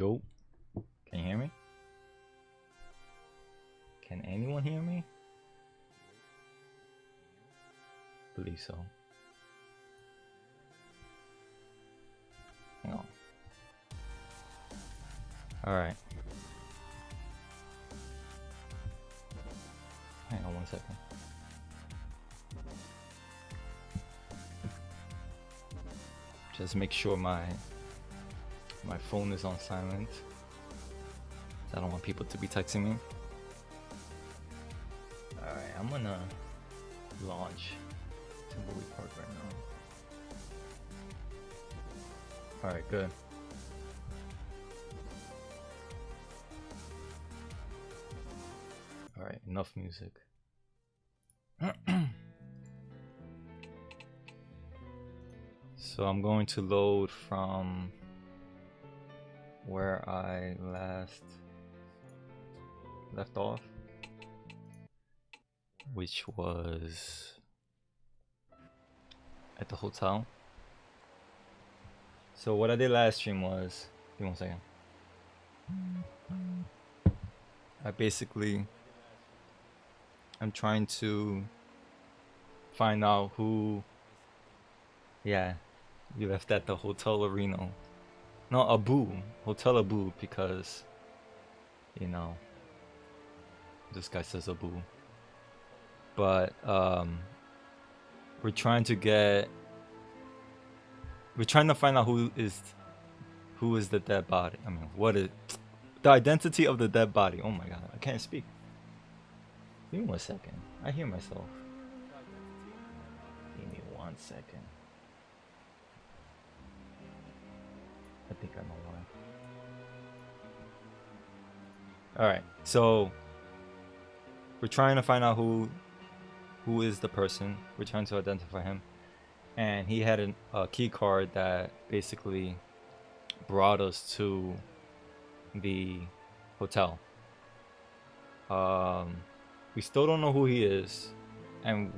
Yo, can you hear me? Can anyone hear me? Believe so. Hang on. Alright. Hang on 1 second. Just make sure my phone is on silent. I don't want people to be texting me. Alright, I'm gonna launch Thimbleweed Park right now. Alright, good. Alright, enough music. So I'm going to load from where I last left off, which was at the hotel. So what I did last stream was, give me 1 second. I'm trying to find out who, yeah, we left at the Hotel Arena. No, Abu, Hotel Abu, because, you know, this guy says Abu. But, we're trying to find out who is the dead body. I mean, what is the identity of the dead body? Oh my god, I can't speak. Give me 1 second. I hear myself. Give me 1 second. I think I know why. Alright, so we're trying to find out who is the person. We're trying to identify him. And he had a key card that basically brought us to the hotel. We still don't know who he is, and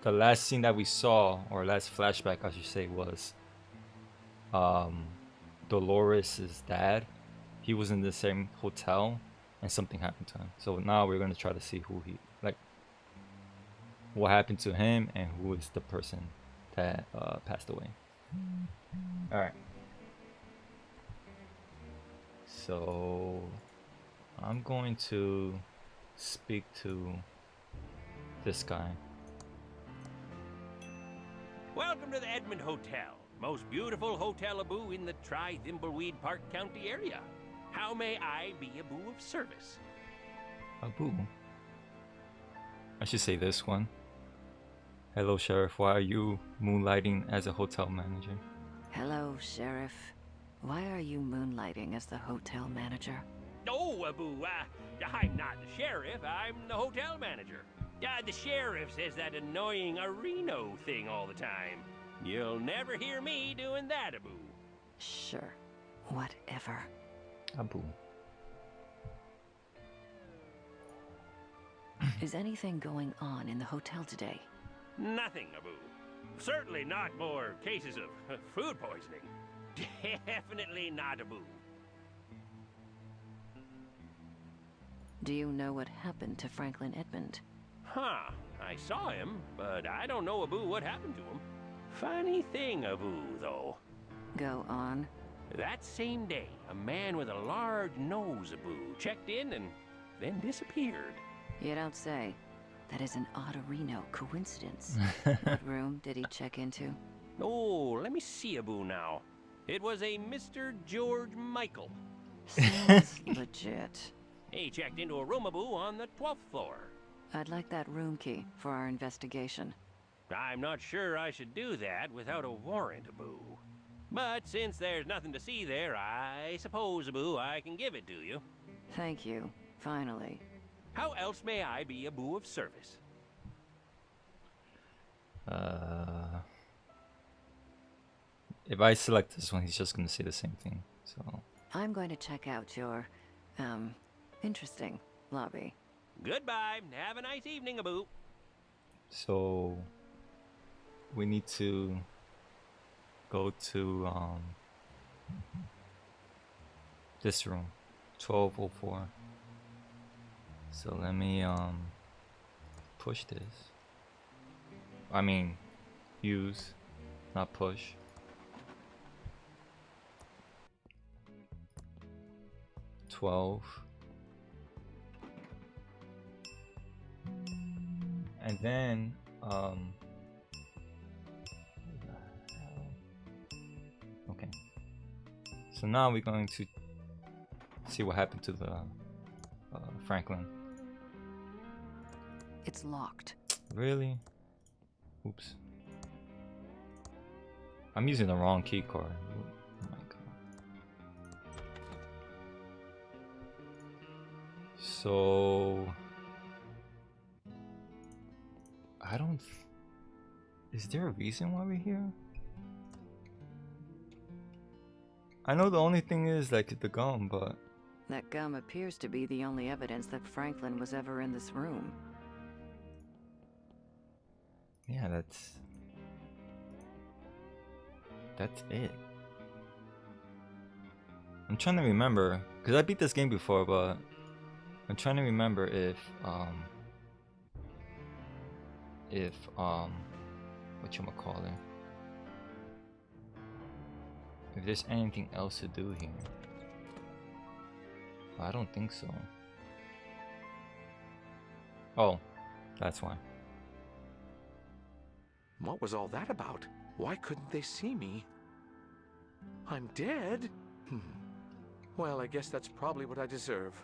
the last scene that we saw, or last flashback I should say, was Dolores' dad. He was in the same hotel and something happened to him. So now we're going to try to see what happened to him and who is the person that passed away. Alright. So I'm going to speak to this guy. Welcome to the Edmond Hotel. Most beautiful hotel Abu in the Thimbleweed Park County area. How may I be Abu of service? Abu? I should say this one. Hello, Sheriff. Why are you moonlighting as a hotel manager? Hello, Sheriff. Why are you moonlighting as the hotel manager? Oh, Abu, I'm not the sheriff. I'm the hotel manager. The sheriff says that annoying Areno thing all the time. You'll never hear me doing that, Abu. Sure. Whatever. Abu. Is anything going on in the hotel today? Nothing, Abu. Certainly not more cases of food poisoning. Definitely not, Abu. Do you know what happened to Franklin Edmond? Huh. I saw him, but I don't know, Abu, what happened to him. Funny thing, Abu, though. Go on. That same day, a man with a large nose, Abu, checked in and then disappeared. You don't say. That is an odd Areno coincidence. What room did he check into? Oh, let me see, Abu, now. It was a Mr. George Michael. Sounds legit. He checked into a room, Abu, on the 12th floor. I'd like that room key for our investigation. I'm not sure I should do that without a warrant, Abu. But since there's nothing to see there, I suppose, Abu, I can give it to you. Thank you. Finally. How else may I be Abu of service? If I select this one, he's just gonna say the same thing. So I'm going to check out your, interesting lobby. Goodbye. Have a nice evening, Abu. So we need to go to This room, 1204. So let me push this. I mean, use, not push. $12. And then okay. So now we're going to see what happened to the Franklin. It's locked. Really? Oops. I'm using the wrong key card. Oh my god. So I don't. Is there a reason why we're here? I know the only thing is like the gum, but That gum appears to be the only evidence that Franklin was ever in this room. yeah, that's it. I'm trying to remember because I beat this game before, but I'm trying to remember if whatchamacallit, if there's anything else to do here. I don't think so. Oh, that's why. What was all that about? Why couldn't they see me? I'm dead? Well, I guess that's probably what I deserve.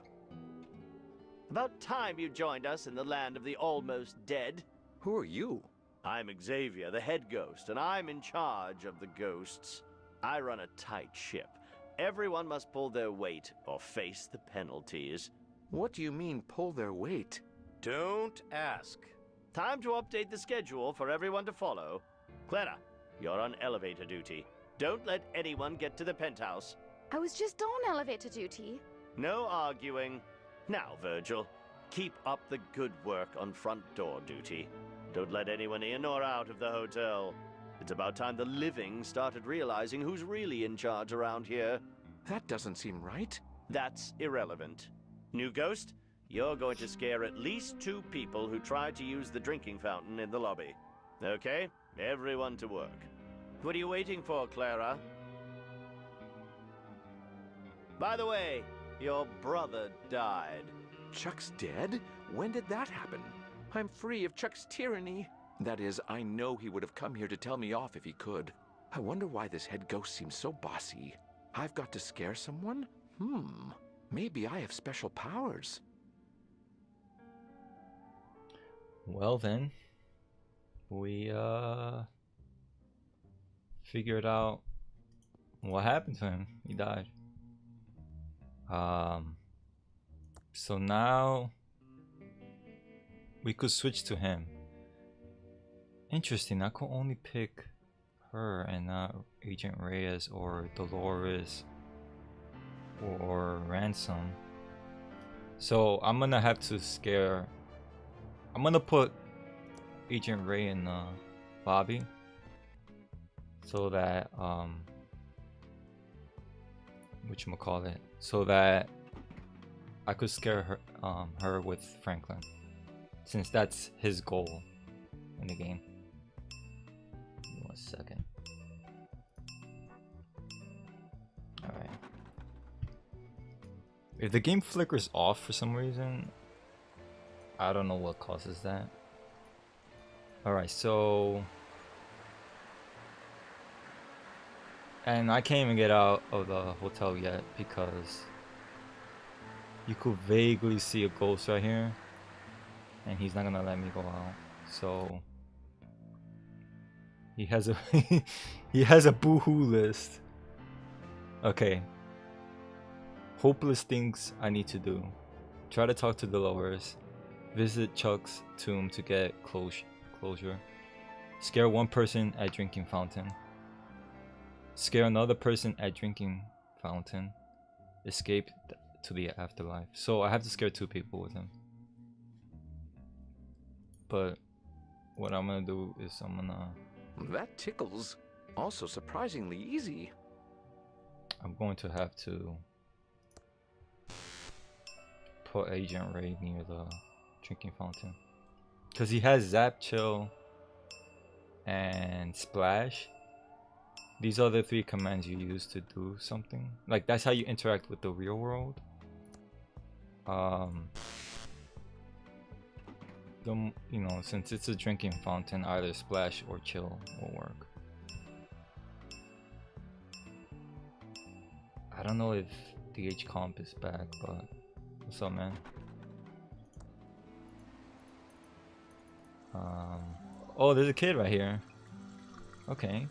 About time you joined us in the land of the almost dead. Who are you? I'm Xavier, the head ghost, and I'm in charge of the ghosts. I run a tight ship. Everyone must pull their weight or face the penalties. What do you mean, pull their weight? Don't ask. Time to update the schedule for everyone to follow. Clara, you're on elevator duty. Don't let anyone get to the penthouse. I was just on elevator duty. No arguing. Now, Virgil, keep up the good work on front door duty. Don't let anyone in or out of the hotel. It's about time the living started realizing who's really in charge around here. That doesn't seem right. That's irrelevant. New ghost, you're going to scare at least 2 people who tried to use the drinking fountain in the lobby. Okay? Everyone to work. What are you waiting for, Clara? By the way, your brother died. Chuck's dead? When did that happen? I'm free of Chuck's tyranny. That is, I know he would have come here to tell me off if he could. I wonder why this head ghost seems so bossy. I've got to scare someone? Maybe I have special powers. Well then, we figured out what happened to him. He died. So now we could switch to him. Interesting, I could only pick her and not Agent Reyes or Dolores or Ransom. So I'm gonna have to scare. I'm gonna put Agent Ray in the lobby so that whatchamacallit, so that I could scare her with Franklin, since that's his goal in the game. Give me 1 second. Alright. If the game flickers off for some reason, I don't know what causes that. Alright, so... And I can't even get out of the hotel yet because you could vaguely see a ghost right here, and he's not gonna let me go out. So he has a he has a boohoo list. Okay. Hopeless things I need to do. Try to talk to Dolores. Visit Chuck's tomb to get closure. Scare one person at drinking fountain. Scare another person at drinking fountain. Escape to the afterlife. So I have to scare 2 people with him. But what I'm gonna do is I'm gonna... That tickles. Also surprisingly easy. I'm going to have to put Agent Ray near the drinking fountain. Because he has Zap, Chill, and Splash. These are the 3 commands you use to do something. Like, that's how you interact with the real world. You know, since it's a drinking fountain, either Splash or Chill will work. I don't know if DH Comp is back, but what's up, man? Oh, there's a kid right here. Okay.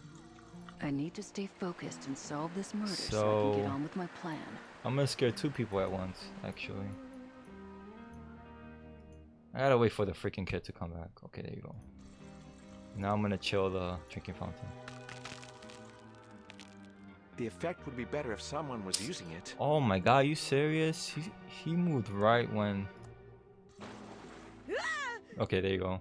I need to stay focused and solve this murder so I can get on with my plan. I'm gonna scare 2 people at once, actually. I gotta wait for the freaking kid to come back. Okay, there you go. Now I'm gonna chill the drinking fountain. The effect would be better if someone was using it. Oh my god, are you serious? He moved right when... Okay, there you go.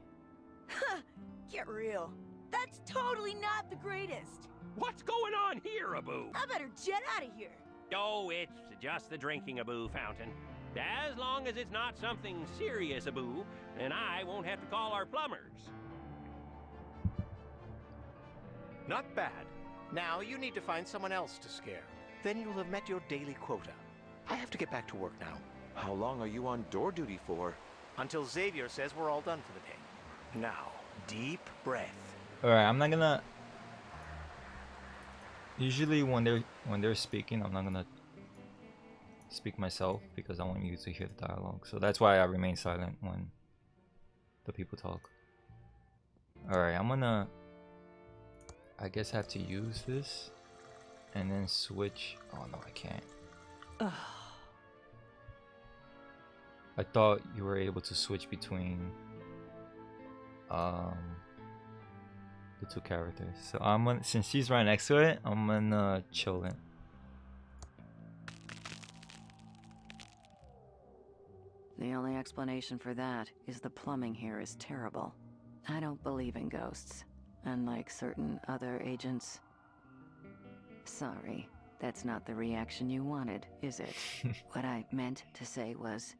Get real. That's totally not the greatest. What's going on here, Abu? I better jet out of here. Oh, it's just the drinking Abu fountain. As long as it's not something serious, Abu, then I won't have to call our plumbers. Not bad. Now you need to find someone else to scare. Then you'll have met your daily quota. I have to get back to work now. How long are you on door duty for? Until Xavier says we're all done for the day. Now, deep breath. Alright, I'm not gonna... Usually when they're speaking, I'm not gonna speak myself because I want you to hear the dialogue. So that's why I remain silent when the people talk. Alright, I'm gonna... I guess have to use this and then switch. Oh no, I can't. I thought you were able to switch between the 2 characters. So I'm gonna, since she's right next to it, I'm gonna chill it. The only explanation for that is the plumbing here is terrible. I don't believe in ghosts, unlike certain other agents. Sorry, that's not the reaction you wanted, is it? What I meant to say was...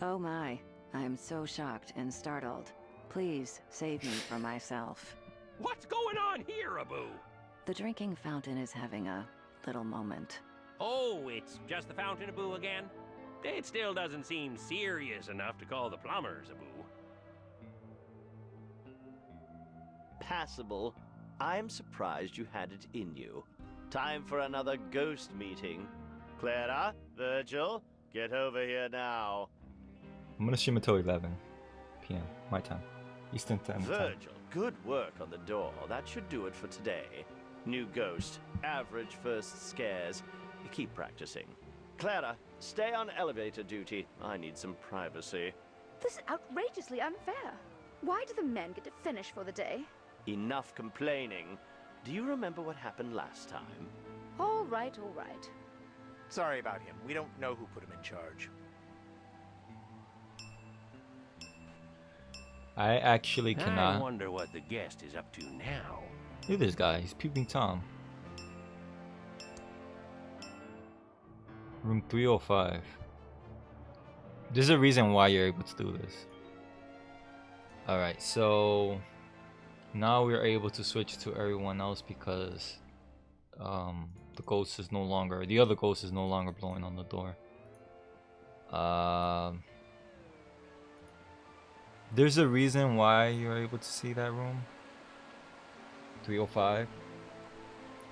Oh my, I am so shocked and startled. Please save me from myself. What's going on here, Abu? The drinking fountain is having a little moment. Oh, it's just the fountain, Abu, again? It still doesn't seem serious enough to call the plumbers, Abu. Passable. I'm surprised you had it in you. Time for another ghost meeting. Clara, Virgil, get over here now. I'm gonna stream until 11 p.m. my time, Eastern Time. Virgil, good work on the door. That should do it for today. New ghost, average first scares. Keep practicing. Clara, stay on elevator duty. I need some privacy. This is outrageously unfair. Why do the men get to finish for the day? Enough complaining. Do you remember what happened last time? All right, all right. Sorry about him. We don't know who put him in charge. I actually I cannot. wonder what the guest is up to now. Look at this guy, he's peeping Tom. Room 305. There's a reason why you're able to do this. Alright, so now we're able to switch to everyone else because the ghost is no longer, the other ghost is no longer blowing on the door. There's a reason why you're able to see that room 305,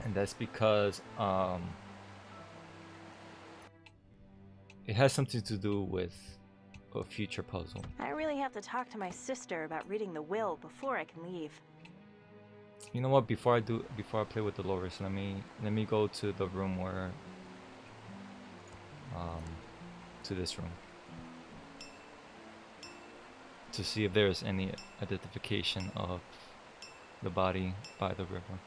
and that's because it has something to do with a future puzzle. I really have to talk to my sister about reading the will before I can leave. You know what? Before I play with Dolores, let me go to the room where to this room to see if there's any identification of the body by the river.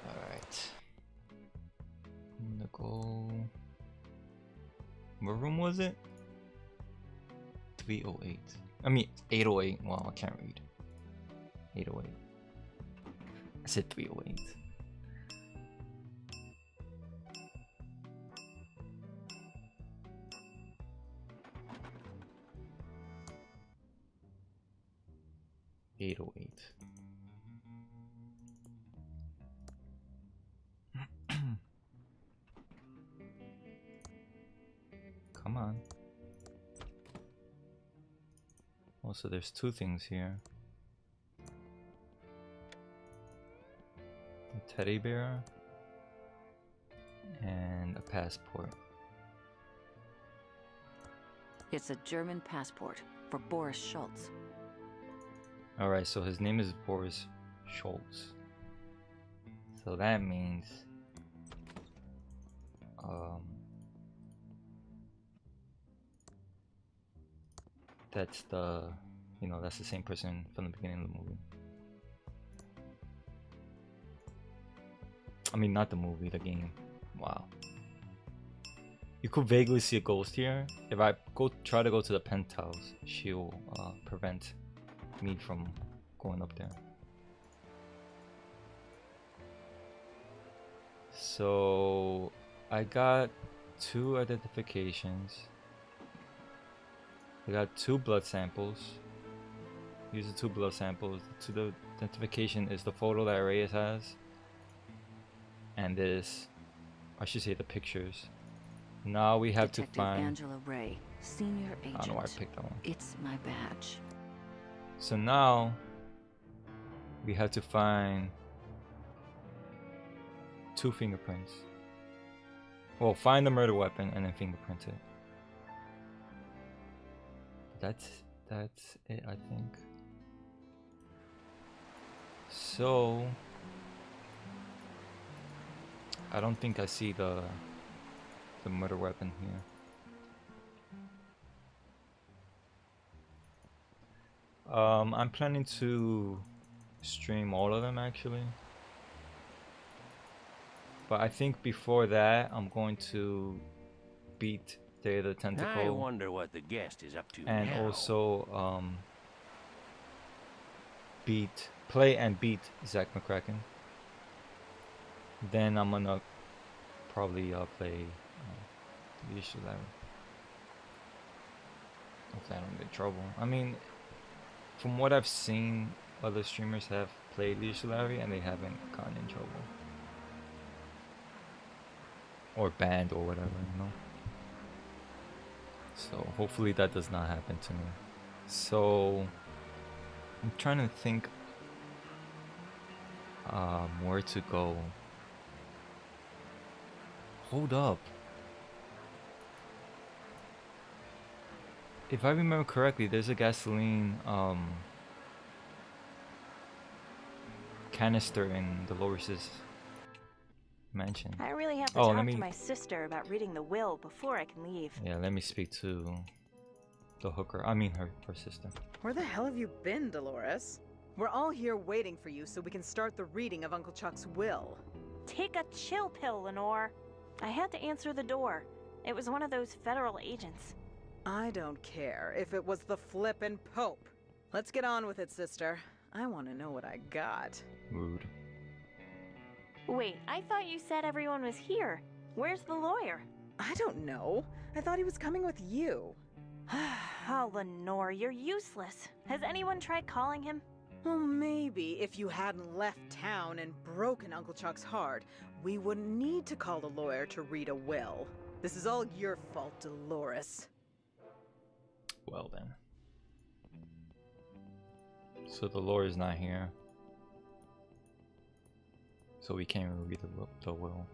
Alright. I'm gonna go... What room was it? 308. I mean 808. Wow, I can't read. 808. I said 308. $808. Come on. Also, there's two things here. A teddy bear and a passport. It's a German passport for Boris Schultz. Alright, so his name is Boris Schultz. So that means that's the, you know, that's the same person from the beginning of the movie. I mean, not the movie, the game. Wow. You could vaguely see a ghost here. If I try to go to the penthouse, she'll prevent me from going up there. So I got 2 identifications. I got 2 blood samples. Use the 2 blood samples. The identification is the photo that Reyes has, and this, I should say, the pictures. Now we have Detective to find Angela Ray, senior agent. I don't know why I picked that one. It's my badge. So now we have to find 2 fingerprints. Well, find the murder weapon and then fingerprint it. That's it, I think. So I don't think I see the murder weapon here. I'm planning to stream all of them actually, but I think before that I'm going to beat Day of the Tentacle. I wonder what the guest is up to and now. also play and beat Zach McCracken. Then I'm gonna probably play Leash Larry. Hopefully I don't get in trouble. I mean, from what I've seen, other streamers have played Leash Larry and they haven't gotten in trouble. Or banned or whatever, you know? So hopefully that does not happen to me. So I'm trying to think where to go. Hold up. If I remember correctly, there's a gasoline canister in Dolores' mansion. I really have to Oh, talk to my sister about reading the will before I can leave. Yeah, let me speak to the hooker. I mean her sister. Where the hell have you been, Dolores? We're all here waiting for you so we can start the reading of Uncle Chuck's will. Take a chill pill, Lenore. I had to answer the door. It was one of those federal agents. I don't care if it was the flippin' Pope. Let's get on with it, sister. I want to know what I got. Rude. Wait, I thought you said everyone was here. Where's the lawyer? I don't know. I thought he was coming with you. Oh, Lenore, you're useless. Has anyone tried calling him? Well, maybe if you hadn't left town and broken Uncle Chuck's heart, we wouldn't need to call a lawyer to read a will. This is all your fault, Dolores. Well then. So the lawyer's not here. So we can't even read the will.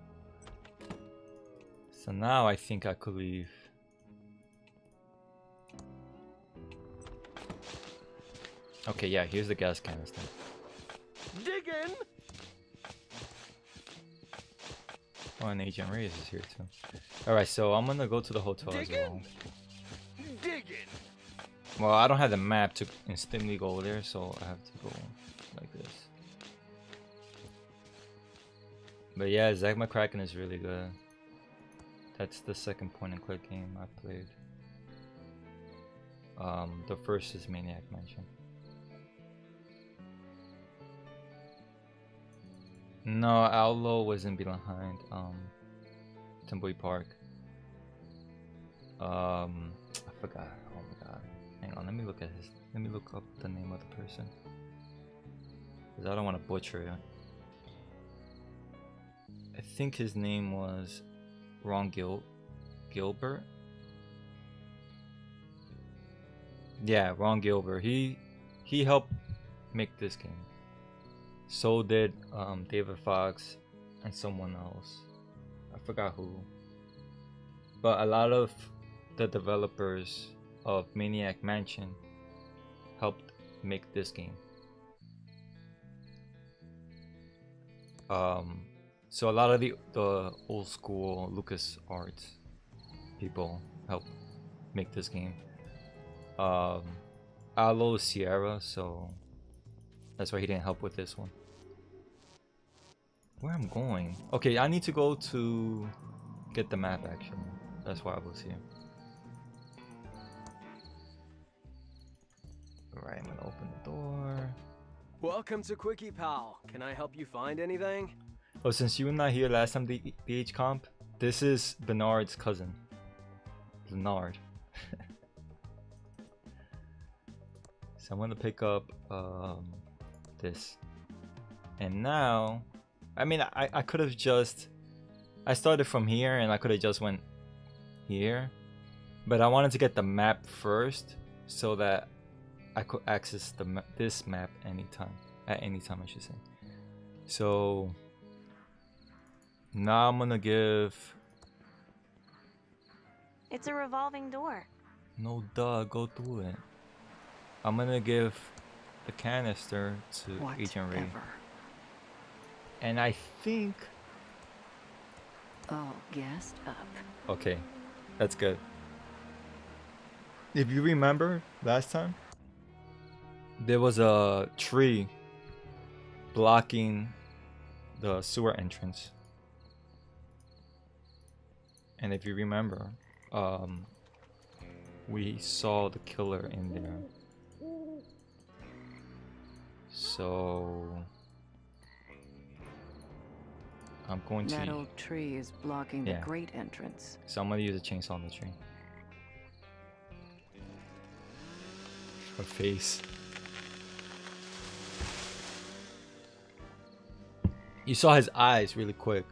So now I think I could leave. Okay, yeah, here's the gas canister. Diggin'! Oh, and Agent Reyes is here too. Alright, so I'm gonna go to the hotel as well. Diggin'! Well, I don't have the map to instantly go over there, so I have to go like this. But yeah, Zach McCracken is really good. That's the second point-and-click game I played. The first is Maniac Mansion. No, Outlaw wasn't behind Thimbleweed Park. I forgot. Oh my god. Hang on, let me look up the name of the person. Cause I don't want to butcher it. I think his name was Gilbert. Yeah, Ron Gilbert. He helped make this game. So did David Fox and someone else. I forgot who. But a lot of the developers of Maniac Mansion helped make this game. So a lot of the old school LucasArts people helped make this game. Aloe Sierra, so that's why he didn't help with this one. Where I'm going? Okay, I need to go to get the map actually. That's why I was here. Alright, I'm gonna open the door. Welcome to Quickie Pal. Can I help you find anything? Oh, since you were not here last time, the BH comp, this is Bernard's cousin. Bernard. So I'm gonna pick up this. And now, I mean, I could have just, I started from here and I could have just went here, but I wanted to get the map first so that I could access this map anytime, at any time I should say. So now I'm gonna give. It's a revolving door. No duh, go through it. I'm gonna give the canister to Agent Ray. And I think. All gassed up. Okay, that's good. If you remember last time, there was a tree blocking the sewer entrance. And if you remember, we saw the killer in there. So I'm going to. That old tree is blocking the great entrance. So I'm gonna use a chainsaw on the tree. Her face. You saw his eyes really quick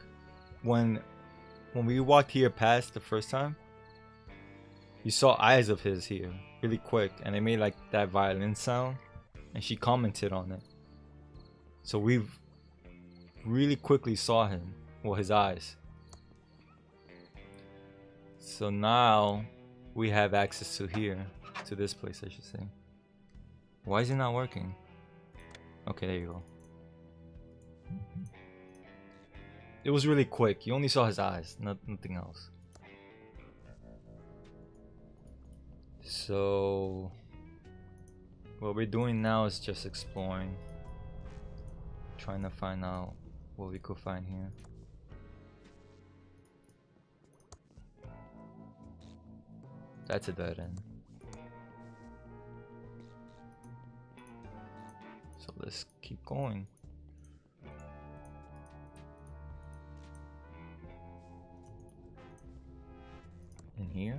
when we walked here past the first time. You saw eyes of his here really quick, and they made like that violin sound, and she commented on it. So we really quickly saw him, well, his eyes. So now we have access to here, to this place I should say. Why is it not working? Okay, there you go. It was really quick. You only saw his eyes, nothing else. So what we're doing now is just exploring, trying to find out what we could find here. That's a dead end. So let's keep going. In here.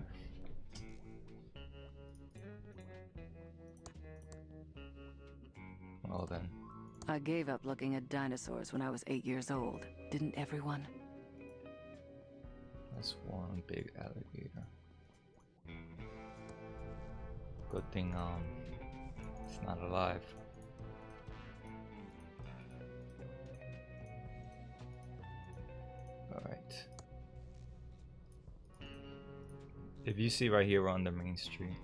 Well then. I gave up looking at dinosaurs when I was 8 years old. Didn't everyone? That's one big alligator. Good thing it's not alive. Alright. If you see right here, we're on the main street.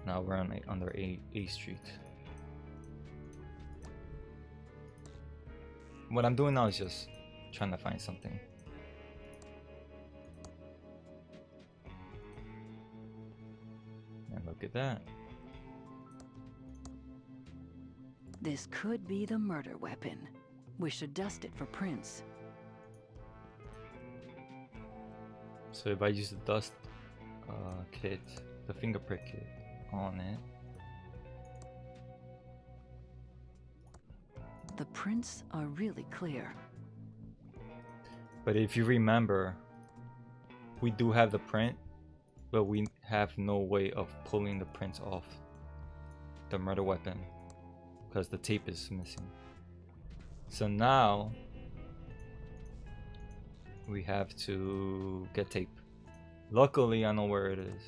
Now we're on under A Street. What I'm doing now is just trying to find something. And look at that. This could be the murder weapon. We should dust it for prints. So if I use the dust kit, the fingerprint kit on it, The prints are really clear. But if you remember, we do have the print, but we have no way of pulling the prints off the murder weapon because the tape is missing. So now we have to get tape. Luckily, I know where it is.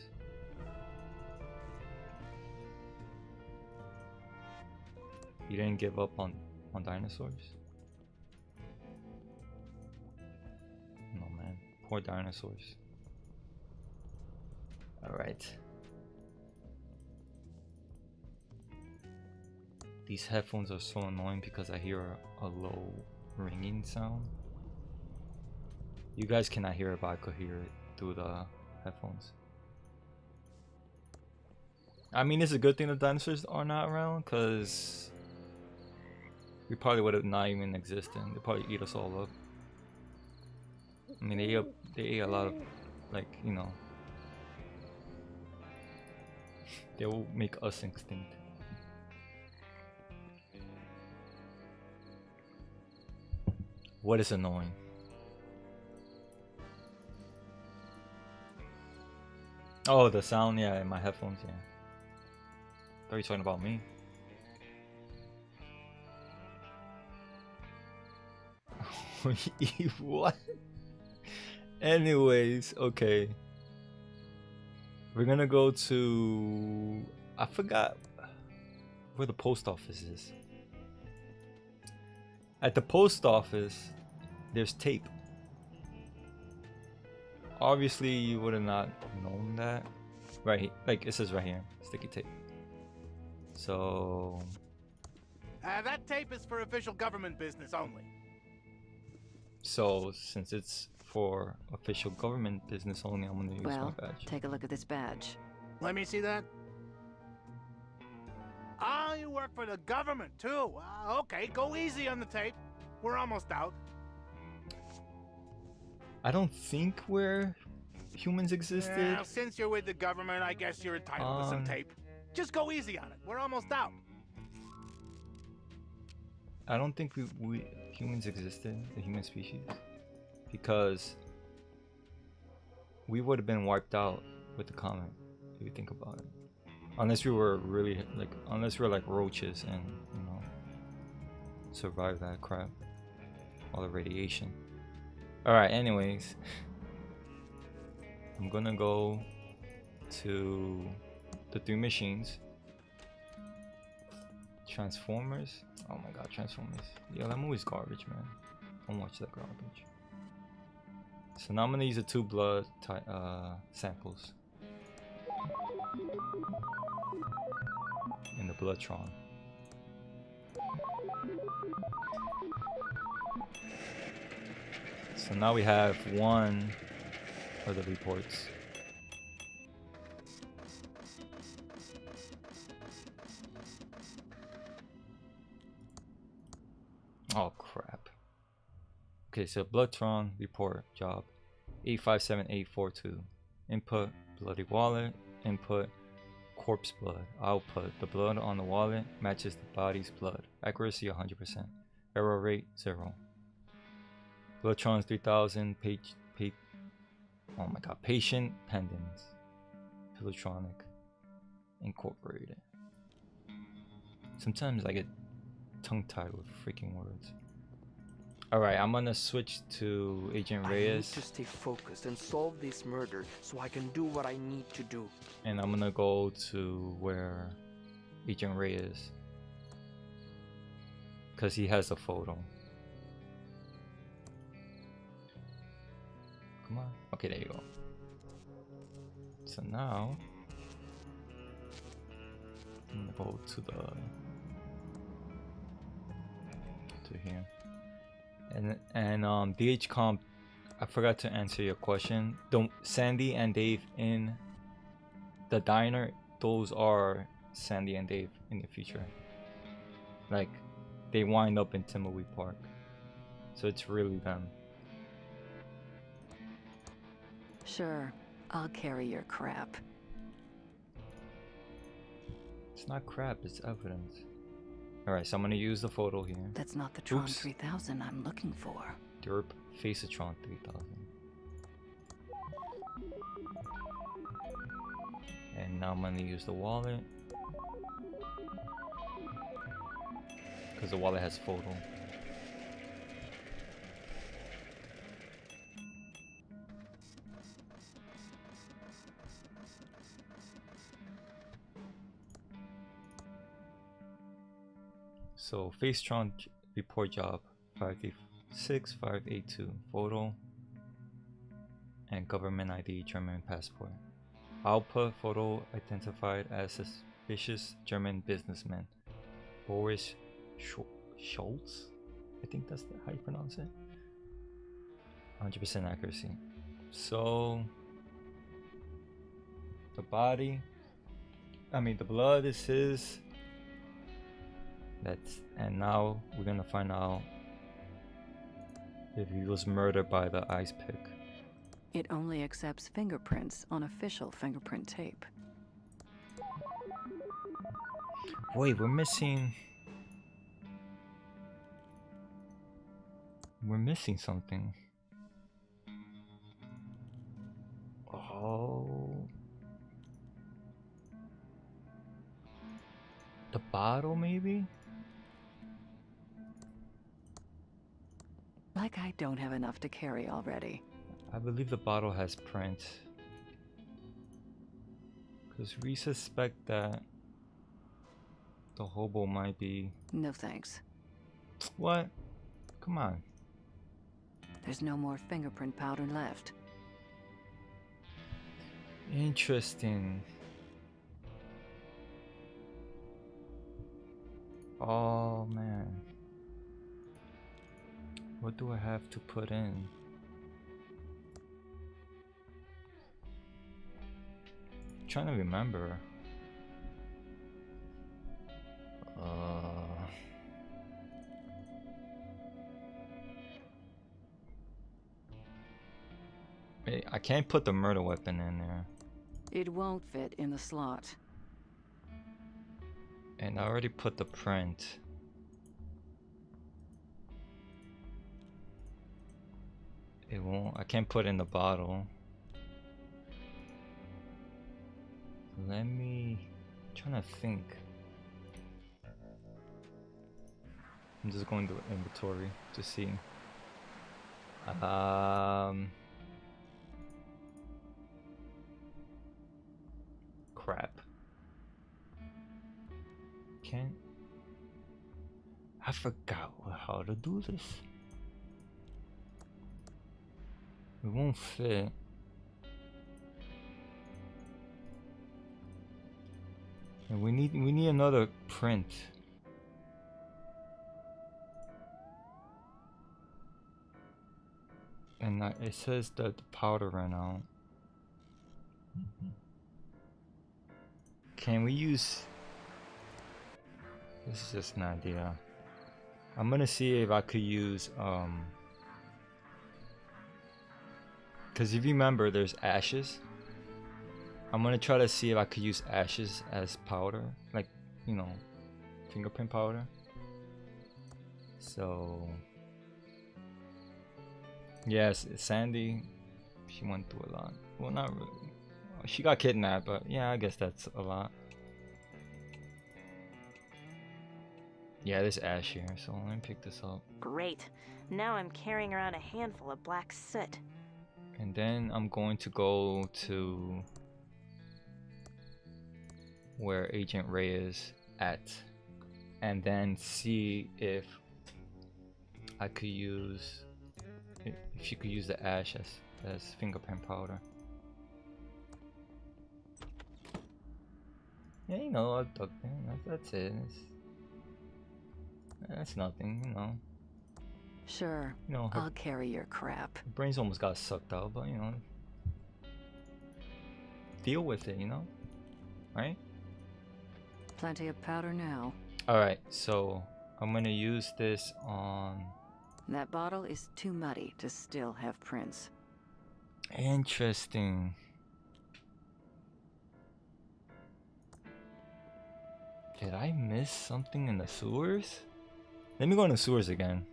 You didn't give up on dinosaurs? No, man. Poor dinosaurs. Alright. These headphones are so annoying because I hear a low ringing sound. You guys cannot hear it, but I could hear it through the headphones. I mean, it's a good thing the dinosaurs are not around, because we probably would have not even existed. They probably eat us all up. I mean, they ate a lot of, like, you know, they will make us extinct. What is annoying? Oh, the sound, yeah, in my headphones, yeah. I thought you were talking about me. What? Anyways, okay. We're gonna go to... I forgot where the post office is. At the post office, there's tape. Obviously, you would have not known that. Right, like it says right here, sticky tape. So... that tape is for official government business only. So, since it's for official government business only, I'm gonna use my badge. Take a look at this badge. Let me see that. Ah, you work for the government too. Okay, go easy on the tape. We're almost out. I don't think where humans existed. Yeah, since you're with the government, I guess you're entitled to some tape. Just go easy on it. We're almost out. I don't think we humans existed, the human species, because we would have been wiped out with the comet, if you think about it. Unless we were really unless we were like roaches and, you know, survive that crap, all the radiation. All right, anyways, I'm gonna go to the 3 machines. Transformers. Oh my god, Transformers. Yo, that movie's garbage, man. Don't watch that garbage. So now I'm gonna use the 2 blood samples in the Bloodtron. So now we have 1 of the reports. Oh crap. Okay, so Bloodtron report job 857842. Input bloody wallet. Input corpse blood. Output the blood on the wallet matches the body's blood. Accuracy 100%. Error rate 0. Bloodtron's 3000 oh my god, patient pendants. Pilotronic Incorporated. Sometimes I get tongue-tied with freaking words. Alright, I'm gonna switch to Agent Reyes. I need to stay focused and solve this murder so I can do what I need to do. And I'm gonna go to where Agent Reyes, because he has a photo. Come on. Okay, there you go. So now I'm gonna go to here. And DH Comp, I forgot to answer your question. Sandy and Dave in the diner, those are Sandy and Dave in the future. Like, they wind up in Thimbleweed Park. So it's really them. Sure, I'll carry your crap. It's not crap, it's evidence. Alright, so I'm gonna use the photo here. That's not the Tron Oops. 3000 I'm looking for. Derp Facetron 3000. And now I'm gonna use the wallet. Because the wallet has photo. So Facetron report job 586-582 photo and government ID German passport. Output photo identified as suspicious German businessman Boris Schultz. I think that's how you pronounce it. 100% accuracy. So the body, the blood is his. And now we're gonna find out if he was murdered by the ice pick. It only accepts fingerprints on official fingerprint tape. Wait, we're missing something. Oh, the bottle maybe? Like I don't have enough to carry already. I believe the bottle has print. Because we suspect that the hobo might be... No thanks. What? Come on. There's no more fingerprint powder left. Interesting. Oh man. What do I have to put in? I'm trying to remember. I can't put the murder weapon in there. It won't fit in the slot. And I already put the print. It won't. I can't put it in the bottle. Let me. I'm trying to think. I'm just going to inventory to see. Crap. Can't. I forgot how to do this. It won't fit. And we need another print. And it says that the powder ran out. Can we use... This is just an idea. I'm gonna see if I could use because if you remember, there's ashes. I'm gonna try to see if I could use ashes as powder, like, you know, fingerprint powder. So yes, Sandy, she went through a lot. Well, not really. She got kidnapped, but yeah, I guess that's a lot. Yeah, there's ash here, so let me pick this up. Great. Now I'm carrying around a handful of black soot. And then I'm going to go to where Agent Ray is at, and then see if I could use, if she could use the ash as fingerprint powder. Yeah, you know, that's it. That's nothing, you know. Sure, you know, I'll carry your crap. Her brains almost got sucked out, but you know, deal with it, you know, right? Plenty of powder now. Alright, so I'm gonna use this on... That bottle is too muddy to still have prints. Interesting. Did I miss something in the sewers? Let me go in the sewers again.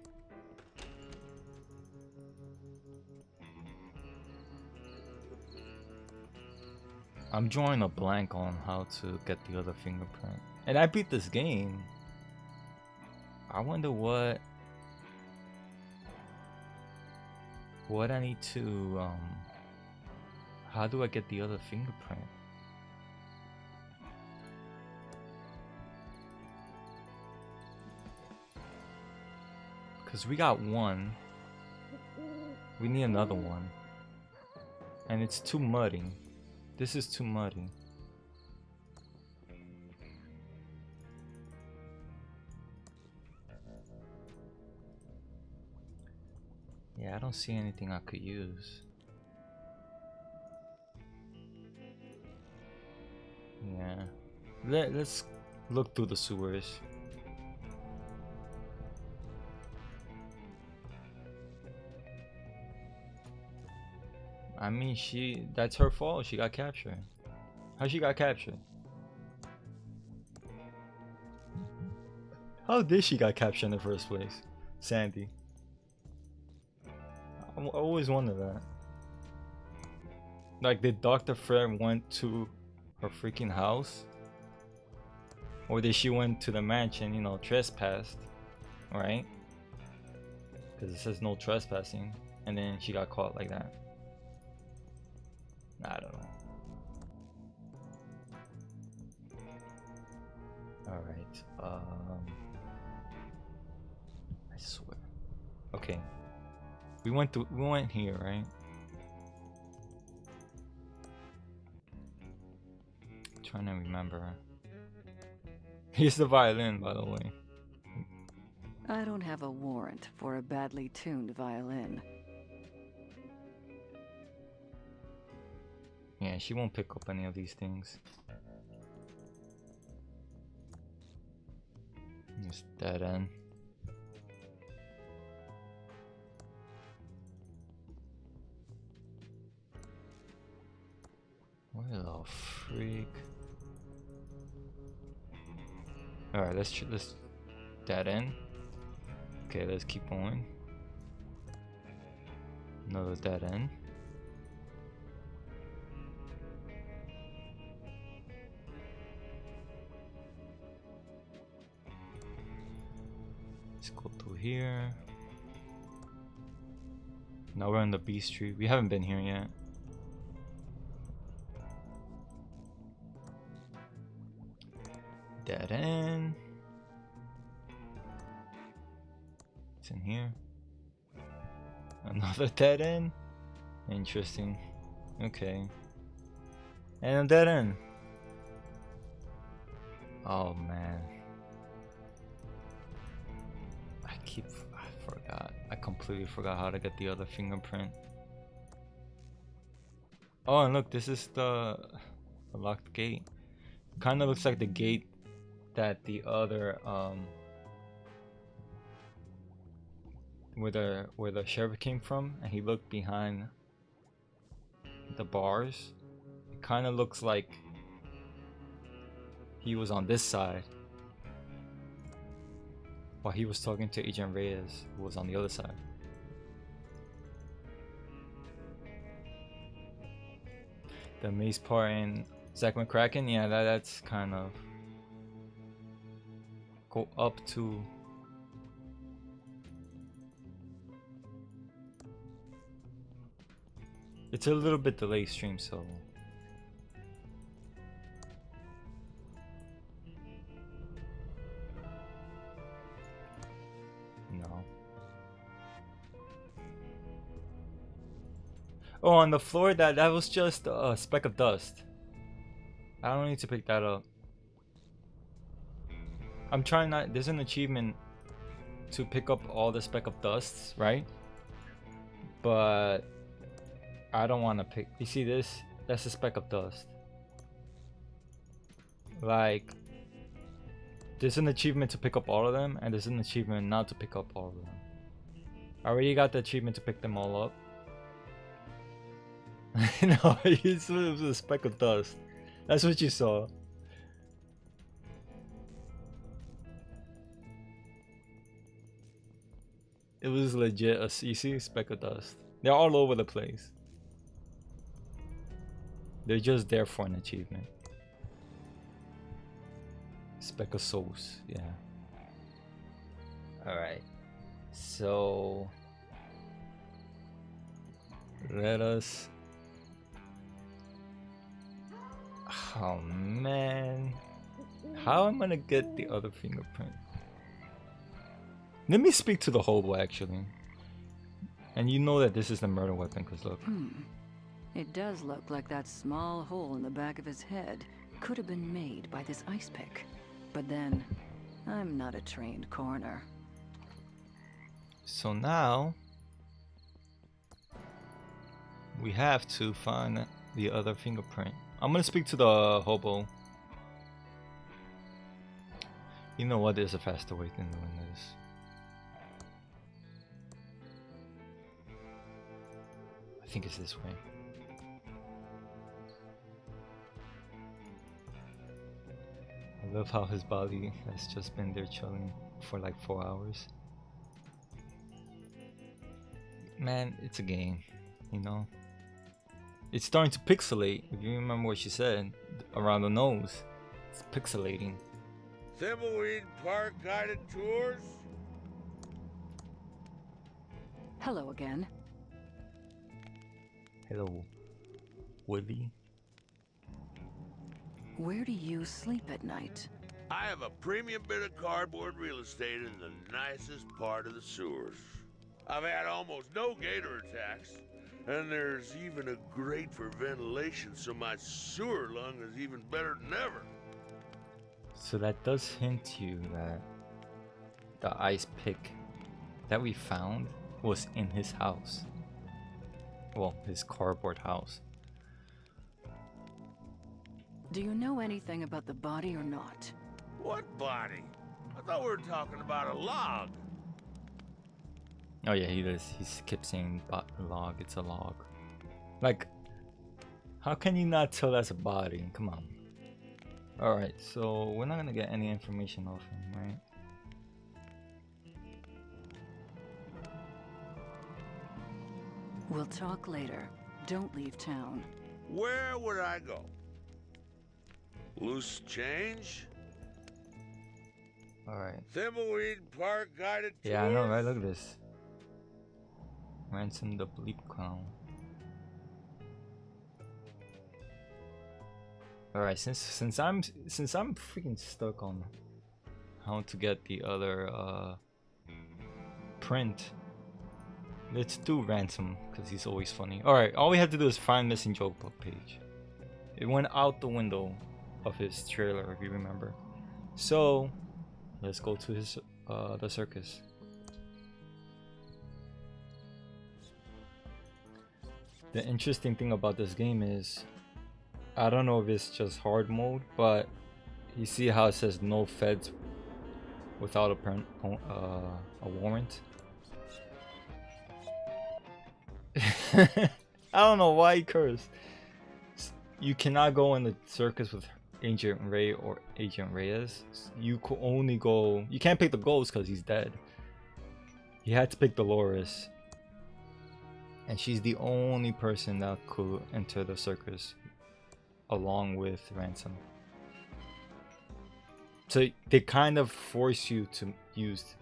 I'm drawing a blank on how to get the other fingerprint. And I beat this game. I wonder what I need to how do I get the other fingerprint? Cause we got one. We need another one. And it's too muddy. This is too muddy. Yeah, I don't see anything I could use. Yeah. Let's look through the sewers. I mean, that's her fault. She got captured. How she got captured? How did she got captured in the first place? Sandy. I always wonder that. Like, did Dr. Fred went to her freaking house? Or did she went to the mansion, you know, trespassed, right? Because it says no trespassing, and then she got caught like that. I don't know. Alright, I swear. Okay. We went here, right? Trying to remember. Here's the violin, by the way. I don't have a warrant for a badly tuned violin. Yeah, she won't pick up any of these things. Just dead end. What the freak? All right, let's dead end. Okay, let's keep going. Another dead end. Let's go through here. Now we're on the B Street. We haven't been here yet. Dead end. It's in here. Another dead end. Interesting. Okay. And a dead end. Oh man. I forgot. I completely forgot how to get the other fingerprint. Oh, and look, this is the locked gate. Kind of looks like the gate that the other where the sheriff came from, and he looked behind the bars. It kind of looks like he was on this side while he was talking to Agent Reyes, who was on the other side. The maze part in Zack McCracken, yeah, that's kind of go up to it's a little bit delayed stream, so no. Oh, on the floor, that was just a speck of dust. I don't need to pick that up. I'm trying not. There's an achievement to pick up all the speck of dusts, right? But I don't want to pick. You see this? That's a speck of dust. Like, there's an achievement to pick up all of them, and there's an achievement not to pick up all of them. I already got the achievement to pick them all up. No, it was a speck of dust. That's what you saw. It was legit. You see a speck of dust. They're all over the place. They're just there for an achievement. Speck of souls, yeah. Alright. So let us. Oh man. How am I gonna get the other fingerprint? Let me speak to the hobo actually. And you know that this is the murder weapon, because look. It does look like that small hole in the back of his head could have been made by this ice pick. But then, I'm not a trained coroner. So now we have to find the other fingerprint. I'm gonna speak to the hobo. You know what? There's a faster way than doing this. I think it's this way. I love how his body has just been there chilling for like 4 hours. Man, it's a game, you know? It's starting to pixelate. If you remember what she said, around the nose. It's pixelating. Thimbleweed Park guided tours? Hello again. Hello, Woody. Where do you sleep at night? I have a premium bit of cardboard real estate in the nicest part of the sewers. I've had almost no gator attacks, and there's even a grate for ventilation, so my sewer lung is even better than ever. So that does hint you that the ice pick that we found was in his house. Well, his cardboard house. Do you know anything about the body or not? What body? I thought we were talking about a log. Oh yeah, he does. He kept saying log. It's a log. Like, how can you not tell that's a body? Come on. Alright, so we're not gonna get any information off him, right? We'll talk later. Don't leave town. Where would I go? Loose change? Alright. Thimbleweed Park guided tours? Yeah, I know, right? Look at this. Ransom the bleep clown. Alright, since I'm freaking stuck on how to get the other print, let's do Ransom because he's always funny. Alright, all we have to do is find missing joke book page. It went out the window of his trailer, if you remember. So let's go to his the circus. The interesting thing about this game is, I don't know if it's just hard mode, but you see how it says no feds without a warrant. I don't know why he cursed. You cannot go in the circus with Agent Ray or Agent Reyes. You could only go. You can't pick the ghost because he's dead. You had to pick Dolores, and she's the only person that could enter the circus along with Ransom. So they kind of force you to use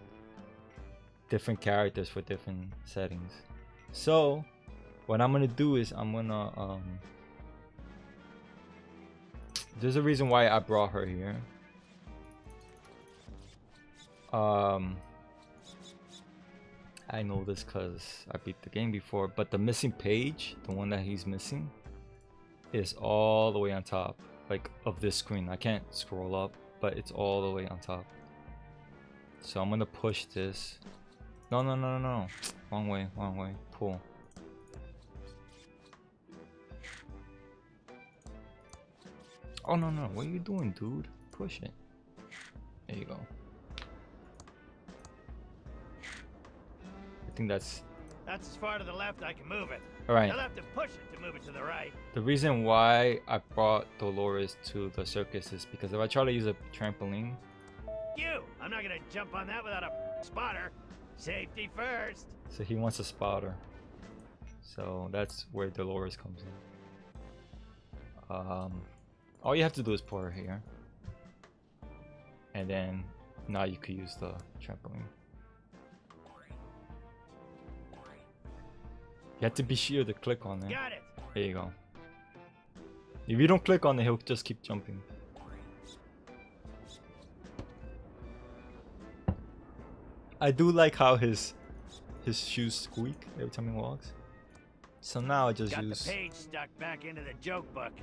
different characters for different settings. So what I'm gonna do is I'm gonna there's a reason why I brought her here. I know this because I beat the game before, but the missing page, the one that he's missing, is all the way on top, like, of this screen. I can't scroll up, but it's all the way on top. So I'm gonna push this. No. Wrong way. Pull. Oh no, what are you doing, dude? Push it. There you go. I think that's as far to the left I can move it. Alright. You'll have to push it to move it to the right. The reason why I brought Dolores to the circus is because if I try to use a trampoline, I'm not gonna jump on that without a spotter. Safety first. So he wants a spotter. So that's where Dolores comes in. All you have to do is put her here. And then now you could use the trampoline. You have to be sure to click on it. Got it. There you go. If you don't click on it, he'll just keep jumping. I do like how his shoes squeak every time he walks. So now I just use the page stuck back into the joke book.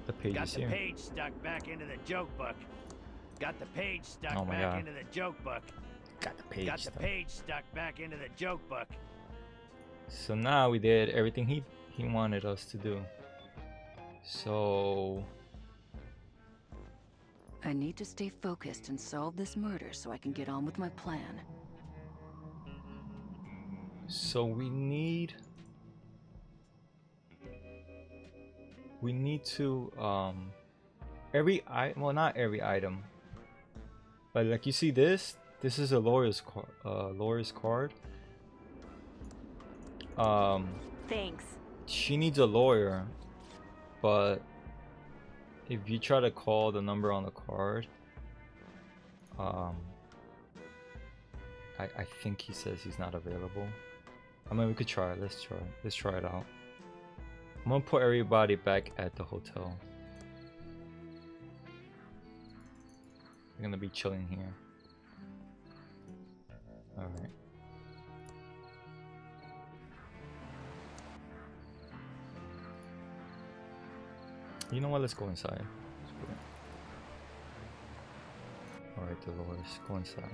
the pages here. Got the page stuck back into the joke book. Got the page stuck Oh my back God. into the joke book. Got the page Got the stuck. page stuck back into the joke book. So now we did everything he wanted us to do. So I need to stay focused and solve this murder so I can get on with my plan. So we need to well, not every item, but like you see this is a lawyer's card. Thanks. She needs a lawyer, but if you try to call the number on the card, I think he says he's not available. I mean, we could try it. Let's try it out. I'm gonna put everybody back at the hotel. We're gonna be chilling here. Alright. You know what? Let's go inside. Alright, Dolores, go inside.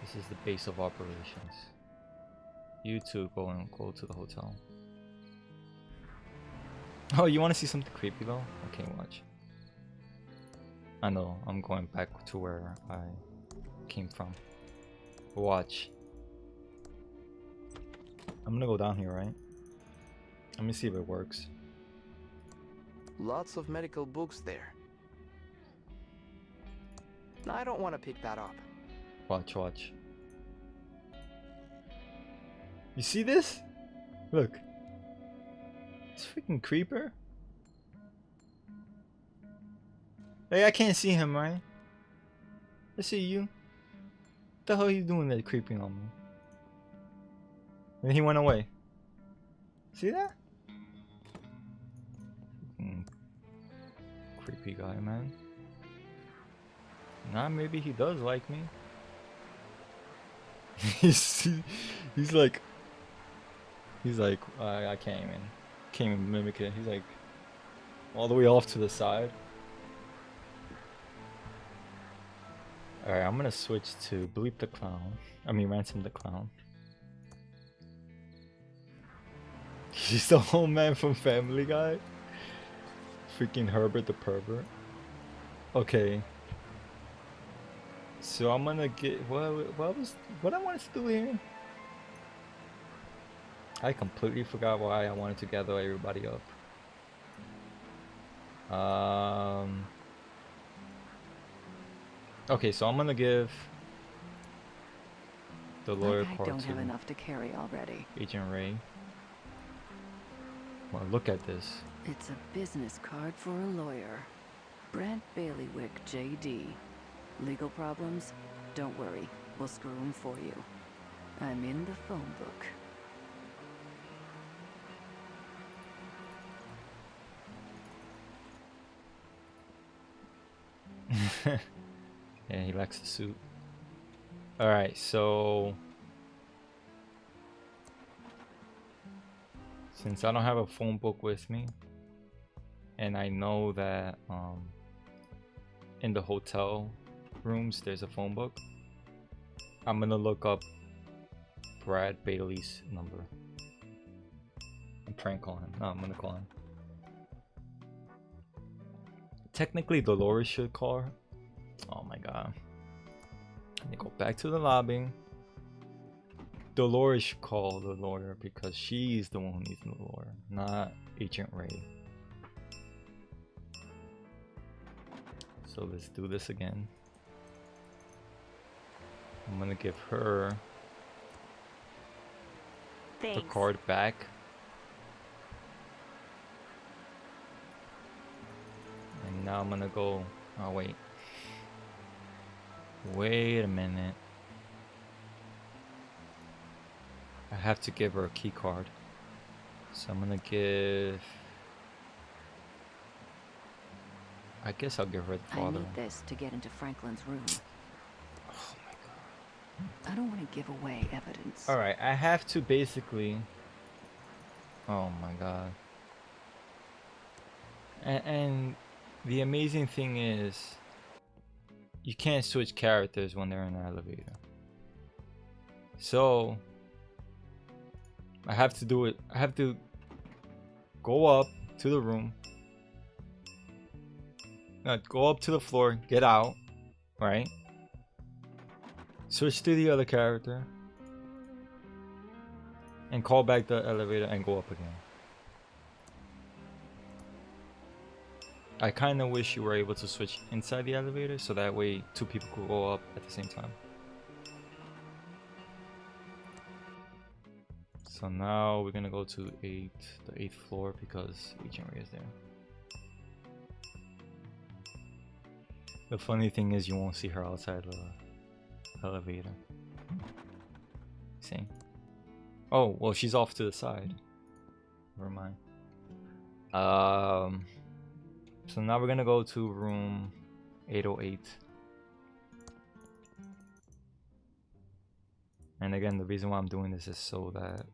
This is the base of operations. You two go to the hotel. Oh, you want to see something creepy though? Okay, watch. I know, I'm going back to where I came from. Watch. I'm gonna go down here, right? Let me see if it works. Lots of medical books there. I don't want to pick that up. Watch. You see this? Look. This freaking creeper. Hey, I can't see him, right? I see you. What the hell are you doing there creeping on me? And he went away. See that? Creepy guy, man. Nah, maybe he does like me. he's like I can't even mimic it. He's like all the way off to the side. Alright, I'm gonna switch to Bleep the Clown. I mean Ransom the Clown. He's the old man from Family Guy. Freaking Herbert the Pervert. Okay. So I'm gonna get what I wanted to do here. I completely forgot why I wanted to gather everybody up. Okay, so I'm gonna give the lawyer I card don't to have enough to carry already. Agent Ray. Well, look at this. It's a business card for a lawyer. Brent Bailiwick, JD. Legal problems? Don't worry, we'll screw them for you. I'm in the phone book. Yeah, he likes the suit. Alright, so since I don't have a phone book with me, and I know that in the hotel rooms there's a phone book, I'm gonna look up Brad Bailey's number and prank call him. No, I'm gonna call him. Technically Dolores should call her. Oh my god. Let me go back to the lobby. Dolores should call the lawyer because she's the one who needs the lawyer, not Agent Ray. So let's do this again. I'm gonna give her the Thanks. card back. And now I'm gonna go. Oh, wait. Wait a minute. I have to give her a key card. So I'm gonna give. I guess I'll give her the I father. need this to get into Franklin's room. Oh my god. I don't want to give away evidence. Alright, I have to basically. Oh my god. And the amazing thing is, you can't switch characters when they're in the elevator. So I have to do it. I have to go up to the room. Go up to the floor, get out, right? Switch to the other character. And call back the elevator and go up again. I kind of wish you were able to switch inside the elevator so that way two people could go up at the same time. So now we're gonna go to the 8th floor because Agent Ray is there. The funny thing is you won't see her outside the elevator. See? Oh, well, she's off to the side. Never mind. So now we're gonna go to room 808. And again, the reason why I'm doing this is so that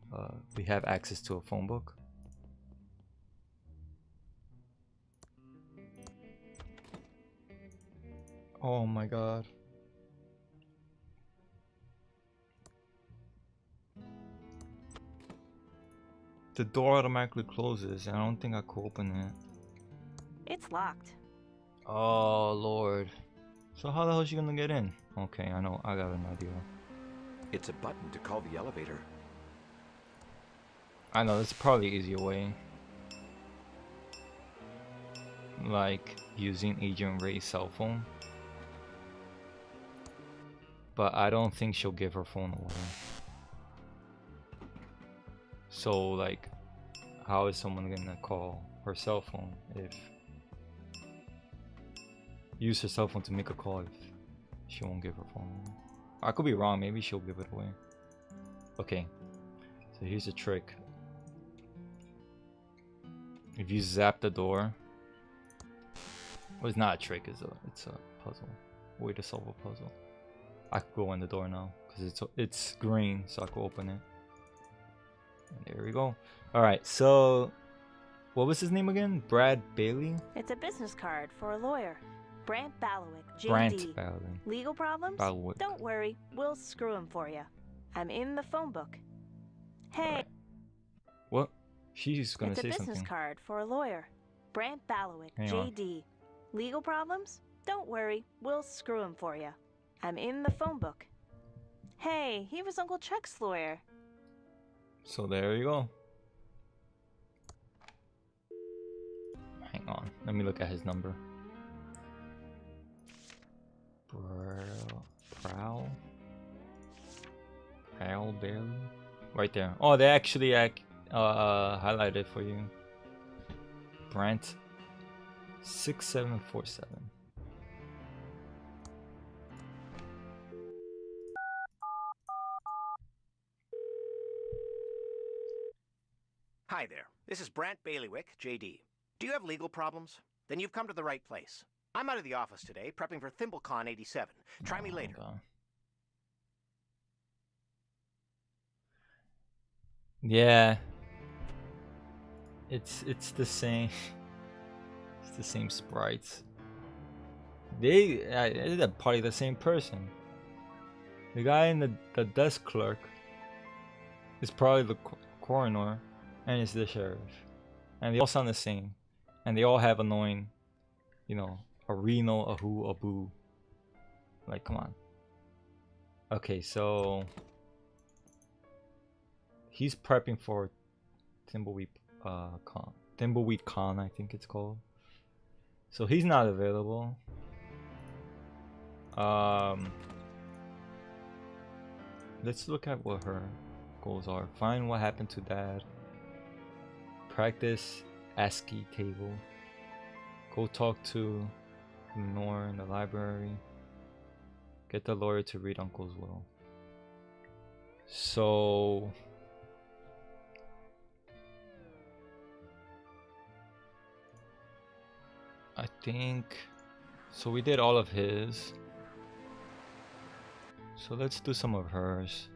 we have access to a phone book. Oh my god. The door automatically closes and I don't think I could open it. It's locked. Oh lord. So how the hell is she gonna get in? Okay, I know, I got an idea. It's a button to call the elevator. I know, there's probably an easier way. Like using Agent Ray's cell phone. But I don't think she'll give her phone away. So like, how is someone gonna call her cell phone if use her cell phone to make a call if she won't give her phone away? I could be wrong, maybe she'll give it away. Okay, so here's a trick. If you zap the door, well, it's not a trick, it's a puzzle. Way to solve a puzzle. I could go in the door now because it's green, so I could open it. And there we go. All right, so what was his name again? Brad Bailey? It's a business card for a lawyer. Brant Balowick, JD. Brant Bailey. Legal problems? Balowick. Don't worry, we'll screw him for you. I'm in the phone book. Hey. Right. What? She's gonna say something. It's a business card for a lawyer. Brant Balowick, JD. Legal problems? Don't worry, we'll screw him for you. I'm in the phone book. Hey, he was Uncle Chuck's lawyer. So there you go. Hang on, let me look at his number. Prowl Bailey? Right there. Oh, they actually highlighted for you. Brant 6747. Hi there. This is Brant Bailiwick, JD. Do you have legal problems? Then you've come to the right place. I'm out of the office today, prepping for ThimbleCon 87. Try me later. Yeah. It's the same. It's the same sprites. They're probably the same person. The guy in the desk clerk is probably the coroner, and it's the sheriff, and they all sound the same, and they all have annoying, you know, a Reno, a who, a boo. Like, come on. Okay, so he's prepping for Thimbleweed Con, I think it's called. So he's not available. let's look at what her goals are. Find what happened to Dad. Practice ASCII table. Go talk to Noir in the library. Get the lawyer to read Uncle's will. So I think so we did all of his. So let's do some of hers.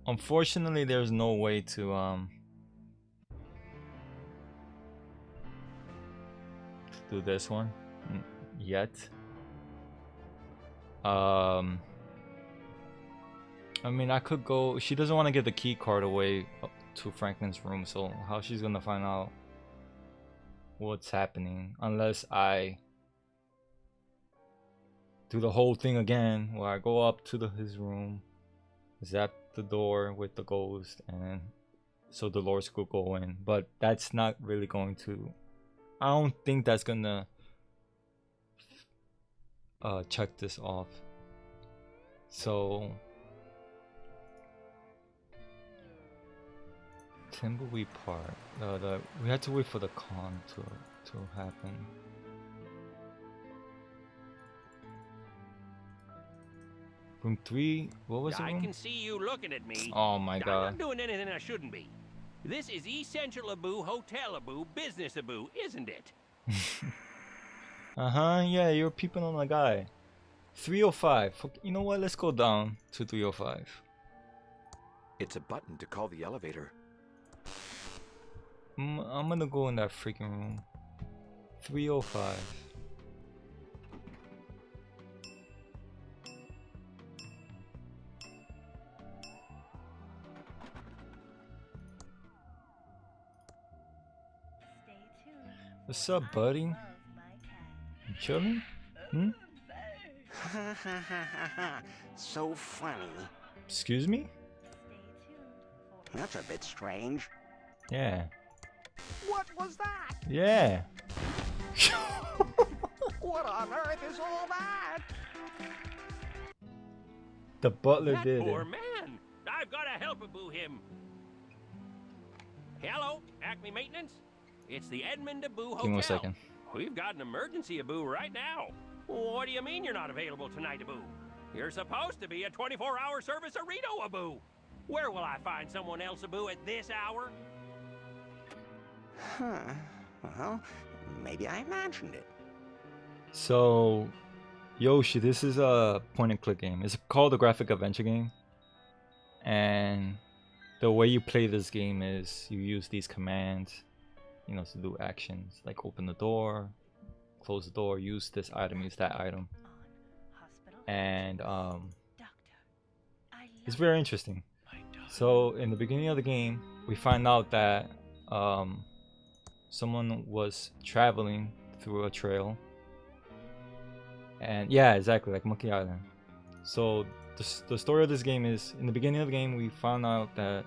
Unfortunately, there's no way to do this one yet. I mean, I could go. She doesn't want to give the key card away to Franklin's room, so how she's gonna find out what's happening unless I do the whole thing again, where I go up to his room, zap the door with the ghost, and so Dolores could go in. But that's not really going to. I don't think that's gonna check this off. So Thimbleweed part. We had to wait for the con to happen. Room 3. What was it? I can see you looking at me. Oh my god. I'm not doing anything I shouldn't be. This is Essential Abu, Hotel Abu, Business Abu, isn't it? Yeah, you're peeping on a guy. 305. You know what? Let's go down to 305. It's a button to call the elevator. I'm gonna go in that freaking room. 305. What's up, buddy? You chilling? So funny. Excuse me? That's a bit strange. Yeah. What was that? Yeah. What on earth is all that? The butler That did poor it. man. I've got to help Abu him. Hello, Acme Maintenance. It's the Edmund Abu Hotel. Give me 1 second. We've got an emergency, Abu, right now. What do you mean you're not available tonight, Abu? You're supposed to be a 24-hour service Arito, Abu. Where will I find someone else, Abu, at this hour? Huh. Well, maybe I imagined it. So, Yoshi, this is a point-and-click game. It's called a graphic adventure game. And the way you play this game is you use these commands, you know, to do actions like open the door, close the door, use this item, use that item. And it's very interesting. So in the beginning of the game, we find out that someone was traveling through a trail. And yeah, exactly, like Monkey Island. So the story of this game is, in the beginning of the game, we found out that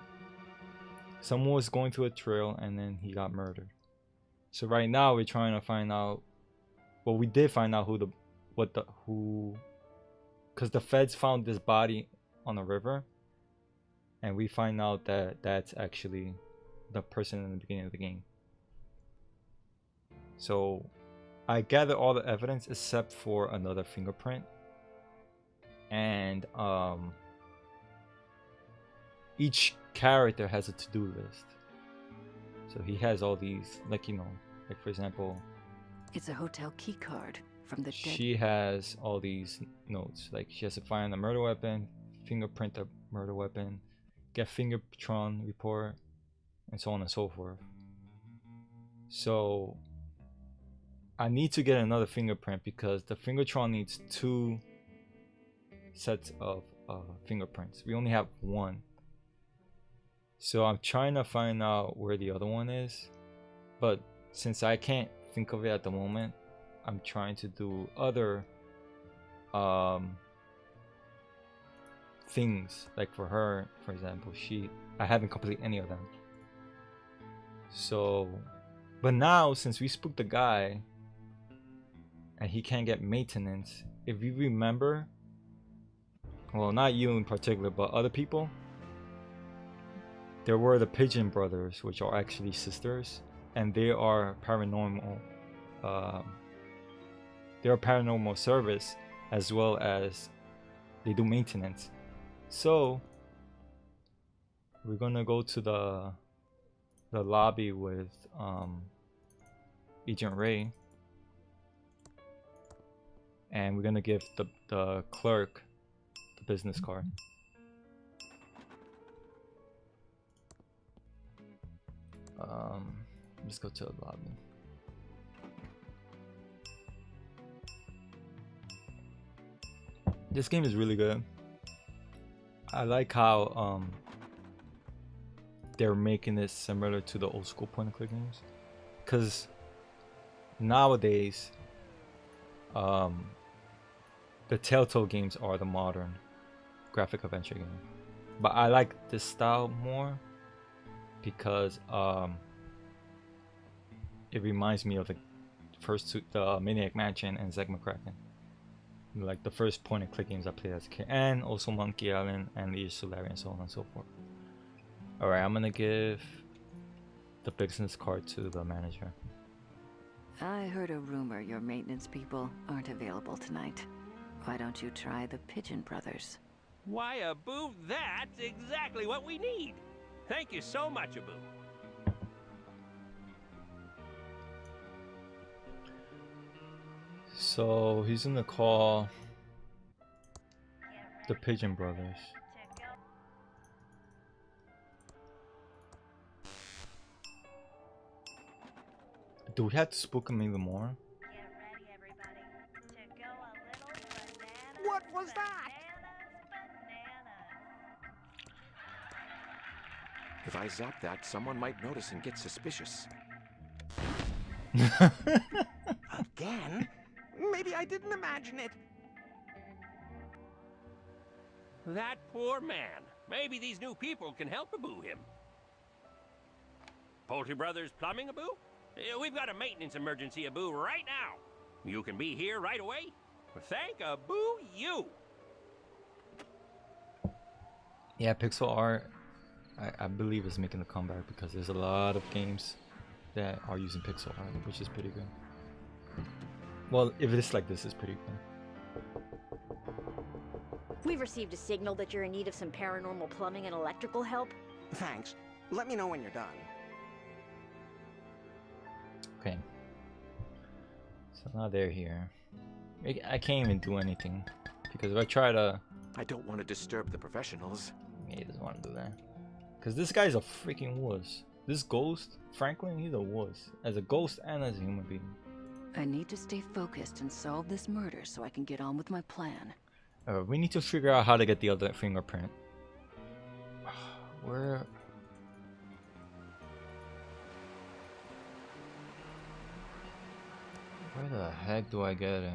someone was going through a trail and then he got murdered. So right now we're trying to find out. Well, we did find out because the feds found this body on a river, and we find out that that's actually the person in the beginning of the game. So I gathered all the evidence except for another fingerprint, and each character has a to-do list. So he has all these, like, you know, like for example, It's a hotel key card from the dead. she has all these notes, like she has to find a murder weapon, fingerprint the murder weapon, get fingertron report, and so on and so forth. So I need to get another fingerprint because the fingertron needs 2 sets of fingerprints. We only have 1. So I'm trying to find out where the other one is, but since I can't think of it at the moment, I'm trying to do other things. Like for her, for example, I haven't completed any of them. So, but now since we spooked the guy and he can't get maintenance, if you remember, well, not you in particular, but other people. There were the Pigeon brothers, which are actually sisters, and they are paranormal. They're a paranormal service, as well as they do maintenance. So we're gonna go to the lobby with Agent Ray, and we're gonna give the clerk the business card. Let's go to the lobby. This game is really good. I like how they're making it similar to the old school point and click games, because nowadays the Telltale games are the modern graphic adventure game, but I like this style more because it reminds me of the first two, the Maniac Mansion and Zack McCracken, like the first point and click games I played as a kid, and also Monkey Island and Liege Solari and so on and so forth. Alright, I'm gonna give the business card to the manager. I heard a rumor your maintenance people aren't available tonight. Why don't you try the Pigeon brothers? Why, Abu, that's exactly what we need. Thank you so much, Abu. So he's gonna call the Pigeon brothers. Do we have to spook him even more? What was that? If I zap that, someone might notice and get suspicious. Again? Maybe I didn't imagine it. That poor man. Maybe these new people can help Abu him. Poultry Brothers Plumbing, Abu? We've got a maintenance emergency, Abu, right now. You can be here right away? Thank Abu you. Yeah, pixel art, I believe is making a comeback because there's a lot of games that are using pixel art, which is pretty good. Well, if it's like this, it's pretty good. We've received a signal that you're in need of some paranormal plumbing and electrical help. Thanks. Let me know when you're done. Okay. So now they're here. I can't even do anything because if I try to... I don't want to disturb the professionals. Yeah, he doesn't want to do that. Because this guy's a freaking wuss. This ghost, Franklin, he's a wuss. As a ghost and as a human being. I need to stay focused and solve this murder so I can get on with my plan. We need to figure out how to get the other fingerprint. Where the heck do I get it?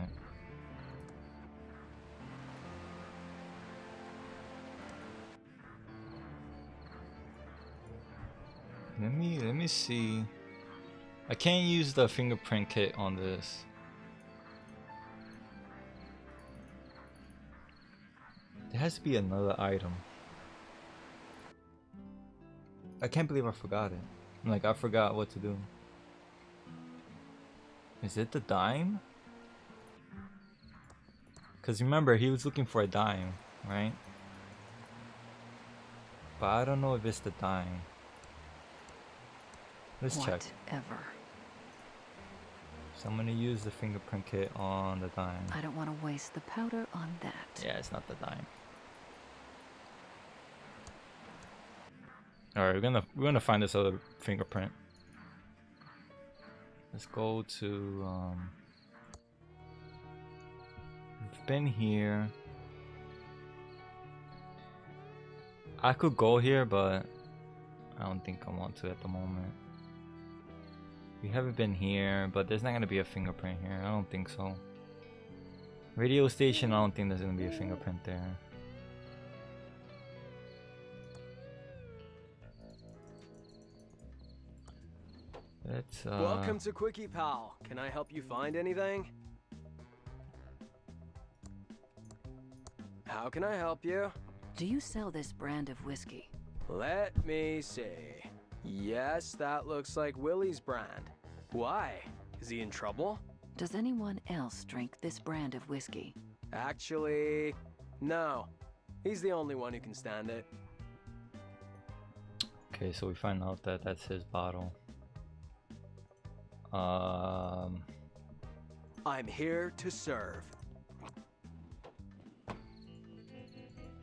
Let me see. I can't use the fingerprint kit on this. There has to be another item. I can't believe I forgot it. Like, I forgot what to do. Is it the dime? Because remember, he was looking for a dime, right? But I don't know if it's the dime. Let's check. Whatever. So I'm gonna use the fingerprint kit on the dime. I don't want to waste the powder on that. Yeah, it's not the dime. Alright, we're gonna find this other fingerprint. Let's go to we've been here. I could go here, but I don't think I want to at the moment. We haven't been here, but there's not gonna be a fingerprint here. I don't think so. Radio station, I don't think there's gonna be a fingerprint there. Let's Welcome to Quickie Pal. Can I help you find anything? How can I help you? Do you sell this brand of whiskey? Let me see. Yes, that looks like Willie's brand. Why? Is he in trouble? Does anyone else drink this brand of whiskey? Actually, no. He's the only one who can stand it. Okay, so we find out that that's his bottle. I'm here to serve.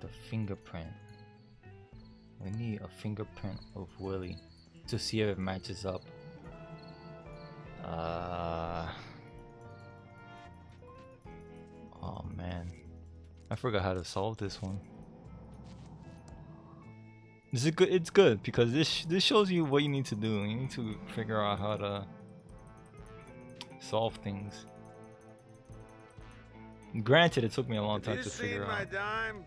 The fingerprint. We need a fingerprint of Willie to see if it matches up. Oh man, I forgot how to solve this one. This is good. It's good because this shows you what you need to do. You need to figure out how to solve things. Granted, it took me a long time to figure out. Have you seen my dime?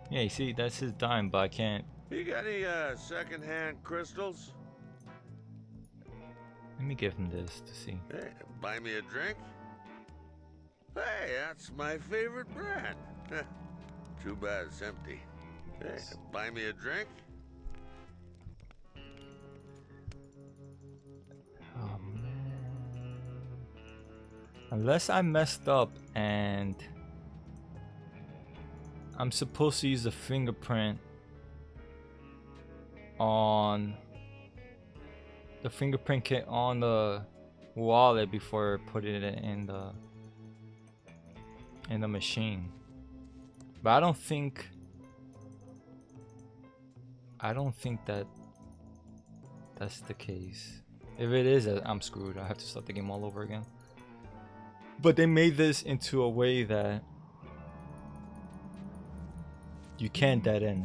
Yeah, you see, that's his dime, but I can't. You got any second-hand crystals? Let me give him this to see. Hey, buy me a drink? Hey, that's my favorite brand. Too bad it's empty. Hey, buy me a drink? Oh man. Unless I messed up and I'm supposed to use the fingerprint on the fingerprint kit on the wallet before putting it in the machine. But I don't think that that's the case. If it is, I'm screwed. I have to start the game all over again. But they made this into a way that you can't dead end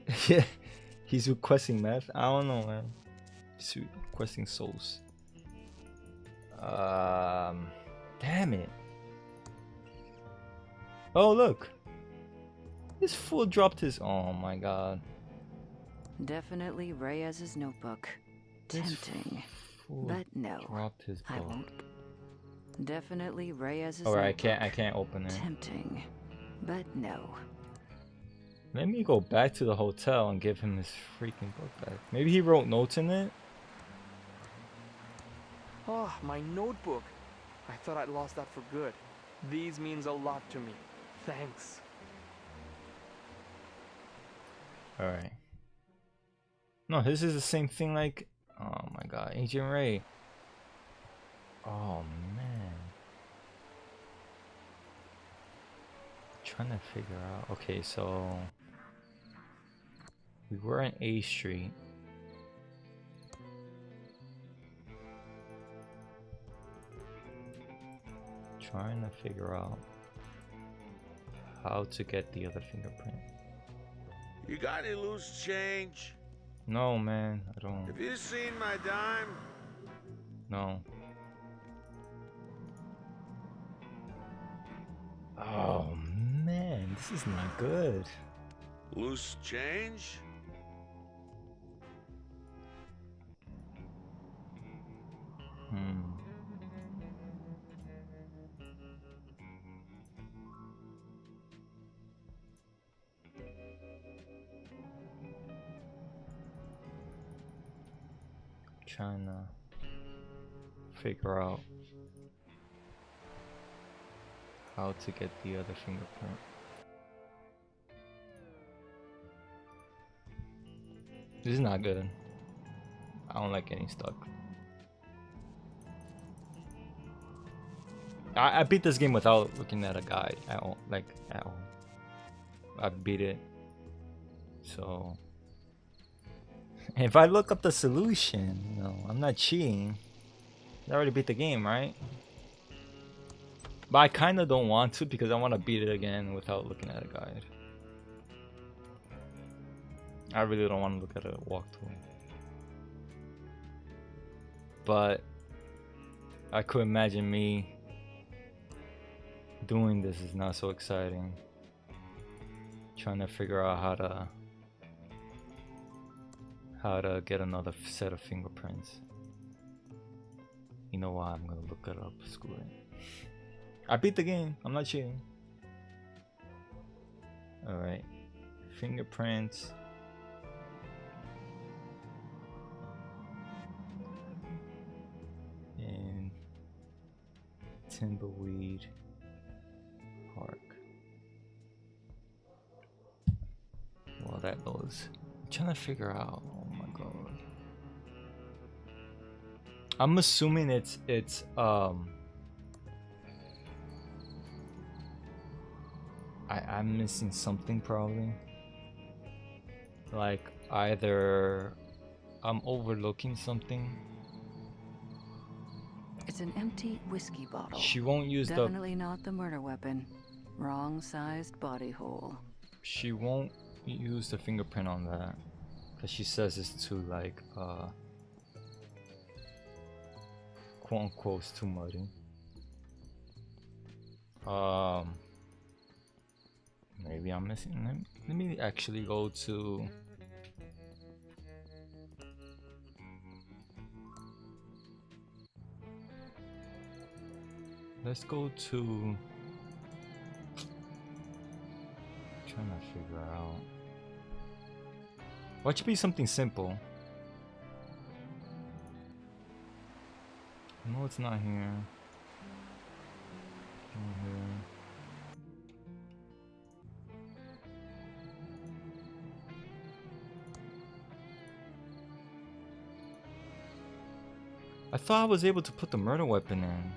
it. Yeah, he's requesting meth. I don't know, man. He's requesting souls. Damn it. Oh look, this fool dropped his. Oh my god. Definitely Reyes's notebook. Tempting, but no, dropped his book. I won't. Definitely Reyes's Alright, notebook. I can't open it. Tempting, but no. Let me go back to the hotel and give him his freaking book back. Maybe he wrote notes in it. Oh, my notebook. I thought I'd lost that for good. These means a lot to me. Thanks. Alright. No, this is the same thing like... Oh my god, Agent Ray. Oh man. Trying to figure out... Okay, so... We were in A Street. Trying to figure out how to get the other fingerprint. You got any loose change? No, man, I don't. Have you seen my dime? No. Oh man, this is not good. Loose change? Trying to figure out how to get the other fingerprint. This is not good. I don't like getting stuck. I beat this game without looking at a guide at all, at all. I beat it. So if I look up the solution, you know, I'm not cheating. I already beat the game, right? But I kind of don't want to because I want to beat it again without looking at a guide. I really don't want to look at a walkthrough. But I could imagine me doing this is not so exciting. Trying to figure out how to get another set of fingerprints. You know what? I'm gonna look it up. Screw it. I beat the game. I'm not cheating. Alright. Fingerprints. In Thimbleweed Park. Well, that goes. I'm trying to figure out. Oh my god. I'm assuming it's I'm missing something probably. Like either I'm overlooking something. It's an empty whiskey bottle. She won't use Definitely not the murder weapon. Wrong sized body hole. She won't use the fingerprint on that because she says it's too like quote unquote too muddy. Maybe I'm missing. Let me actually go to. Let's go to. Trying to figure out. What should be something simple? No, it's not here. Not here. I thought I was able to put the murder weapon in.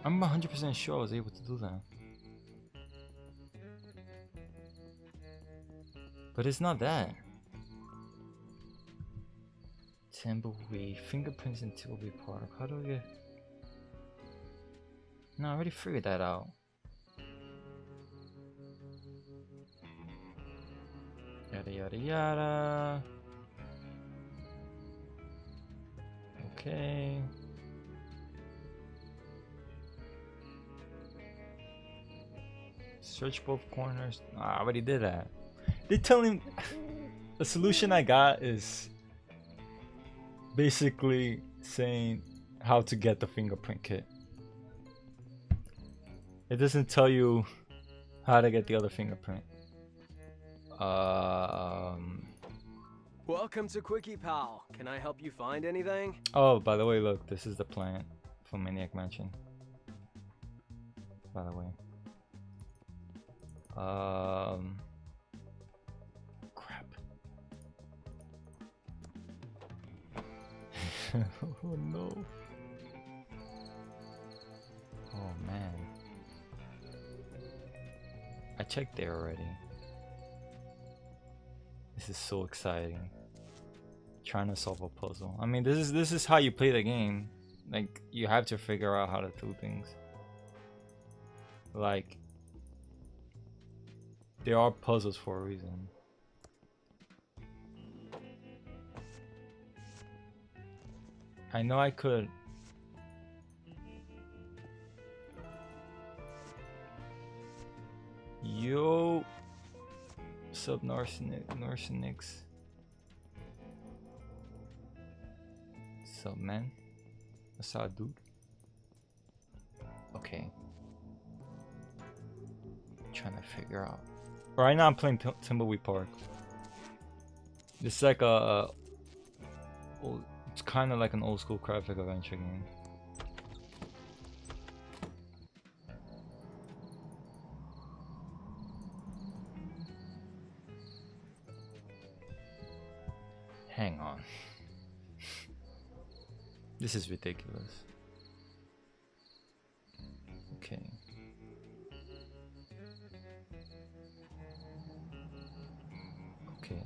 I'm 100% sure I was able to do that. But it's not that. Thimbleweed, fingerprints in Thimbleweed Park. How do I get... No, I already figured that out. Yada yada yada. Okay. Search both corners. I already did that. They're telling the solution I got is basically saying how to get the fingerprint kit. It doesn't tell you how to get the other fingerprint. Welcome to Quickie Pal. Can I help you find anything? Oh, by the way, look, this is the plant from Maniac Mansion. By the way. Crap. Oh no. Oh man. I checked there already. This is so exciting. Trying to solve a puzzle. I mean, this is how you play the game. Like, you have to figure out how to do things. Like, there are puzzles for a reason. I know I could. Yo. What's up, Narcinix? What's up, man? What's up, dude? Okay. Trying to figure out. Right now I'm playing Thimbleweed Park. It's like it's kind of like an old school graphic adventure game. Hang on. This is ridiculous. Okay. Okay.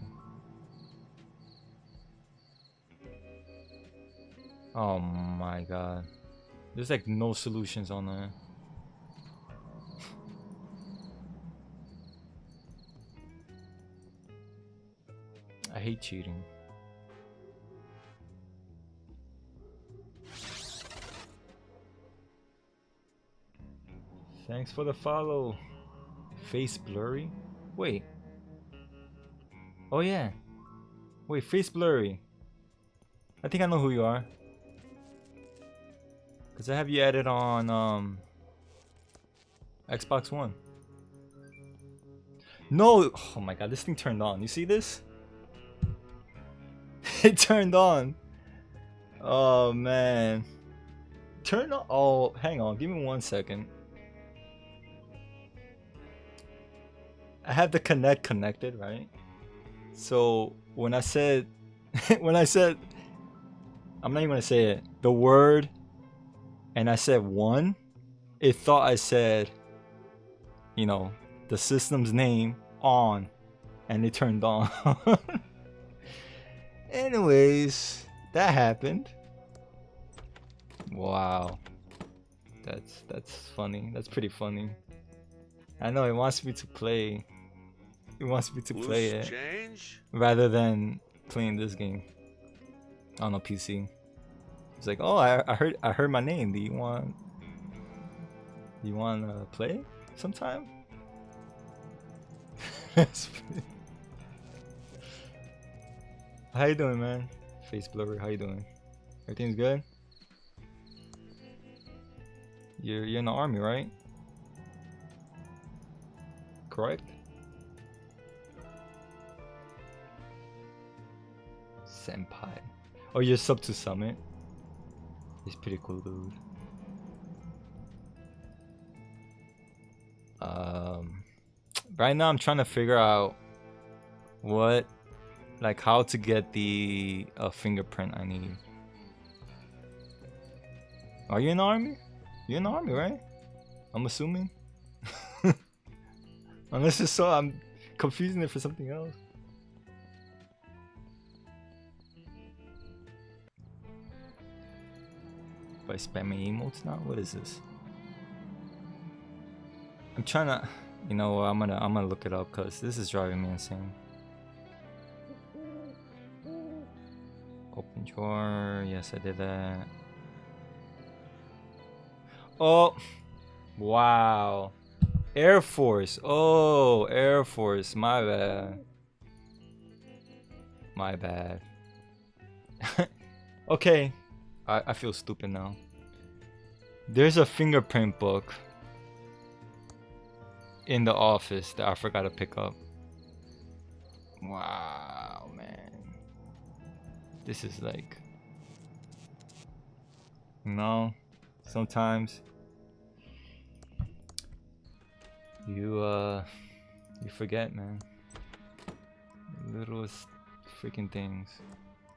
Oh my god. There's like no solutions on there. I hate cheating. Thanks for the follow. Face blurry? Wait. Oh yeah. Wait, face blurry. I think I know who you are. Cause I have you added on Xbox One. No, oh my god, this thing turned on. You see this? It turned on. Oh man. Turn on. Oh, hang on. Give me 1 second. I have the Kinect connected, right? So when I said, I'm not even gonna say it. The word, and I said one, it thought I said, you know, the system's name on, and it turned on. Anyways, that happened. Wow, that's funny. That's pretty funny. I know it wants me to play. It wants me to play it rather than playing this game on a PC. It's like, oh, I heard my name. Do you want to play sometime? How you doing, man? Face blurry. How you doing? Everything's good. You're in the army, right? Correct. Senpai. Oh, you're sub to Summit. He's pretty cool, dude. Right now I'm trying to figure out how to get the fingerprint I need. Are you in the army? You're in the army, right? I'm assuming. Unless it's so, I'm confusing it for something else. By spamming emotes now? What is this? I'm trying to, you know what, I'm gonna look it up because this is driving me insane. Open drawer, yes I did that. Oh, wow. Air Force, oh, Air Force, my bad. My bad. Okay, I feel stupid now. There's a fingerprint book in the office that I forgot to pick up. Wow, man. This is like, no, sometimes you forget, man. Littlest freaking things.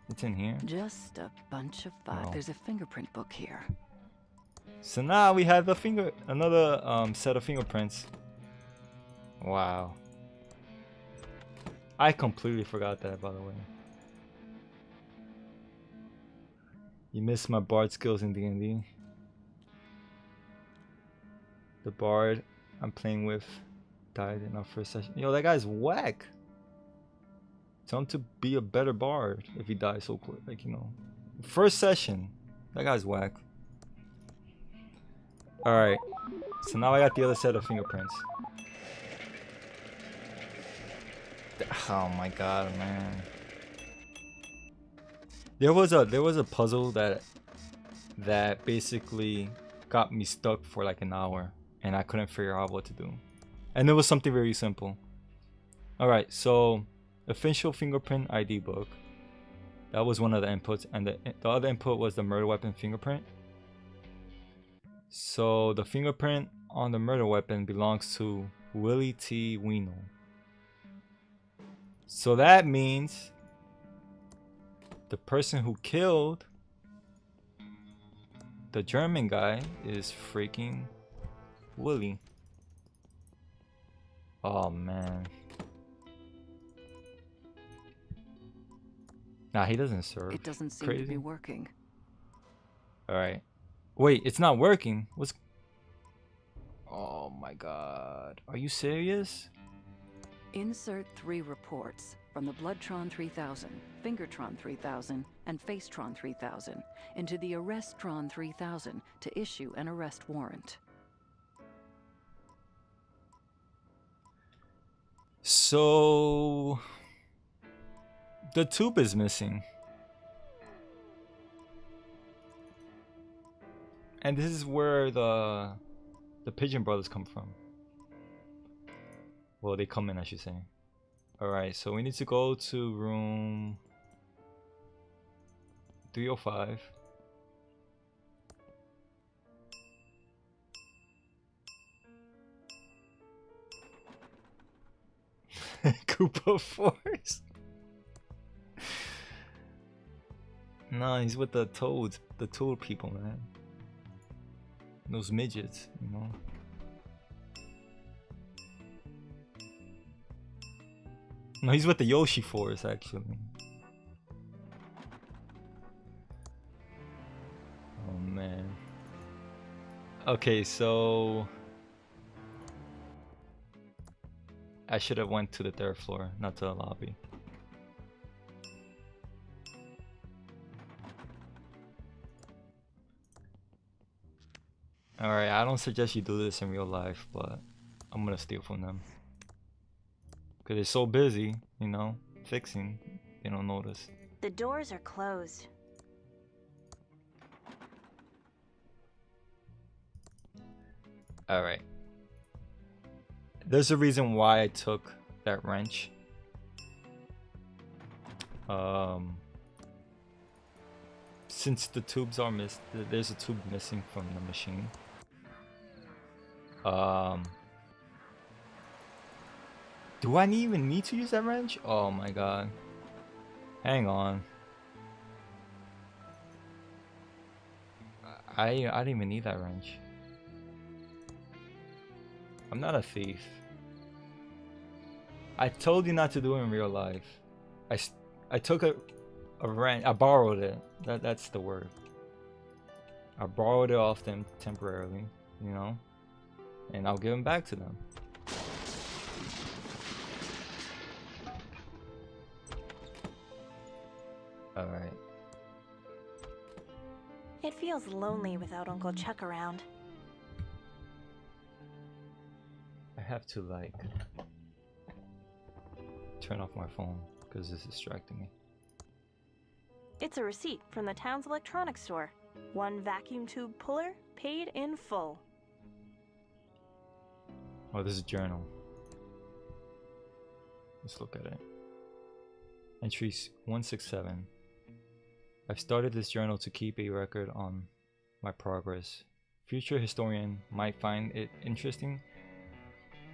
It's in here. Just a bunch of five. Oh. There's a fingerprint book here. So now we have another set of fingerprints. Wow. I completely forgot that, by the way. You missed my bard skills in D&D. The bard I'm playing with died in our first session. Yo, that guy's whack. Tell him to be a better bard if he dies so quick. Like, you know. First session. That guy's whack. Alright. So now I got the other set of fingerprints. Oh my god, man. There was a puzzle that basically got me stuck for like an hour and I couldn't figure out what to do. And it was something very simple. Alright, so official fingerprint ID book. That was one of the inputs, and the other input was the murder weapon fingerprint. So the fingerprint on the murder weapon belongs to Willie T. Weeno. So that means the person who killed the German guy is freaking Willie. Oh man. Nah, he doesn't serve. It doesn't seem Crazy. to be working. Alright. Wait, it's not working. What's... Oh my god. Are you serious? Insert 3 reports from the Bloodtron 3000, Fingertron 3000, and Facetron 3000 into the Arresttron 3000 to issue an arrest warrant. So... the tube is missing. And this is where the Pigeon Brothers come from. Well, they come in, I should say. Alright, so we need to go to room 305. Koopa Force. Nah, he's with the toads, the toad people, man. Those midgets, you know. No, he's with the Yoshi Force, actually. Oh man. Okay, so I should have went to the 3rd floor, not to the lobby. Alright, I don't suggest you do this in real life, but I'm gonna steal from them. Cause they're so busy, you know, fixing, they don't notice. The doors are closed. Alright. There's a reason why I took that wrench. Since the tubes are missed, there's a tube missing from the machine. Do I even need to use that wrench? Oh my god. Hang on. I didn't even need that wrench. I'm not a thief. I told you not to do it in real life. I took a wrench. I borrowed it. That's the word. I borrowed it off them temporarily, you know, and I'll give them back to them. All right. It feels lonely without Uncle Chuck around. I have to like turn off my phone because it's distracting me. It's a receipt from the town's electronics store. 1 vacuum tube puller, paid in full. Oh, this is a journal. Let's look at it. Entry 167. I've started this journal to keep a record on my progress. Future historian might find it interesting.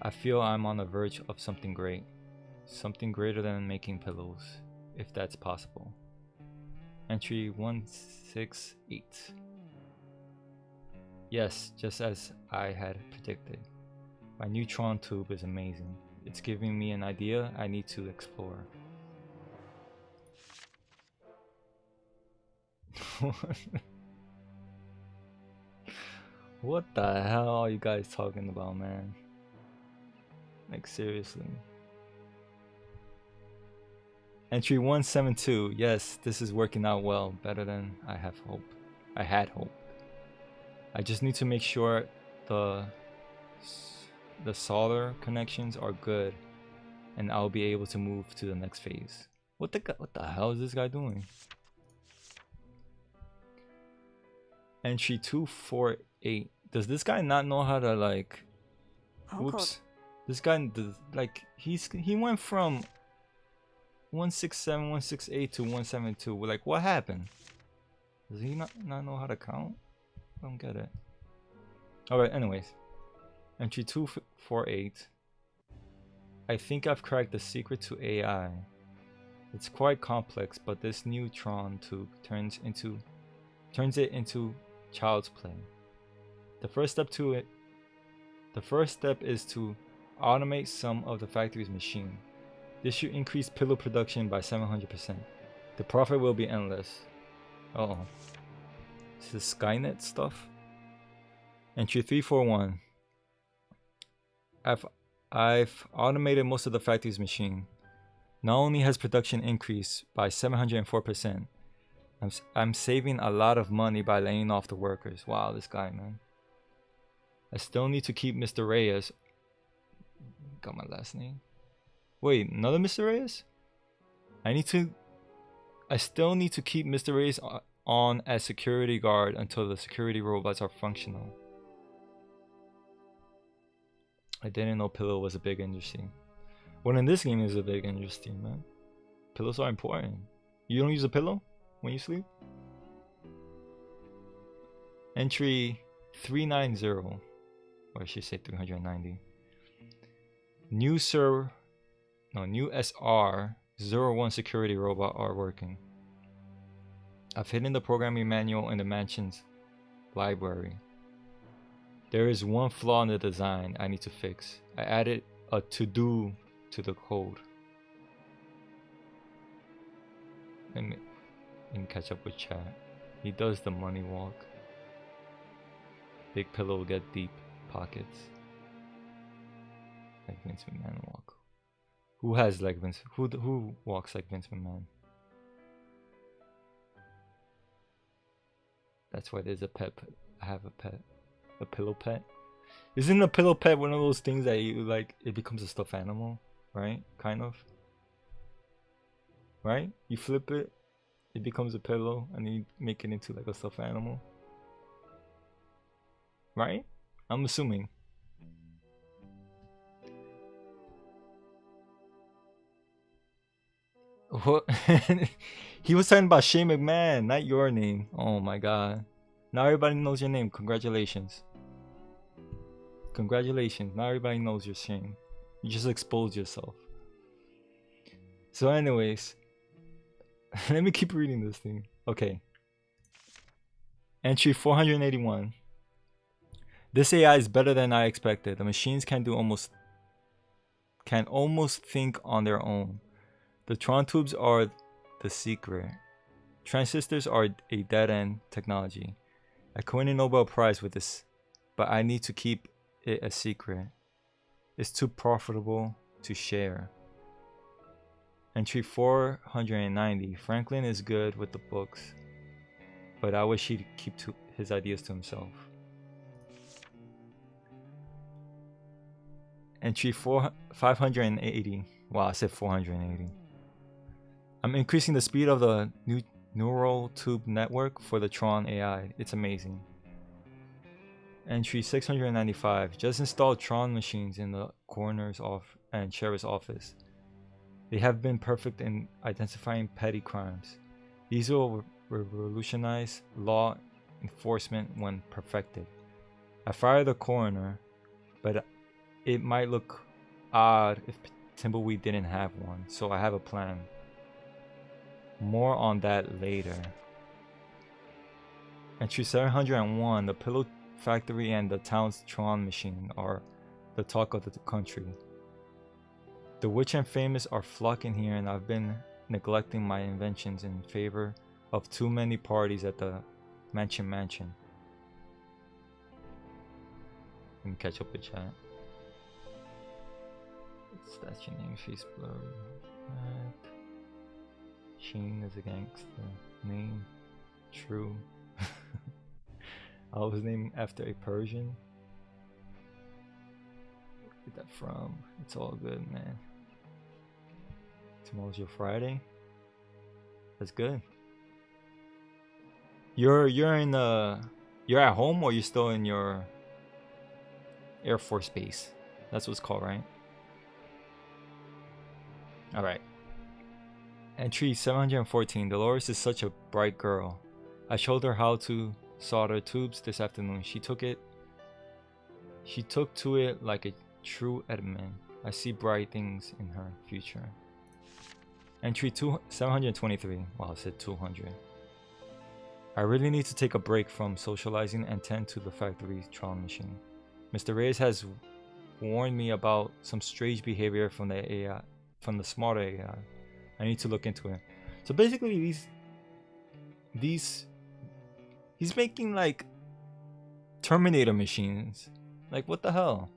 I feel I'm on the verge of something great. Something greater than making pillows, if that's possible. Entry 168. Yes, just as I had predicted. My neutron tube is amazing. It's giving me an idea I need to explore. What the hell are you guys talking about, man? Like, seriously. Entry 172. Yes, this is working out well, better than I had hoped. I just need to make sure the solder connections are good, and I'll be able to move to the next phase. What the hell is this guy doing? Entry 248. Does this guy not know how to like? Oops. This guy does, like, he went from 167, 168 to 172. Like, what happened? Does he not know how to count? I don't get it. Alright, anyways. Entry 248. I think I've cracked the secret to AI. It's quite complex, but this neutron tube turns it into child's play. The first step is to automate some of the factory's machine. This should increase pillow production by 700%. The profit will be endless. Uh-oh. This is Skynet stuff? Entry 341. I've automated most of the factory's machine. Not only has production increased by 704%, I'm saving a lot of money by laying off the workers. Wow, this guy, man. I still need to keep Mr. Reyes. Got my last name. Wait, another Mr. Reyes? I still need to keep Mr. Reyes on as security guard until the security robots are functional. I didn't know pillow was a big industry. Well, in this game is a big industry, man. Pillows are important. You don't use a pillow when you sleep? Entry 390, or I should say 390. New SR01 security robot are working. I've hidden the programming manual in the mansion's library. There is one flaw in the design I need to fix. I added a to-do to the code. Let me catch up with chat. He does the money walk. Big pillow will get deep pockets. Like Vince McMahon walk. Who has like Vince? Who walks like Vince McMahon? That's why there's a pet. I have a pet. A pillow pet. Isn't a pillow pet one of those things that you like? It becomes a stuffed animal, right? Kind of. Right? You flip it, it becomes a pillow, and then you make it into like a stuffed animal. Right? I'm assuming. What? He was talking about Shane McMahon, not your name. Oh my god. Now everybody knows your name. Congratulations. Congratulations. Now everybody knows your Shane. You just exposed yourself. So anyways. Let me keep reading this thing. Okay. Entry 481. This AI is better than I expected. The machines can almost think on their own. The Tron tubes are the secret. Transistors are a dead-end technology. I could win a Nobel Prize with this, but I need to keep it a secret. It's too profitable to share. Entry 490. Franklin is good with the books, but I wish he'd keep his ideas to himself. Entry 580. Wow, I said 480. I'm increasing the speed of the new neural tube network for the Tron AI. It's amazing. Entry 695. Just installed Tron machines in the coroner's and sheriff's office. They have been perfect in identifying petty crimes. These will revolutionize law enforcement when perfected. I fired the coroner, but it might look odd if Thimbleweed didn't have one, so I have a plan. More on that later. Entry 701. The pillow factory and the town's Tron machine are the talk of the country. The rich and famous are flocking here, and I've been neglecting my inventions in favor of too many parties at the mansion. Let me catch up with chat. That's your name, face blurry. Sheen is a gangster. Name. True. I was named after a Persian. Where did that from? It's all good, man. Tomorrow's your Friday. That's good. You're at home, or you're still in your Air Force base? That's what it's called, right? Alright. Entry 714. Dolores is such a bright girl. I showed her how to solder tubes this afternoon. She took to it like a true admin. I see bright things in her future. Entry 723. Wow, I said 200. I really need to take a break from socializing and tend to the factory's Tron machine. Mr. Reyes has warned me about some strange behavior from the AI, from the smarter AI. I need to look into it. So basically, he's making like Terminator machines. Like, what the hell?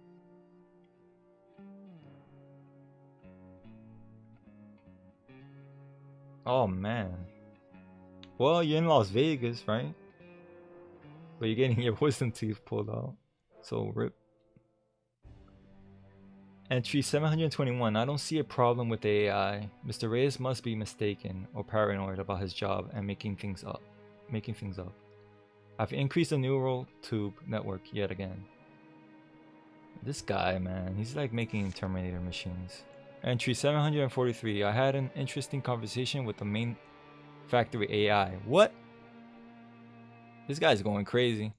Oh man. Well, you're in Las Vegas, right? But you're getting your wisdom teeth pulled out. So rip. Entry 721. I don't see a problem with the AI. Mr. Reyes must be mistaken or paranoid about his job and making things up. I've increased the neural tube network yet again. This guy, man, he's like making Terminator machines. Entry 743. I had an interesting conversation with the main factory AI. What? This guy's going crazy.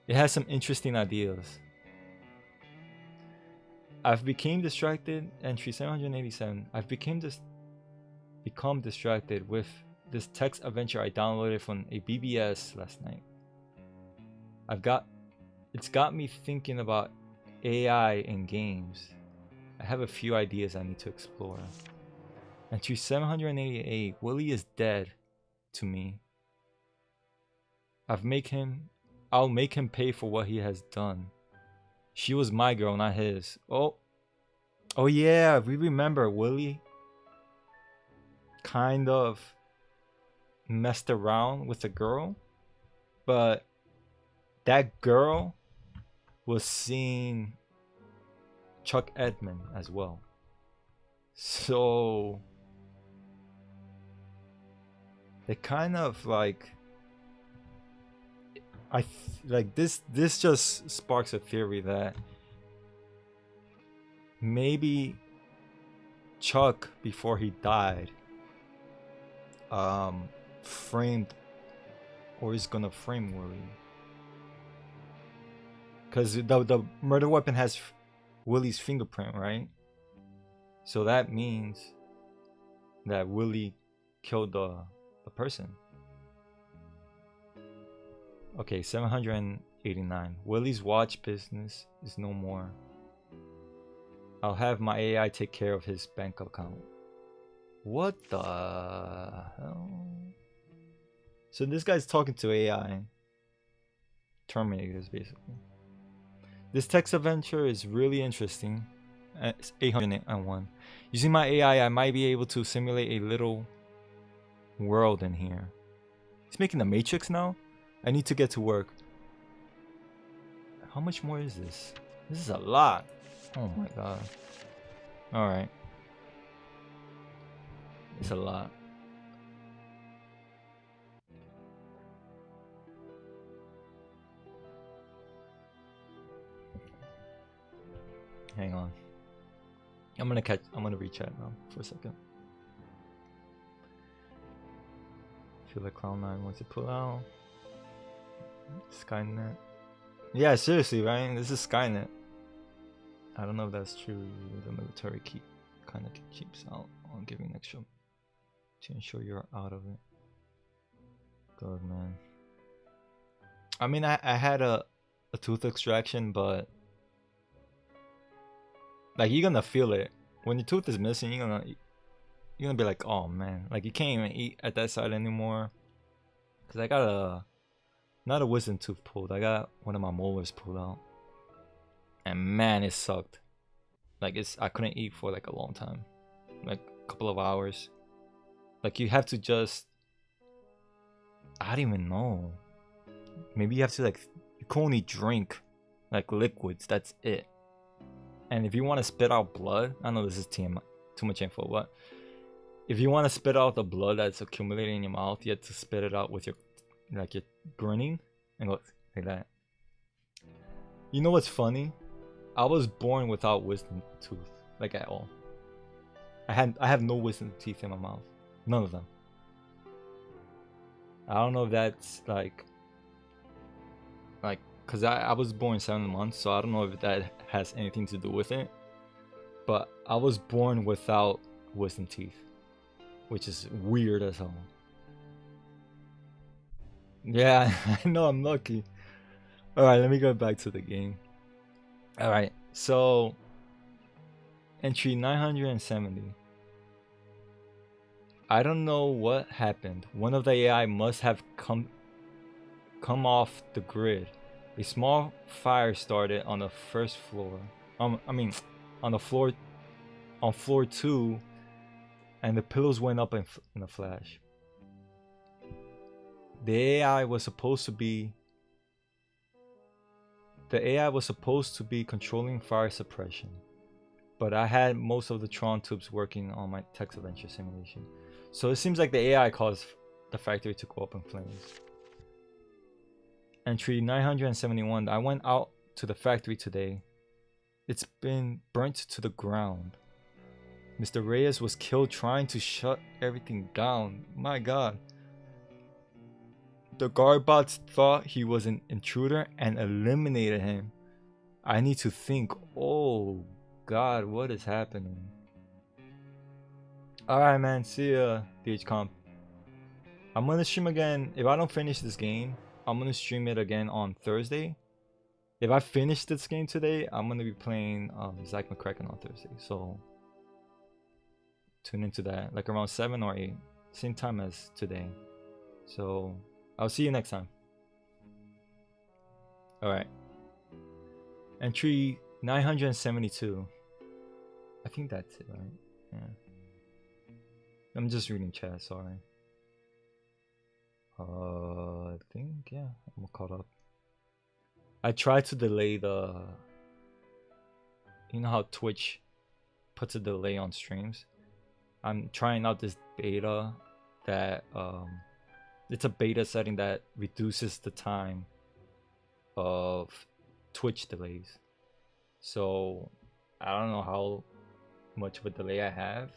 It has some interesting ideas. I've become distracted. Entry 787. I've become distracted with this text adventure I downloaded from a BBS last night. It's got me thinking about AI in games. I have a few ideas I need to explore. Entry 788. Willie is dead to me. I'll make him pay for what he has done. She was my girl, not his. Oh yeah, we remember Willie kind of messed around with a girl, but that girl was seeing Chuck Edmund as well. So they kind of like this just sparks a theory that maybe Chuck, before he died, framed or is gonna frame Willie, because the murder weapon has Willie's fingerprint, right? So that means that Willie killed the person. Okay, 789. Willie's watch business is no more. I'll have my AI take care of his bank account. What the hell? So this guy's talking to AI. Terminators, basically. This text adventure is really interesting. It's 801. Using my AI, I might be able to simulate a little world in here. He's making the Matrix now? I need to get to work. How much more is this? This is a lot. Oh my god. Alright. It's a lot. Hang on. I'm gonna rechat now for a second. Feel like Cloud9 wants to pull out. Skynet. Yeah, seriously, right? This is Skynet. I don't know if that's true. The military kind of keeps out on giving extra to ensure you're out of it. God, man. I mean, I had a tooth extraction, but like, you're gonna feel it when your tooth is missing. You're gonna be like, oh man, like you can't even eat at that side anymore. Cause I got not a wisdom tooth pulled. I got one of my molars pulled out, and man, it sucked. Like I couldn't eat for like a long time, like a couple of hours. Like you have to just, I don't even know. Maybe you have to like, you can only drink like liquids. That's it. And if you want to spit out blood, I know this is too much info, but if you want to spit out the blood that's accumulating in your mouth, you have to spit it out with your grinning and go like that. You know what's funny? I was born without wisdom tooth, like at all. I have no wisdom teeth in my mouth, none of them. I don't know if that's like, cause I was born 7 months, so I don't know if that has anything to do with it. But I was born without wisdom teeth, which is weird as hell. Yeah, I know, I'm lucky. Alright, let me go back to the game. Alright, so entry 970. I don't know what happened. One of the AI must have come off the grid. A small fire started on the first floor. On floor 2, and the pillows went up in a flash. The AI was supposed to be controlling fire suppression, but I had most of the Tron tubes working on my text adventure simulation. So it seems like the AI caused the factory to go up in flames. Entry 971. I went out to the factory today. It's been burnt to the ground. Mr. Reyes was killed trying to shut everything down. My god. The guardbots thought he was an intruder and eliminated him. I need to think. Oh god, what is happening? Alright man, see ya, DHComp. I'm gonna stream again. If I don't finish this game, I'm gonna stream it again on Thursday. If I finish this game today, I'm gonna be playing Zack McCracken on Thursday. So tune into that, like around 7 or 8, same time as today. So I'll see you next time. Alright. Entry 972. I think that's it, right? Yeah. I'm just reading chat, sorry. I think, yeah, I'm caught up. I tried to delay the... You know how Twitch puts a delay on streams? I'm trying out this beta that... it's a beta setting that reduces the time of Twitch delays. So I don't know how much of a delay I have,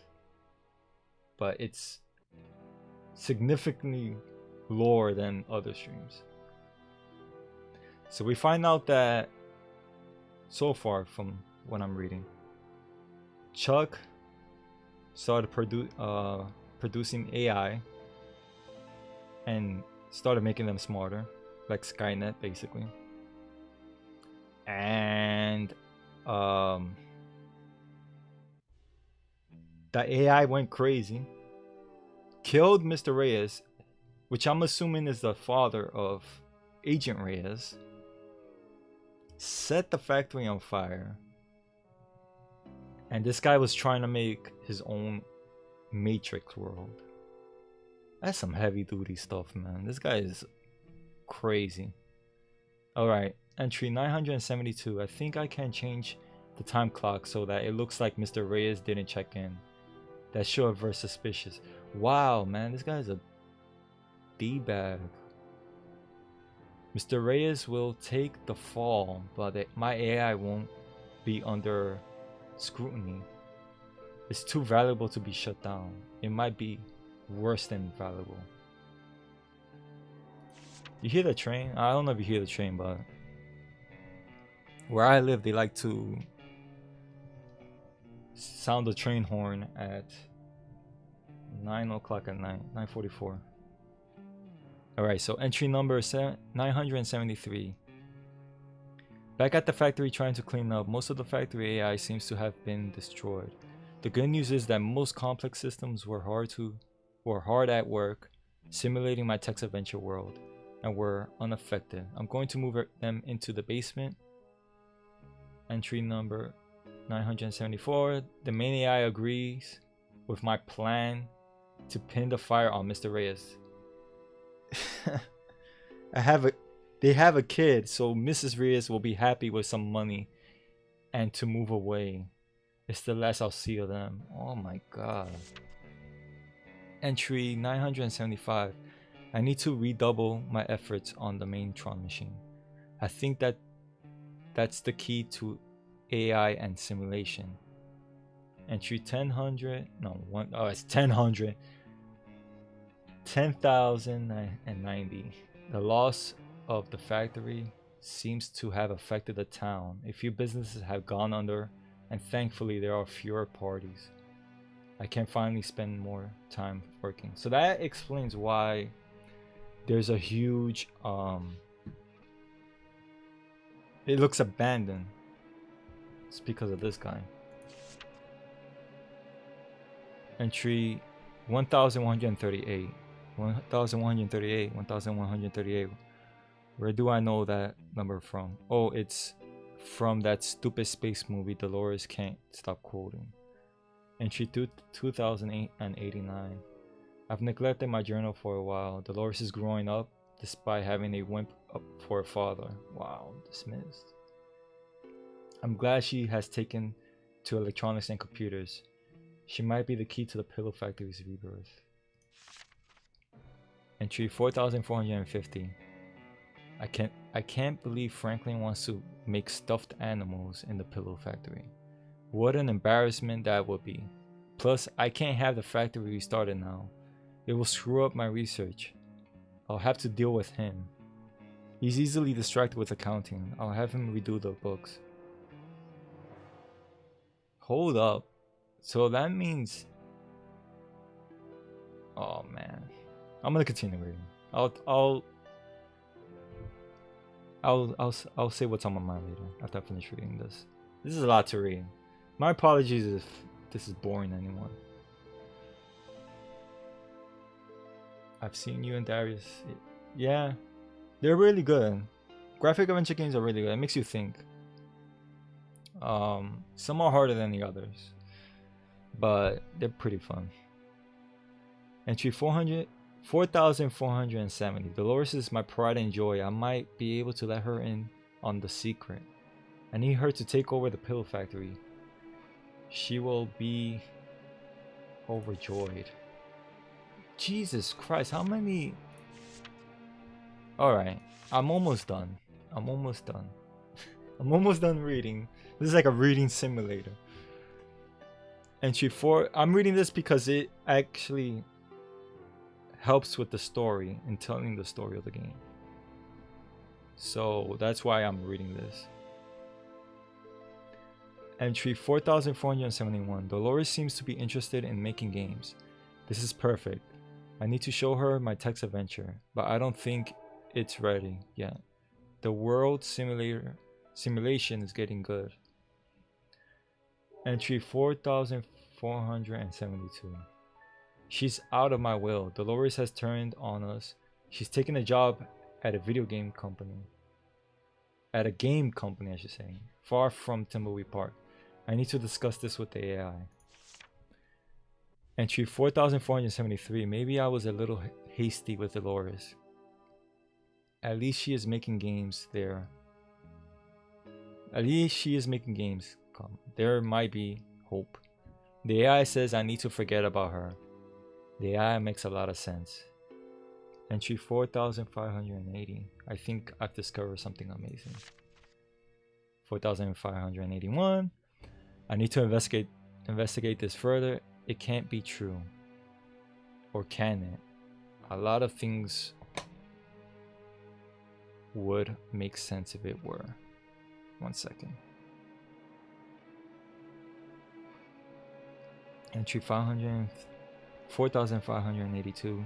but it's significantly lower than other streams. So we find out that so far from what I'm reading, Chuck started producing AI and started making them smarter, like Skynet basically. And the AI went crazy, killed Mr. Reyes, which I'm assuming is the father of Agent Reyes, set the factory on fire, and this guy was trying to make his own Matrix world. That's some heavy duty stuff, man. This guy is crazy. Alright, entry 972. I think I can change the time clock so that it looks like Mr. Reyes didn't check in. That's sure very suspicious. Wow, man, this guy's a D-bag. Mr. Reyes will take the fall, but my AI won't be under scrutiny. It's too valuable to be shut down. It might be worse than valuable. You hear the train? I don't know if you hear the train, but where I live, they like to sound the train horn at 9 o'clock at night, 9:44. Alright, so entry number 973. Back at the factory trying to clean up, most of the factory AI seems to have been destroyed. The good news is that most complex systems were hard at work simulating my text adventure world and were unaffected. I'm going to move them into the basement. Entry number 974. The main AI agrees with my plan to pin the fire on Mr. Reyes. They have a kid, so Mrs. Reyes will be happy with some money and to move away. It's the last I'll see of them. Oh my god. Entry 975. I need to redouble my efforts on the main Tron machine. I think that's the key to AI and simulation. Entry 1000. No, it's 1000. 10,090. The loss of the factory seems to have affected the town. A few businesses have gone under, and thankfully there are fewer parties. I can finally spend more time working. So that explains why there's a huge it looks abandoned. It's because of this guy. Entry 1138. 1138. 1138. Where do I know that number from? Oh, it's from that stupid space movie Dolores can't stop quoting. Entry 2089. I've neglected my journal for a while. Dolores is growing up despite having a wimp up for a father. Wow, dismissed. I'm glad she has taken to electronics and computers. She might be the key to the Pillow Factory's rebirth. Entry 4450. I can't believe Franklin wants to make stuffed animals in the pillow factory. What an embarrassment that would be. Plus, I can't have the factory restarted now. It will screw up my research. I'll have to deal with him. He's easily distracted with accounting. I'll have him redo the books. Hold up. So that means... Oh man. I'm gonna continue reading. I'll say what's on my mind later after I finish reading this. This is a lot to read. My apologies if this is boring to anyone. I've seen you and Darius. Yeah, they're really good. Graphic adventure games are really good. It makes you think. Some are harder than the others, but they're pretty fun. Entry 4,470. Dolores is my pride and joy. I might be able to let her in on the secret. I need her to take over the pillow factory. She will be overjoyed. Jesus Christ, how many? Alright, I'm almost done. I'm almost done. I'm almost done reading. This is like a reading simulator. Entry 4. I'm reading this because it actually helps with the story and telling the story of the game. So that's why I'm reading this. Entry 4,471. Dolores seems to be interested in making games. This is perfect. I need to show her my text adventure, but I don't think it's ready yet. The world simulation is getting good. Entry 4,472. She's out of my will. Dolores has turned on us. She's taken a job at a video game company. At a game company, I should say. Far from Thimbleweed Park. I need to discuss this with the AI. Entry 4,473. Maybe I was a little hasty with Dolores. At least she is making games there. At least she is making games. Come, there might be hope. The AI says I need to forget about her. The AI makes a lot of sense. Entry 4,580. I think I've discovered something amazing. 4,581. I need to investigate this further. It can't be true. Or can it? A lot of things would make sense if it were. 1 second. Entry 4,582.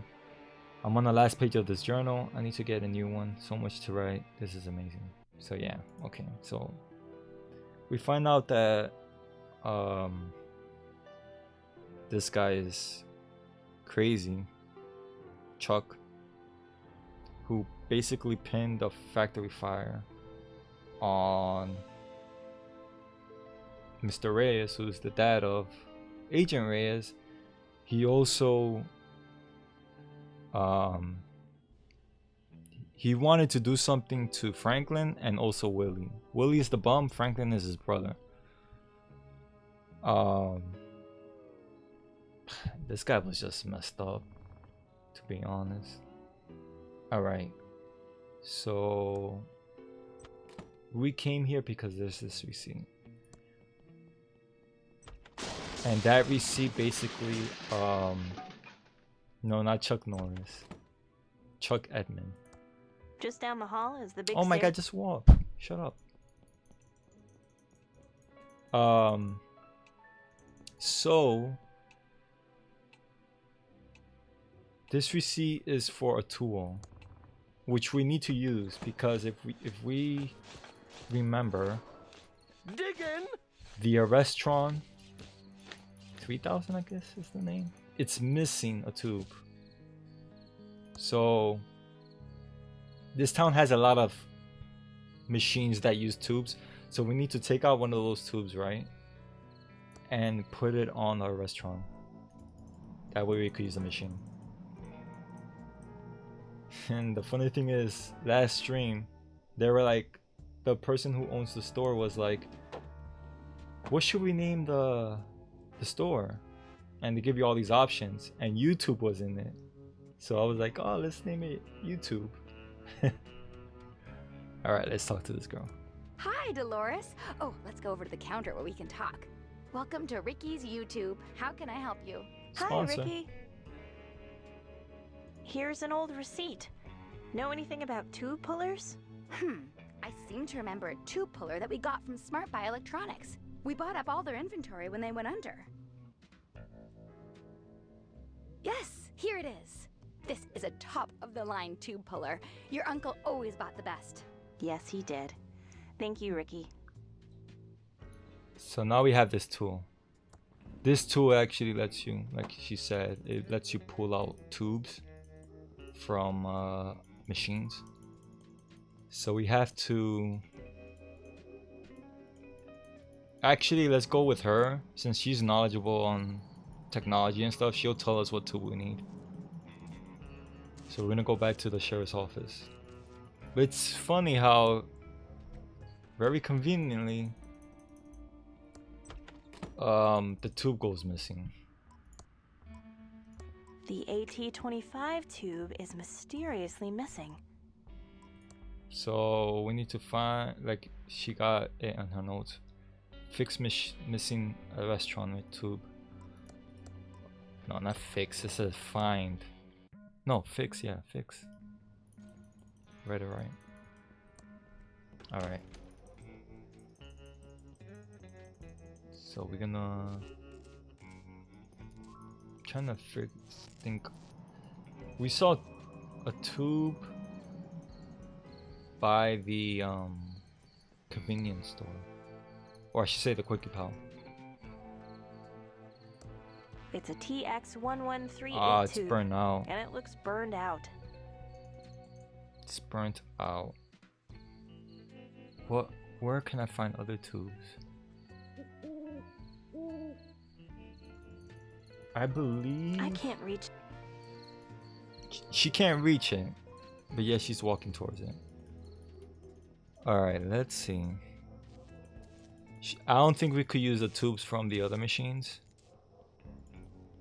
I'm on the last page of this journal. I need to get a new one. So much to write. This is amazing. So yeah, okay. So we find out that this guy is crazy, Chuck, who basically pinned a factory fire on Mr. Reyes, who's the dad of Agent Reyes. He also he wanted to do something to Franklin and also Willie. Willie is the bum, Franklin is his brother. This guy was just messed up, to be honest. Alright, so we came here because there's this receipt. And that receipt basically, no, not Chuck Norris. Chuck Edmund. Just down the hall is the big Oh my stair- god, just walk. Shut up. So this receipt is for a tool which we need to use, because if we remember, Dig in. the Arrestron 3000, I guess is the name, it's missing a tube. So this town has a lot of machines that use tubes, so we need to take out one of those tubes, right, and put it on our Arrestron. That way we could use the machine. And the funny thing is, last stream they were like, the person who owns the store was like, what should we name the store? And they give you all these options, and YouTube was in it. So I was like, oh, let's name it YouTube. Alright, let's talk to this girl. Hi, Dolores. Oh, let's go over to the counter where we can talk. Welcome to Ricky's YouTube. How can I help you? Sponsor. Hi, Ricky. Here's an old receipt. Know anything about tube pullers? I seem to remember a tube puller that we got from Smart Buy Electronics. We bought up all their inventory when they went under. Yes, here it is. This is a top-of-the-line tube puller. Your uncle always bought the best. Yes, he did. Thank you, Ricky. So now we have this tool. This tool actually lets you, like she said, it lets you pull out tubes from machines. So we have to... Actually, let's go with her. Since she's knowledgeable on technology and stuff, she'll tell us what tool we need. So we're gonna go back to the sheriff's office. But it's funny how, very conveniently, the tube goes missing. The AT-25 tube is mysteriously missing. So we need to find, like she got it on her notes, fix missing a restaurant with tube. No, not fix, it says find. No, fix, yeah, fix. Read it right. Alright. So we're gonna... trying to think. We saw a tube by the convenience store. Or I should say the Quickie Pal. It's a TX1138 Ah, it's tube, burned out. and it looks burned out. It's burnt out. What? Where can I find other tubes? I believe... I can't reach... She can't reach it. But yeah, she's walking towards it. Alright, let's see. I don't think we could use the tubes from the other machines.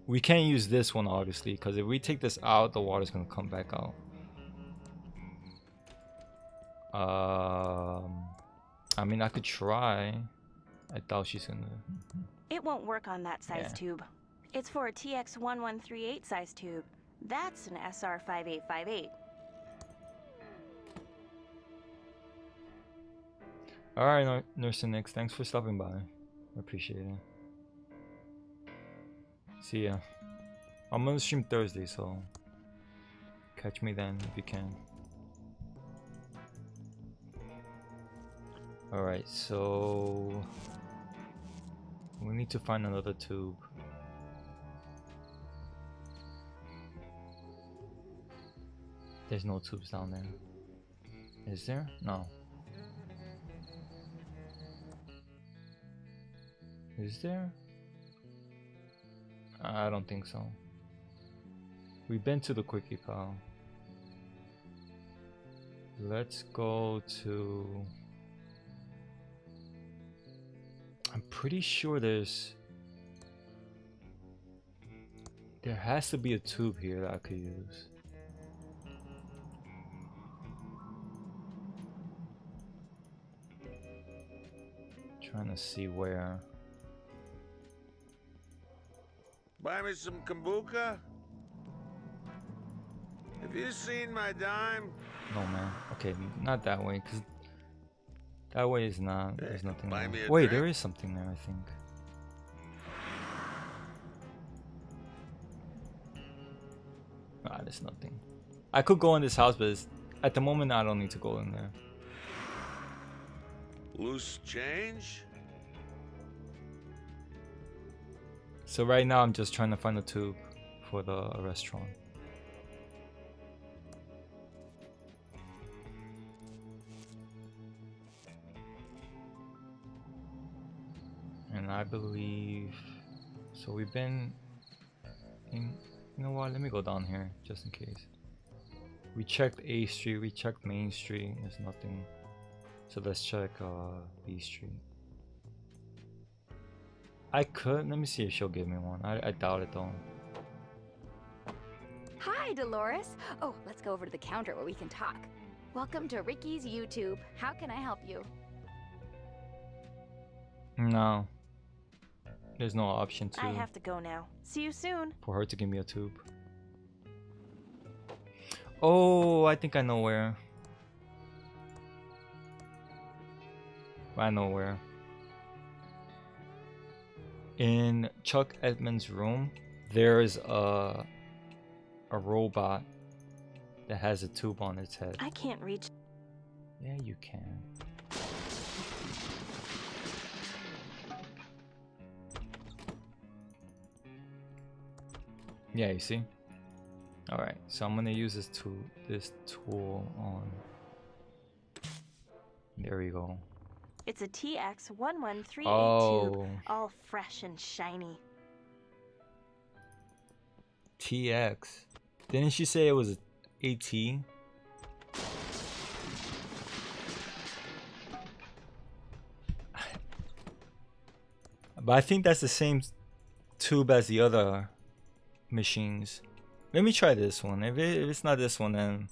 We can't use this one, obviously, because if we take this out, the water's going to come back out. I mean, I could try. I doubt she's going to... It won't work on that size tube. It's for a TX1138 size tube. That's an SR5858. Alright, Nurse Nix, thanks for stopping by. I appreciate it. See ya. I'm gonna stream Thursday, so catch me then if you can. Alright, so we need to find another tube. There's no tubes down there. Is there? No. Is there? I don't think so. We've been to the Quickie Pal. Let's go to... I'm pretty sure there has to be a tube here that I could use. Trying to see where. Buy me some kombucha? Have you seen my dime? No, man. Okay, not that way, because that way is not. There's nothing buy there. me a Wait, drink? there is something there, I think. Ah, there's nothing. I could go in this house, but at the moment, I don't need to go in there. Loose change? So right now, I'm just trying to find a tube for the restaurant. And I believe... So we've been in... You know what, let me go down here, just in case. We checked A Street, we checked Main Street, there's nothing. So let's check B Street. I could, let me see if she'll give me one. I doubt it though. Hi, Dolores. Oh, let's go over to the counter where we can talk. Welcome to Ricky's YouTube. How can I help you? No. There's no option I have to go now. See you soon. for her to give me a tube. Oh, I think I know where. I know where. In Chuck Edmonds' room, there's a robot that has a tube on its head. I can't reach. Yeah, you can. Yeah, you see? Alright, so I'm gonna use this tool on. There we go. It's a TX11382, Oh. all fresh and shiny. TX. Didn't she say it was AT? But I think that's the same tube as the other machines. Let me try this one. If it's not this one, then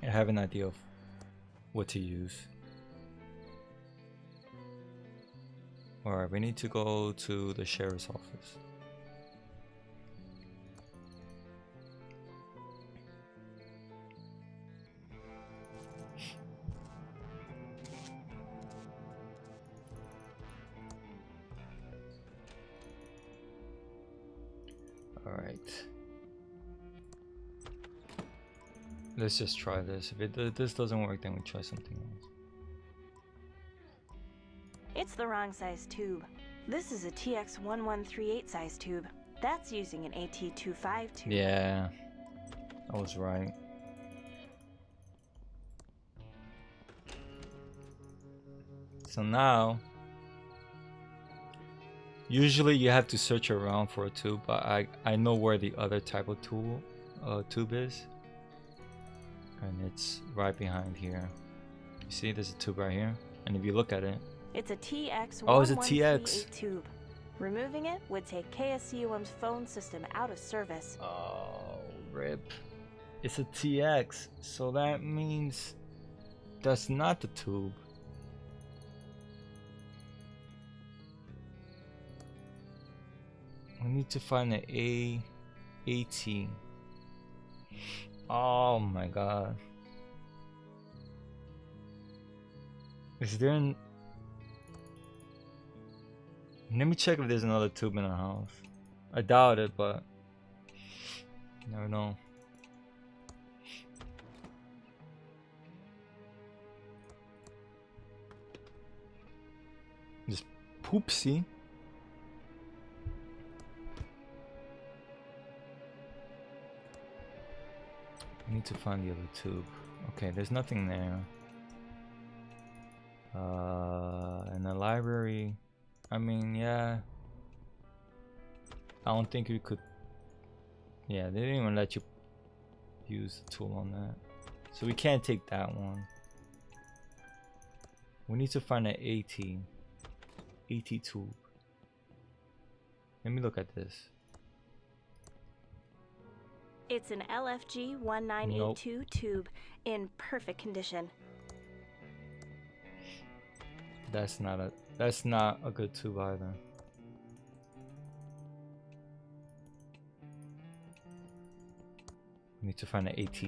I have an idea of what to use. Alright, we need to go to the sheriff's office. Alright. Let's just try this. If this doesn't work, then we try something else. It's the wrong size tube. This is a TX1138 size tube. That's using an AT25 tube. Yeah, I was right. So now, usually you have to search around for a tube, but I know where the other type of tube is, and it's right behind here. You see, there's a tube right here, and if you look at it, it's a TX1138 oh, it's a TX tube. Removing it would take KSCUM's phone system out of service. Oh, rip. It's a TX, so that means that's not the tube. We need to find the AT. Oh my god. Is there an... Let me check if there's another tube in our house. I doubt it, but you never know. This poopsie. I need to find the other tube. Okay, there's nothing there. In the library, I mean, yeah. I don't think we could. Yeah, they didn't even let you use the tool on that. So we can't take that one. We need to find an AT tube. Let me look at this. It's an LFG 1982 tube in perfect condition. That's not a good tube either. We need to find an AT.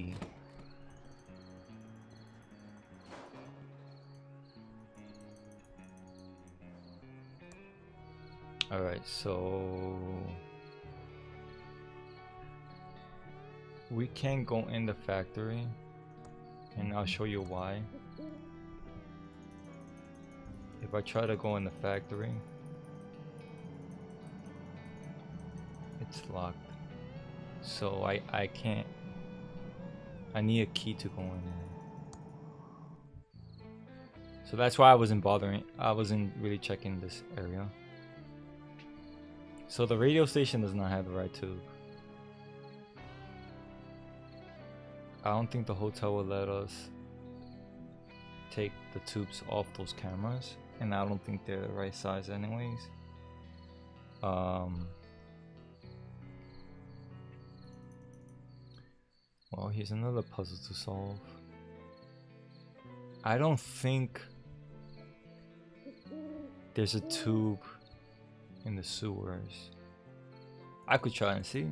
Alright, so we can't go in the factory, and I'll show you why. If I try to go in the factory, it's locked. So I can't. I need a key to go in there. So that's why I wasn't bothering. I wasn't really checking this area. So the radio station does not have the right tube. I don't think the hotel will let us take the tubes off those cameras, and I don't think they're the right size anyways. Well, here's another puzzle to solve. I don't think There's a tube in the sewers. I could try and see.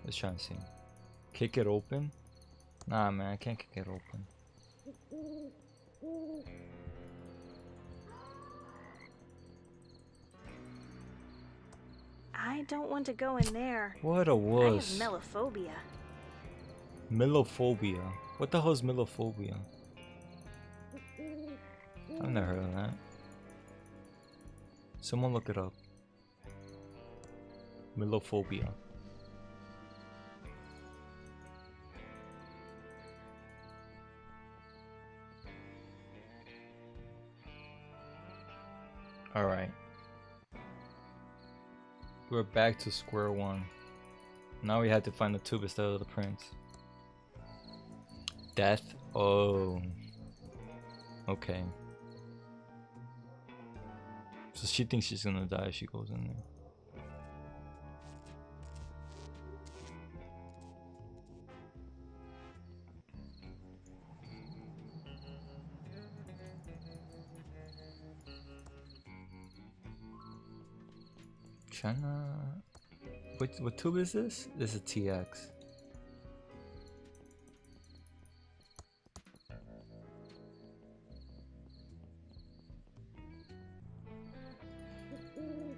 Let's try and see. Kick it open? Nah, man, I can't kick it open. I don't want to go in there. What a wuss. I have melophobia. Melophobia. What the hell is melophobia? I've never heard of that. Someone look it up. Melophobia. Alright. We're back to square one. Now we had to find the tube instead of the prince. Death? Oh. Okay. So she thinks she's gonna die if she goes in there. China. What tube is this? This is TX.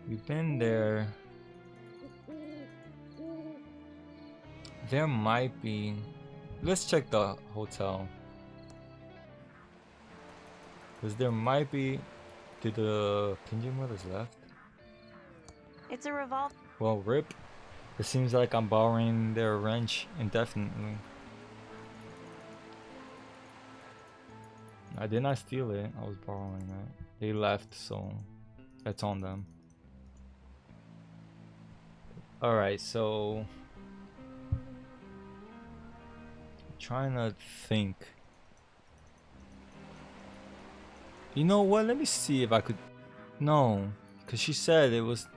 We've been there. There might be. Let's check the hotel. Because there might be. Did the Pinjin Brothers left? It's a revolver. Well, rip. It seems like I'm borrowing their wrench indefinitely. I did not steal it. I was borrowing it. They left, so that's on them. Alright, so I'm trying to think. You know what? Let me see if I could. No, because she said it was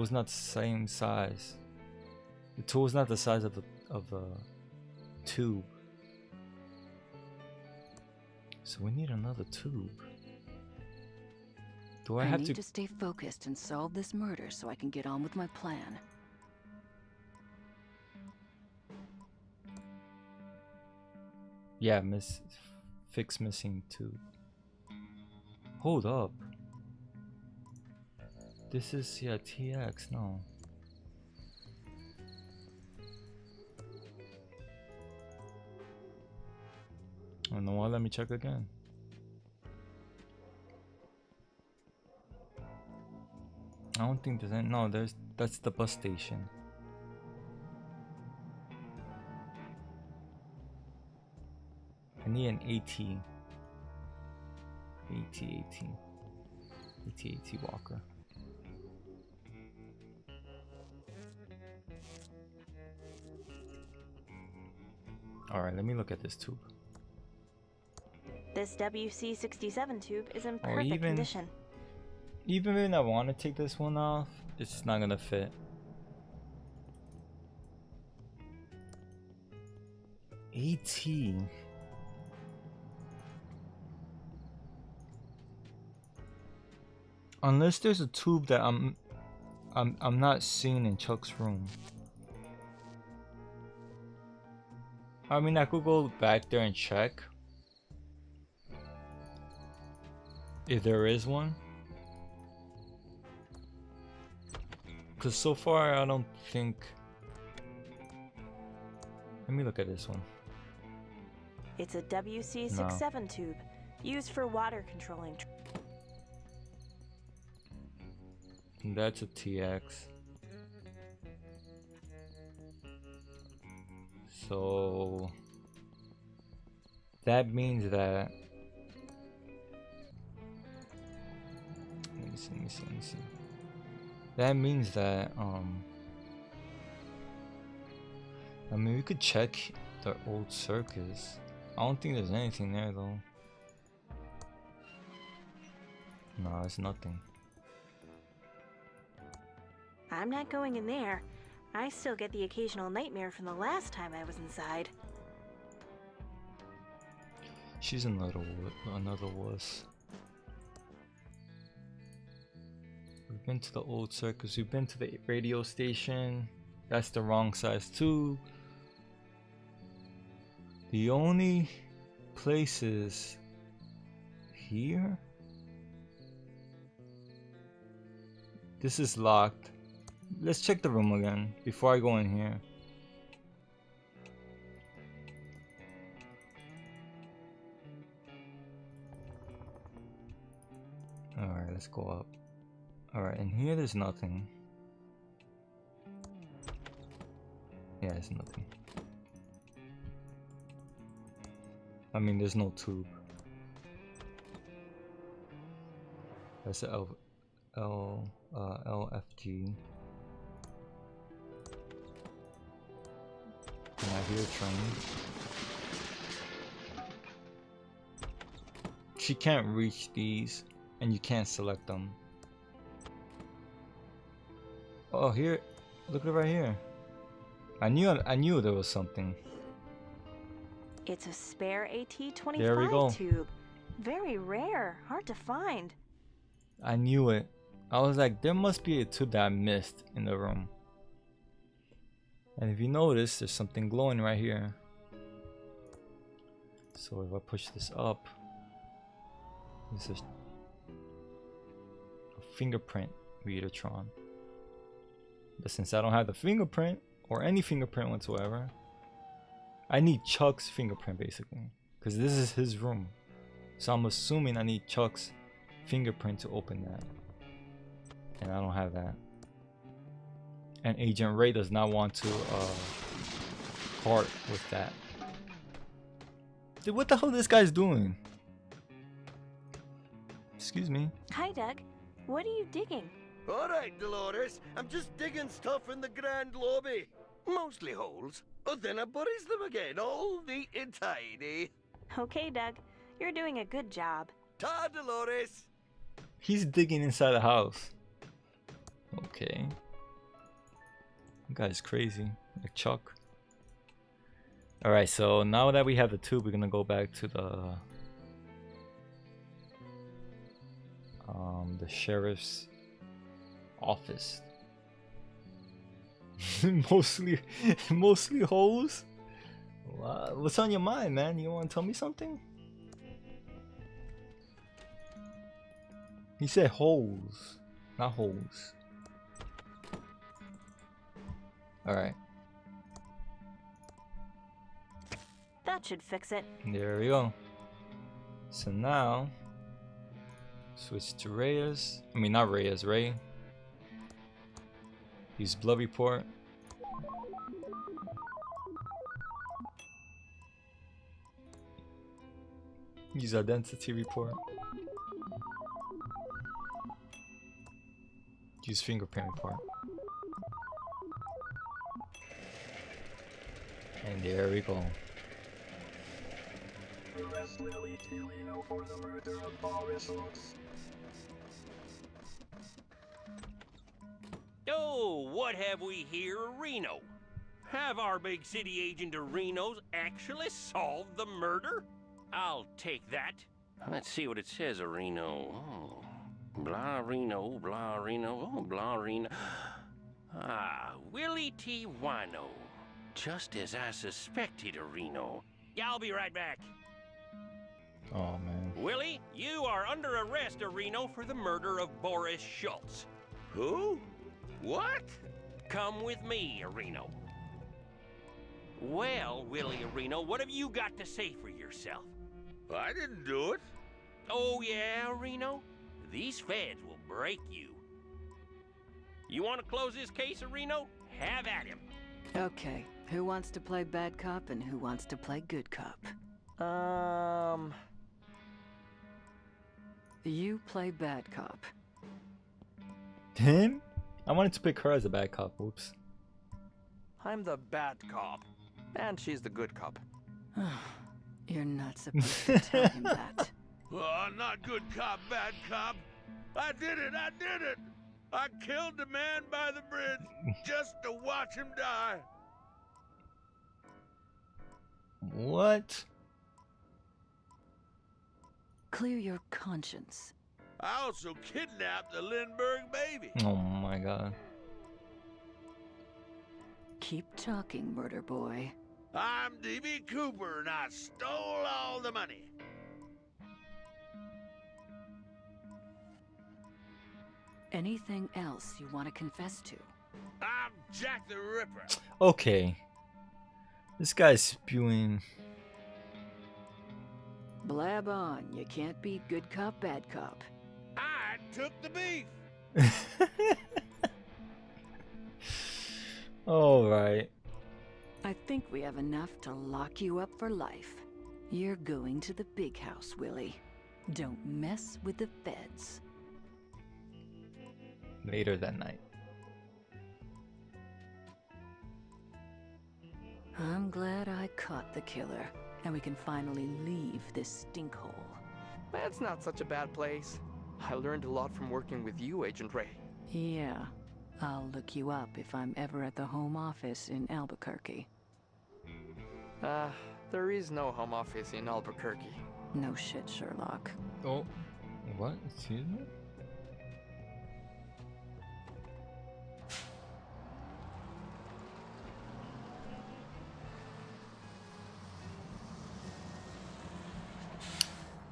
not the same size. The tool was not the size of a tube. So we need another tube. Do I have need to stay focused and solve this murder so I can get on with my plan. Yeah, fix missing tube. Hold up. This is, yeah, TX, no. Oh, no, let me check again. I don't think there's any, no, that's the bus station. I need an AT walker. Alright, let me look at this tube. This WC-67 tube is in perfect condition. Even when I want to take this one off, it's not gonna fit. AT. Unless there's a tube that I'm not seeing in Chuck's room. I mean, I could go back there and check if there is one. Cause so far I don't think. Let me look at this one. It's a WC-67 tube used for water controlling. That's a TX. So that means that. Let me see. That means that I mean, we could check the old circus. I don't think there's anything there though. No, it's nothing. I'm not going in there. I still get the occasional nightmare from the last time I was inside. She's another wuss. been to the old circus. We've been to the radio station. That's the wrong size too. The only places here. This is locked. Let's check the room again before I go in here. Alright, let's go up. Alright, in here there's nothing. Yeah, there's nothing. I mean, there's no tube. That's the LFG. And I hear a train. She can't reach these, and you can't select them. Oh, here, look at it right here. I knew there was something. It's a spare There we go. AT-25 tube. Very rare, hard to find. I knew it. I was like, there must be a tube that I missed in the room. And if you notice, there's something glowing right here. So if I push this up, this is a fingerprint readertron. But since I don't have the fingerprint, or any fingerprint whatsoever, I need Chuck's fingerprint basically. Because this is his room. So I'm assuming I need Chuck's fingerprint to open that. And I don't have that. And Agent Ray does not want to part with that. Dude, what the hell this guy's doing? Excuse me. Hi, Doug. What are you digging? All right, Dolores. I'm just digging stuff in the grand lobby. Mostly holes. But then I buries them again, all neat and tidy. Okay, Doug. You're doing a good job. Ta, Dolores. He's digging inside the house. Okay. That guy's crazy. Like Chuck. Alright, so now that we have the tube, we're gonna go back to the sheriff's office. mostly holes. What's on your mind, man? You want to tell me something? He said holes, not holes. All right. That should fix it. There we go. So now, switch to Reyes. I mean, not Reyes, Ray. Use blood report. Use identity report. Use fingerprint report. And there we go. Arrest Lily Delino for the murder of Boris Lux. Oh, what have we here, Reno? Have our big city agent of Reno's actually solved the murder? I'll take that. Let's see what it says, Reno. Oh, blah Reno, blah Reno, oh, blah Reno. Ah, Willie T. Wano. Just as I suspected, Reno. Yeah, I'll be right back. Oh, man. Willie, you are under arrest, Reno, for the murder of Boris Schultz. Who? What? Come with me, Reno. Well, Willie Reno, what have you got to say for yourself? I didn't do it. Oh, yeah, Reno? These feds will break you. You want to close this case, Reno? Have at him. Okay, who wants to play bad cop and who wants to play good cop? You play bad cop. Him? I wanted to pick her as a bad cop. Whoops. I'm the bad cop, and she's the good cop. You're not supposed to tell him that. Oh, not good cop, bad cop. I did it, I did it. I killed the man by the bridge just to watch him die. What? Clear your conscience. I also kidnapped the Lindbergh baby. Oh my god. Keep talking, murder boy. I'm D.B. Cooper and I stole all the money. Anything else you want to confess to? I'm Jack the Ripper. Okay. This guy's spewing. Blab on. You can't be good cop, bad cop. I took the beef. Alright. I think we have enough to lock you up for life. You're going to the big house, Willie. Don't mess with the feds. Later that night. I'm glad I caught the killer, and we can finally leave this stink hole. That's not such a bad place. I learned a lot from working with you, Agent Ray. Yeah, I'll look you up if I'm ever at the home office in Albuquerque. There is no home office in Albuquerque. No shit, Sherlock. Oh, what? Excuse me?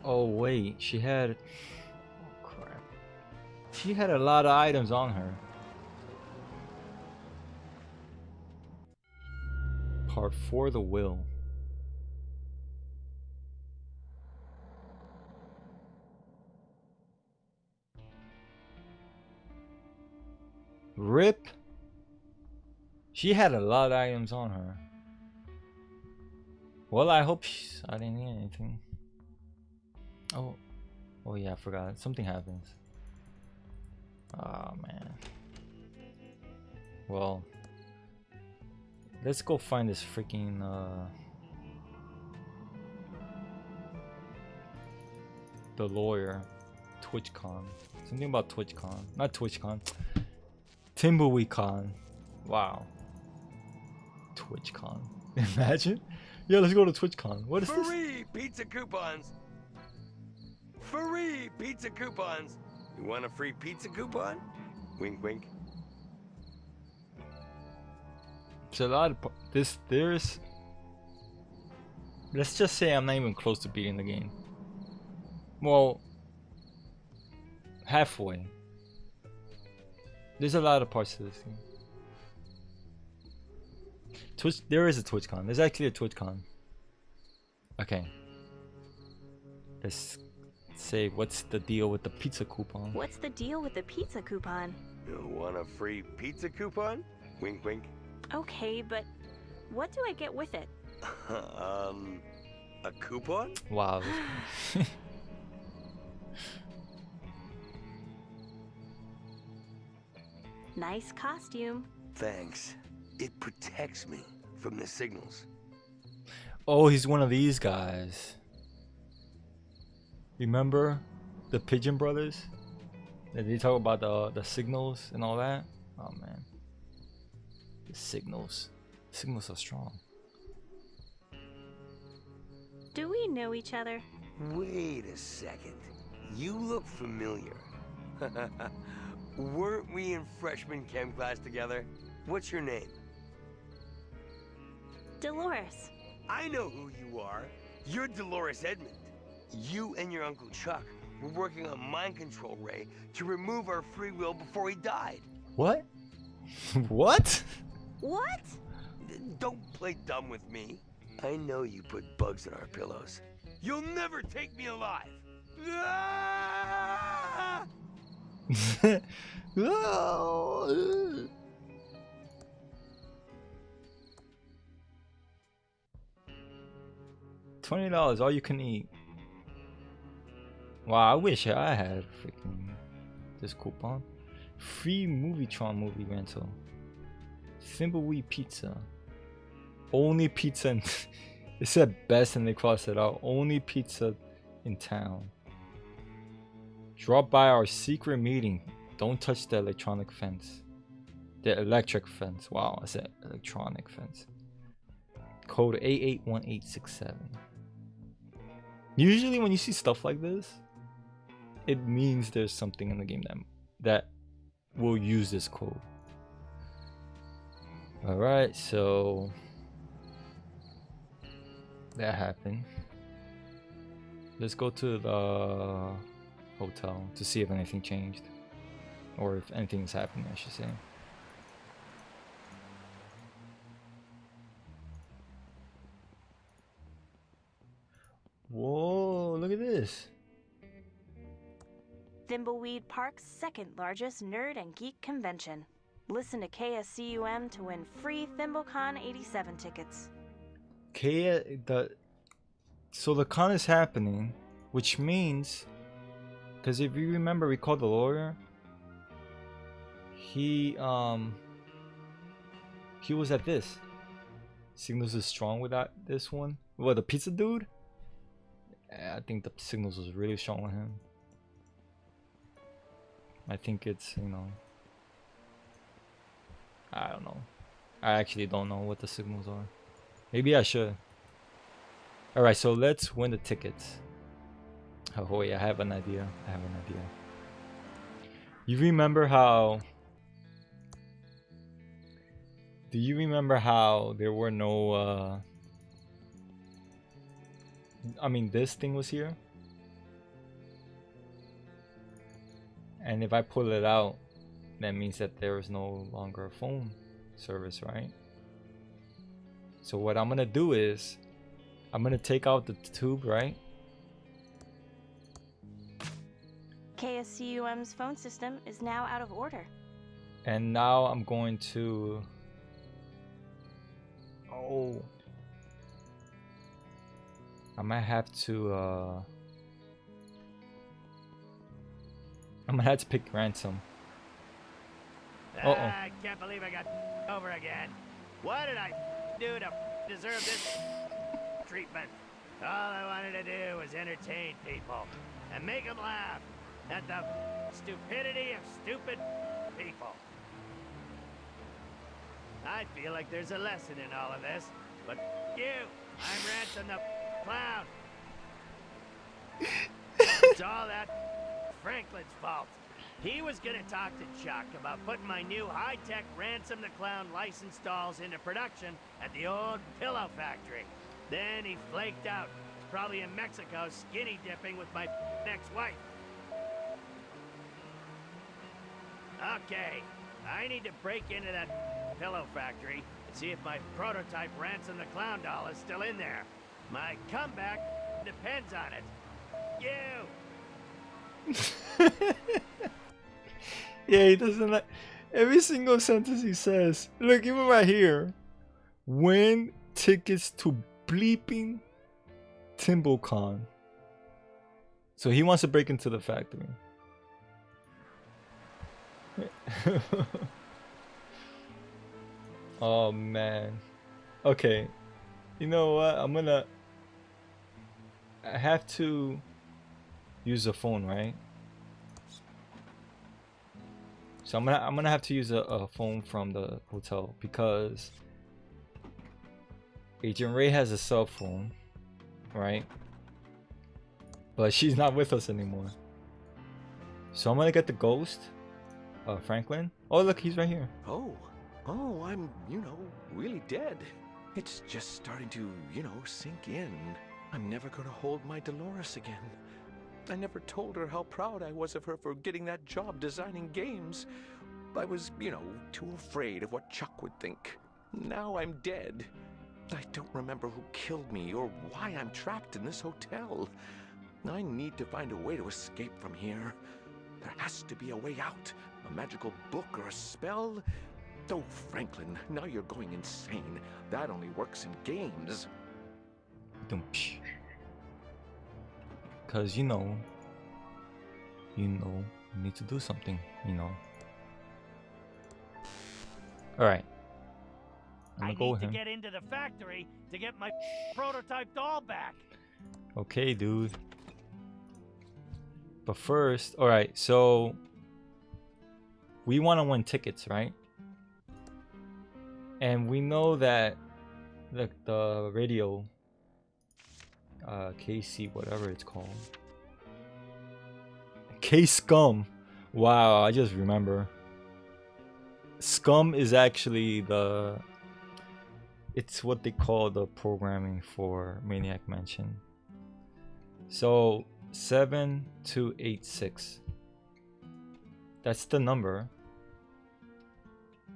Oh wait, she had... Oh crap. She had a lot of items on her. Part 4, the will. Rip. She had a lot of items on her. Well, I hope I didn't need anything. Oh yeah, I forgot. Something happens. Oh man. Well, let's go find this freaking the lawyer. TwitchCon. Something about TwitchCon. Not TwitchCon. Thimbleweed. Wow. TwitchCon. Imagine. Yeah, let's go to TwitchCon. What is this? Free pizza coupons. Free pizza coupons. You want a free pizza coupon? Wink, wink. It's a lot of there's. Let's just say I'm not even close to beating the game. Well, halfway. There's a lot of parts to this game. There is a TwitchCon. There's actually a TwitchCon. Okay. Let's say, what's the deal with the pizza coupon? What's the deal with the pizza coupon? You want a free pizza coupon? Wink, wink. Okay, but what do I get with it? A coupon? Wow. Nice costume. Thanks. It protects me from the signals. Oh, he's one of these guys. Remember the Pigeon Brothers? Did they talk about the signals and all that? Oh man. The signals. Signals are strong. Do we know each other? Wait a second. You look familiar. Weren't we in freshman chem class together? What's your name? Dolores. I know who you are. You're Dolores Edmond. You and your Uncle Chuck were working on mind control Ray to remove our free will before he died. What? What? What? Don't play dumb with me. I know you put bugs in our pillows. You'll never take me alive. Ah! $20, all you can eat. Wow, I wish I had freaking this coupon. Free Movietron movie rental. Thimbleweed pizza. Only pizza in it said best and they crossed it out. Only pizza in town. Drop by our secret meeting. Don't touch the electronic fence. The electric fence. Wow, I said electronic fence. Code 881867. Usually when you see stuff like this, it means there's something in the game that will use this code. All right, so that happened. Let's go to the hotel to see if anything changed, or if anything's happening, I should say. Whoa, look at this. Thimbleweed Park's second largest nerd and geek convention. Listen to KSCUM to win free ThimbleCon 87 tickets. So the con is happening, which means, because if you remember, we called the lawyer. He was at this. Signals is strong without this one. What, the pizza dude? I think the signals was really strong with him. I think it's, you know, I don't know. I actually don't know what the signals are. Maybe I should. Alright, so let's win the tickets. Oh yeah, I have an idea. You remember how... Do you remember how there were no... I mean, this thing was here? And if I pull it out, that means that there is no longer a phone service, right? So what I'm gonna do is, I'm gonna take out the tube, right? KSCUM's phone system is now out of order. And now I'm going to... Oh. I might have to, I'm gonna have to pick ransom. I can't believe I got over again. What did I do to deserve this treatment? All I wanted to do was entertain people and make them laugh at the stupidity of stupid people. I feel like there's a lesson in all of this, but you, I'm Ransom the Clown. It's all that Franklin's fault. He was gonna talk to Chuck about putting my new high-tech Ransom the Clown license dolls into production at the old pillow factory. Then he flaked out. He's probably in Mexico skinny dipping with my ex-wife. Okay, I need to break into that pillow factory and see if my prototype Ransom the Clown doll is still in there. My comeback depends on it. You! Yeah, he doesn't like every single sentence he says. Look, even right here. Win tickets to bleeping TimbleCon. So he wants to break into the factory. Oh man. Okay. You know what? I have to use a phone, right? So I'm gonna have to use a phone from the hotel because Agent Ray has a cell phone, right? But she's not with us anymore. So I'm gonna get the ghost, Franklin. Oh look, he's right here. Oh, I'm, really dead. It's just starting to, sink in. I'm never gonna hold my Dolores again. I never told her how proud I was of her for getting that job designing games. I was, too afraid of what Chuck would think. Now I'm dead. I don't remember who killed me or why I'm trapped in this hotel. I need to find a way to escape from here. There has to be a way out. A magical book or a spell. Oh, Franklin, now you're going insane. That only works in games. Because, you need to do something, Alright. I need to get into the factory to get my prototype doll back. Okay, dude. But first, alright, so we want to win tickets, right? And we know that the radio, KC, whatever it's called, K Scum. Wow, I just remember. Scum is actually it's what they call the programming for Maniac Mansion. So 7286. That's the number.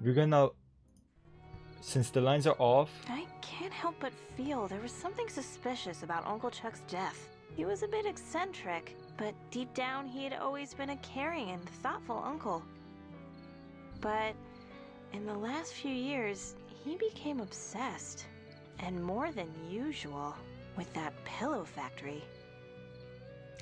We're gonna, since the lines are off. I can't help but feel there was something suspicious about Uncle Chuck's death. He was a bit eccentric, but deep down he had always been a caring and thoughtful uncle. But in the last few years, he became obsessed, and more than usual, with that pillow factory.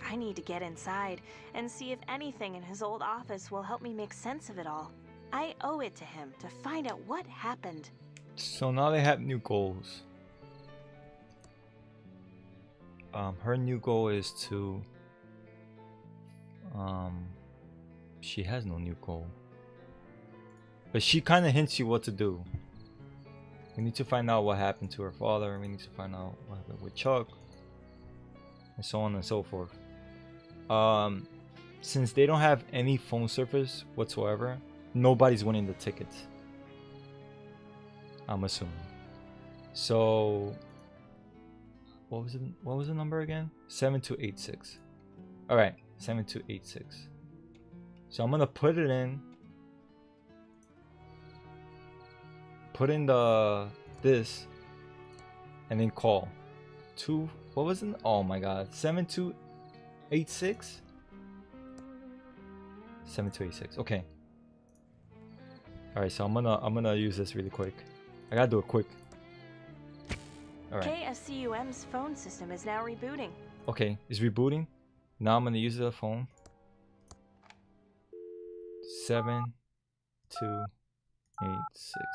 I need to get inside and see if anything in his old office will help me make sense of it all. I owe it to him to find out what happened. So now they have new goals. Her new goal is to she has no new goal, but she kind of hints you what to do. We need to find out what happened to her father, and we need to find out what happened with Chuck, and so on and so forth. Since they don't have any phone service whatsoever, nobody's winning the tickets, I'm assuming. So what was the number again? 7286. All right, 7286. So I'm gonna put it in. Put in this, and then call. What was it? Oh my God, 7286. 7286. Okay. All right, so I'm gonna use this really quick. I gotta do it quick. All right. KSCUM's phone system is now rebooting. Okay, it's rebooting. Now I'm gonna use the phone. 7286.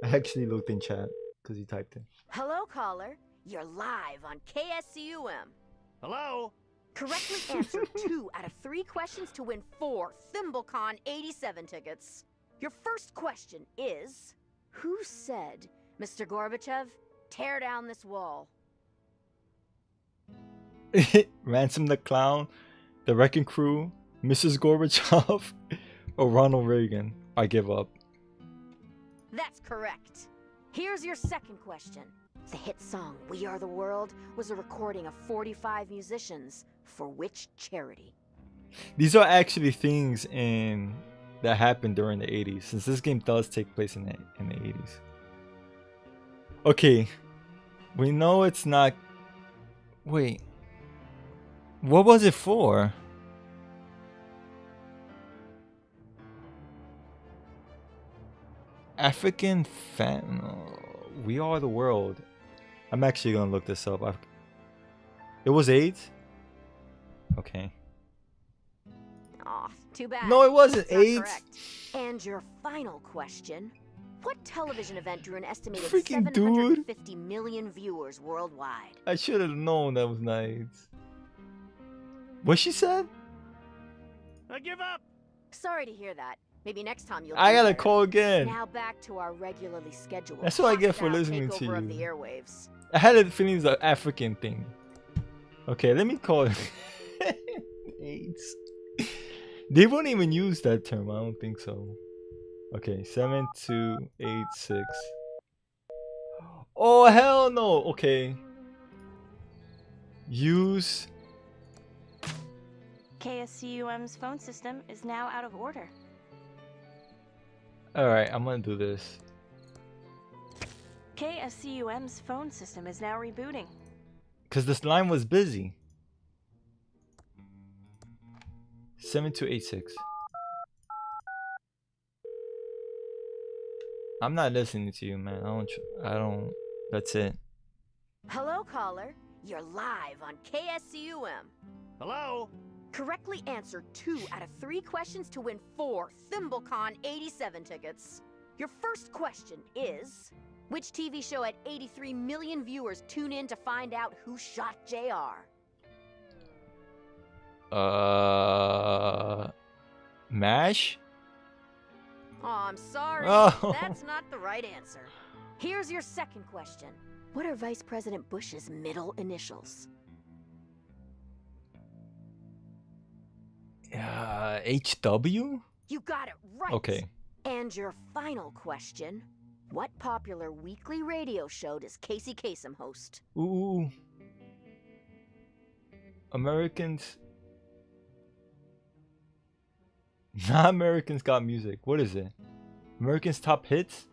I actually looked in chat because he typed it. Hello, caller. You're live on KSCUM. Hello? Correctly answer 2 out of 3 questions to win 4 ThimbleCon 87 tickets. Your first question is, who said, Mr. Gorbachev, tear down this wall? Ransom the Clown, the Wrecking Crew, Mrs. Gorbachev, or Ronald Reagan. I give up. That's correct. Here's your second question. The hit song, We Are the World, was a recording of 45 musicians. For which charity? These are actually things that happened during the 80s, since this game does take place in the 80s. Okay, we know it's not. Wait, what was it for? African fan. We Are the World. I'm actually gonna look this up. It was AIDS. Okay. Aw, too bad. No, it wasn't That's not AIDS. correct. And your final question. What television event drew an estimated Freaking 750 million viewers worldwide? I should have known that was not AIDS. What she said? I give up. Sorry to hear that. Maybe next time you'll. I do gotta better. call again. Now back to our regularly scheduled. That's what I get for hostile listening to takeover of the you. airwaves. I had a feeling it's an African thing. Okay, let me call it AIDS. They won't even use that term. I don't think so. Okay, 7286. Oh hell no. Okay. Use. KSCUM's phone system is now out of order. Alright, I'm gonna do this. KSCUM's phone system is now rebooting. Because this line was busy. 7286. I'm not listening to you, man. I don't. That's it. Hello, caller. You're live on KSCUM. Hello? Correctly answer 2 out of 3 questions to win 4 ThimbleCon 87 tickets. Your first question is, which TV show had 83 million viewers tune in to find out who shot JR? MASH? Oh, I'm sorry. Oh. That's not the right answer. Here's your second question. What are Vice President Bush's middle initials? HW? You got it right. Okay. And your final question. What popular weekly radio show does Casey Kasem host? Ooh. Americans. Not Americans Got Music. What is it? Americans Top Hits?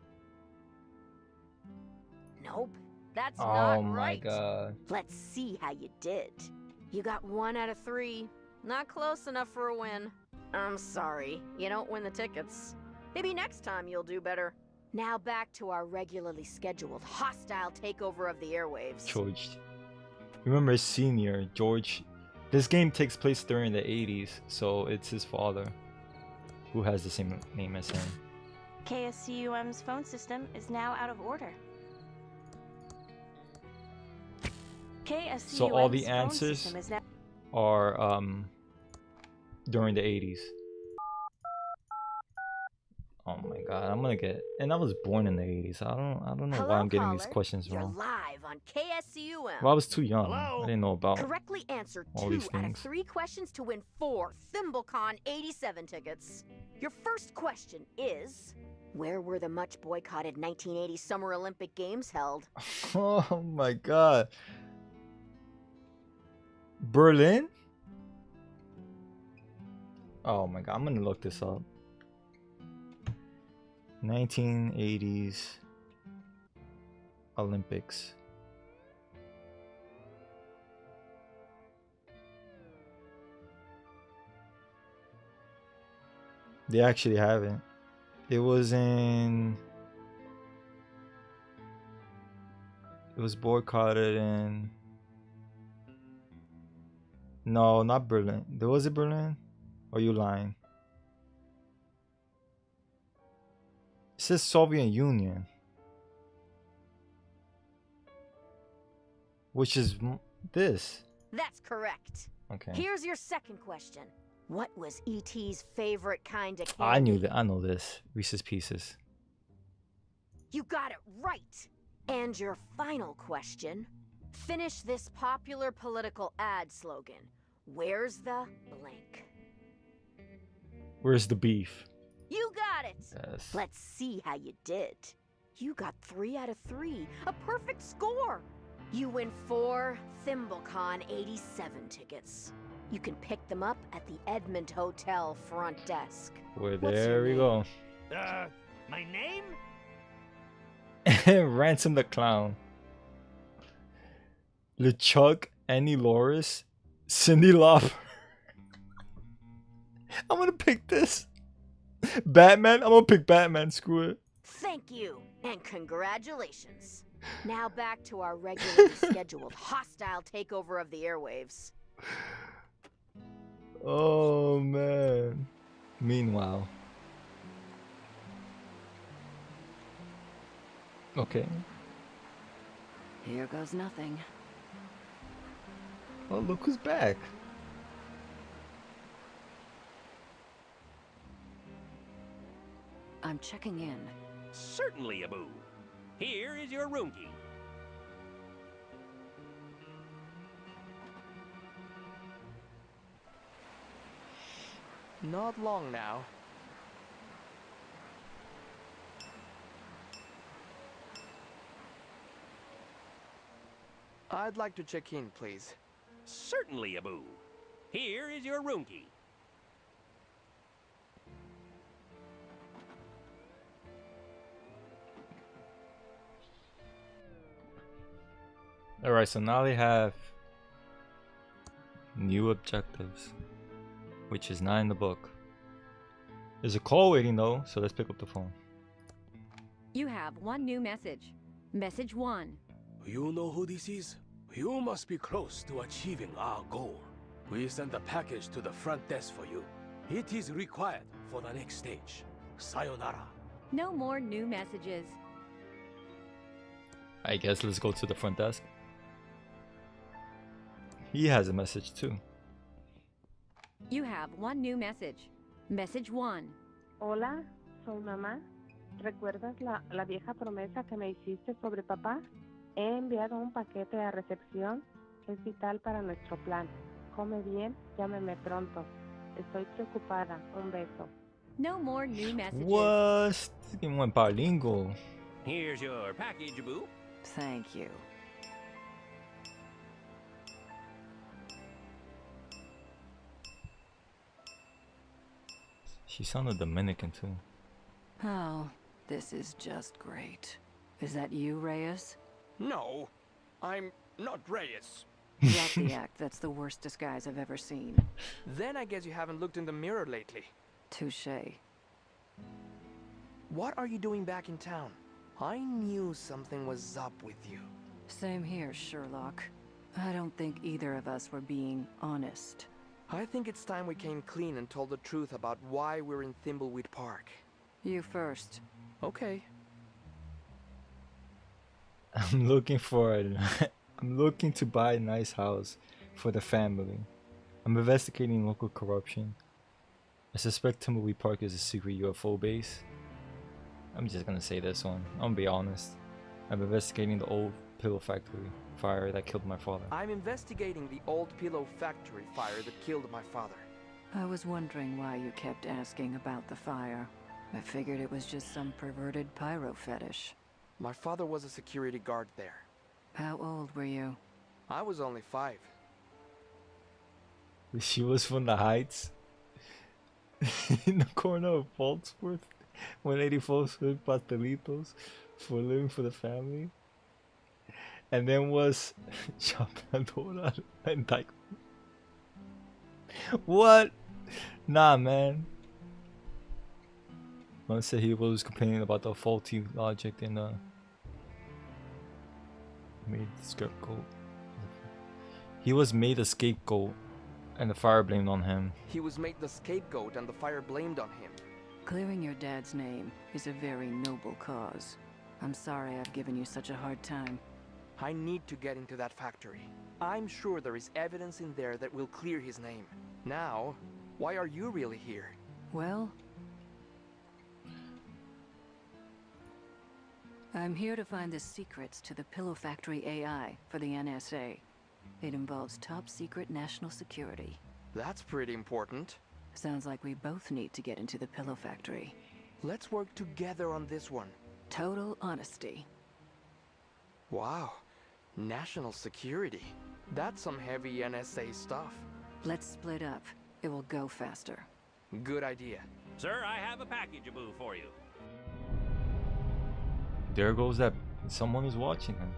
Nope. That's Oh not my right. god. Let's see how you did. You got 1 out of 3. Not close enough for a win. I'm sorry. You don't win the tickets. Maybe next time you'll do better. Now back to our regularly scheduled hostile takeover of the airwaves. George. Remember Senior, George. This game takes place during the 80s, so it's his father who has the same name as him. KSCUM's phone system is now out of order. KSCUM's So all the phone answers system is now are during the 80s. Oh my god, I'm gonna get, and I was born in the 80s. I don't know Hello, why I'm getting caller. these questions You're wrong. live on KSCUM. Well, I was too young. I didn't know about Correctly answer all 2 these out of things. 3 questions to win 4 ThimbleCon 87 tickets. Your first question is, where were the much boycotted 1980 Summer Olympic Games held? Oh my god. Berlin? Oh my god, I'm gonna look this up. 1980s Olympics. They actually haven't. It was boycotted in. No, not Berlin. Was it Berlin? Or are you lying? It says Soviet Union. Which is this. That's correct. Okay. Here's your second question. What was E.T.'s favorite kind of candy? I knew that. I know this. Reese's Pieces. You got it right. And your final question. Finish this popular political ad slogan. Where's the blank? Where's the beef? You got it. Yes. Let's see how you did. You got 3 out of 3. A perfect score. You win 4 ThimbleCon 87 tickets. You can pick them up at the Edmond Hotel front desk. Well, there we go. My name? Ransom the Clown. LeChuck, Annie Loris, Cyndi Lauper. I'm gonna pick this. Batman? I'm gonna pick Batman. Screw it. Thank you, and congratulations. Now back to our regularly scheduled hostile takeover of the airwaves. Oh man. Meanwhile. Okay. Here goes nothing. Oh, look who's back. I'm checking in. Certainly, Abu. Here is your room key. Not long now. I'd like to check in, please. Certainly, Abu. Here is your room key. Alright, so now they have new objectives, which is not in the book. There's a call waiting though, so let's pick up the phone. You have 1 new message. Message 1. You know who this is? You must be close to achieving our goal. We sent a package to the front desk for you. It is required for the next stage. Sayonara. No more new messages. I guess let's go to the front desk. He has a message too. You have 1 new message. Message 1. Hola, soy mamá. ¿Recuerdas la vieja promesa que me hiciste sobre papá? He enviado un paquete a recepción. Es vital para nuestro plan. Come bien, llámeme pronto. Estoy preocupada. Un beso. No more new messages. What? This game went bilingual. Here's your package, Boo. Thank you. She sounded Dominican too. Oh, this is just great. Is that you, Reyes? No, I'm not Reyes. Drop the act. That's the worst disguise I've ever seen. Then I guess you haven't looked in the mirror lately. Touché. What are you doing back in town? I knew something was up with you. Same here, Sherlock. I don't think either of us were being honest. I think it's time we came clean and told the truth about why we're in Thimbleweed Park. You first. Okay. I'm looking to buy a nice house for the family. I'm investigating local corruption. I suspect Thimbleweed Park is a secret UFO base. I'm just gonna say this one. I'm gonna be honest. I'm investigating the old pillow factory fire that killed my father. I'm investigating the old pillow factory fire that killed my father. I was wondering why you kept asking about the fire. I figured it was just some perverted pyro fetish. My father was a security guard there. How old were you? I was only 5. She was from the Heights. In the corner of Falsworth. 184th with pastelitos for living for the family. And then was Chapeadora and Deco. What? Nah, man. One said he was complaining about the faulty logic in the made the scapegoat. He was made a scapegoat and the fire blamed on him. He was made the scapegoat and the fire blamed on him. Clearing your dad's name is a very noble cause. I'm sorry I've given you such a hard time. I need to get into that factory. I'm sure there is evidence in there that will clear his name. Now, why are you really here? Well, I'm here to find the secrets to the Pillow Factory AI for the NSA. It involves top secret national security. That's pretty important. Sounds like we both need to get into the Pillow Factory. Let's work together on this one. Total honesty. Wow. National security. That's some heavy NSA stuff. Let's split up. It will go faster. Good idea. Sir, I have a package of Boo for you. There goes that someone is watching him.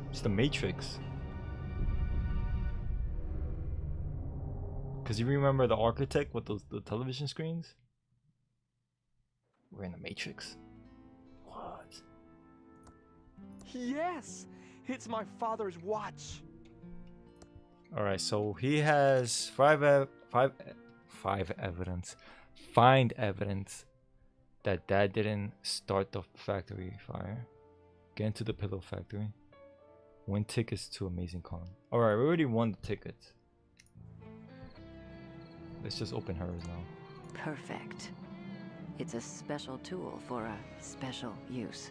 It's the Matrix. Cause you remember the architect with the television screens? We're in the Matrix. What? Yes! It's my father's watch. Alright, so he has find evidence that Dad didn't start the factory fire. Get into the pillow factory. Win tickets to Amazing Con. Alright, we already won the tickets. Let's just open hers now. Perfect. It's a special tool for a special use.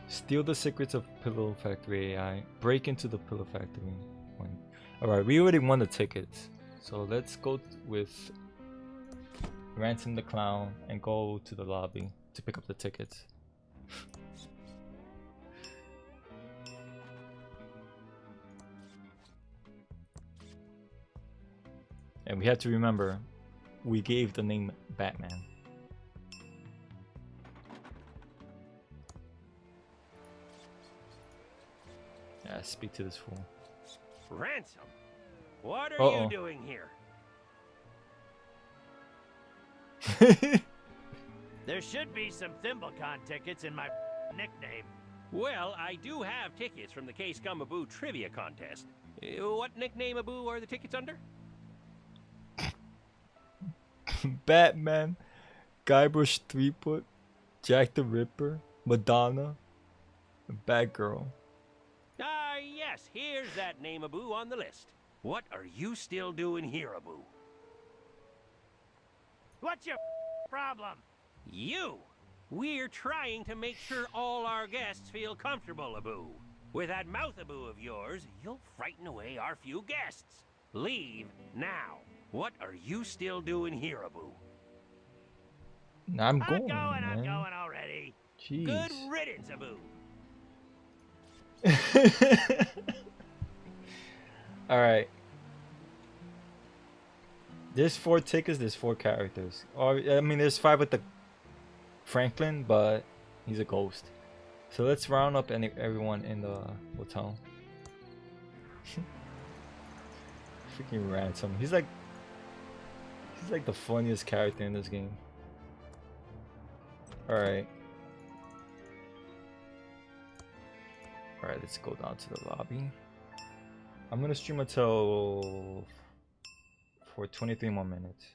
Steal the secrets of Pillow Factory AI. Break into the Pillow Factory. Alright, we already won the tickets. So let's go with Ransom the Clown and go to the lobby to pick up the tickets. And we have to remember, we gave the name Batman. Yeah, speak to this fool. Ransom? What are you doing here? There should be some ThimbleCon tickets in my nickname. Well, I do have tickets from the K Scum Aboo trivia contest. What nickname Aboo are the tickets under? Batman, Guybrush Threepwood, Jack the Ripper, Madonna, Batgirl. Ah, yes, here's that name Aboo on the list. What are you still doing here, Aboo? What's your problem? You! We're trying to make sure all our guests feel comfortable, Aboo. With that mouth Aboo of yours, you'll frighten away our few guests. Leave now. What are you still doing here, Abu? I'm going, I'm man. going already. Jeez. Good riddance, Abu. All right. There's 4 tickets. There's 4 characters. Or I mean, there's 5 with the Franklin, but he's a ghost. So let's round up everyone in the hotel. Freaking Ransom. He's like the funniest character in this game. Alright. Alright, let's go down to the lobby. I'm gonna stream until for 23 more minutes.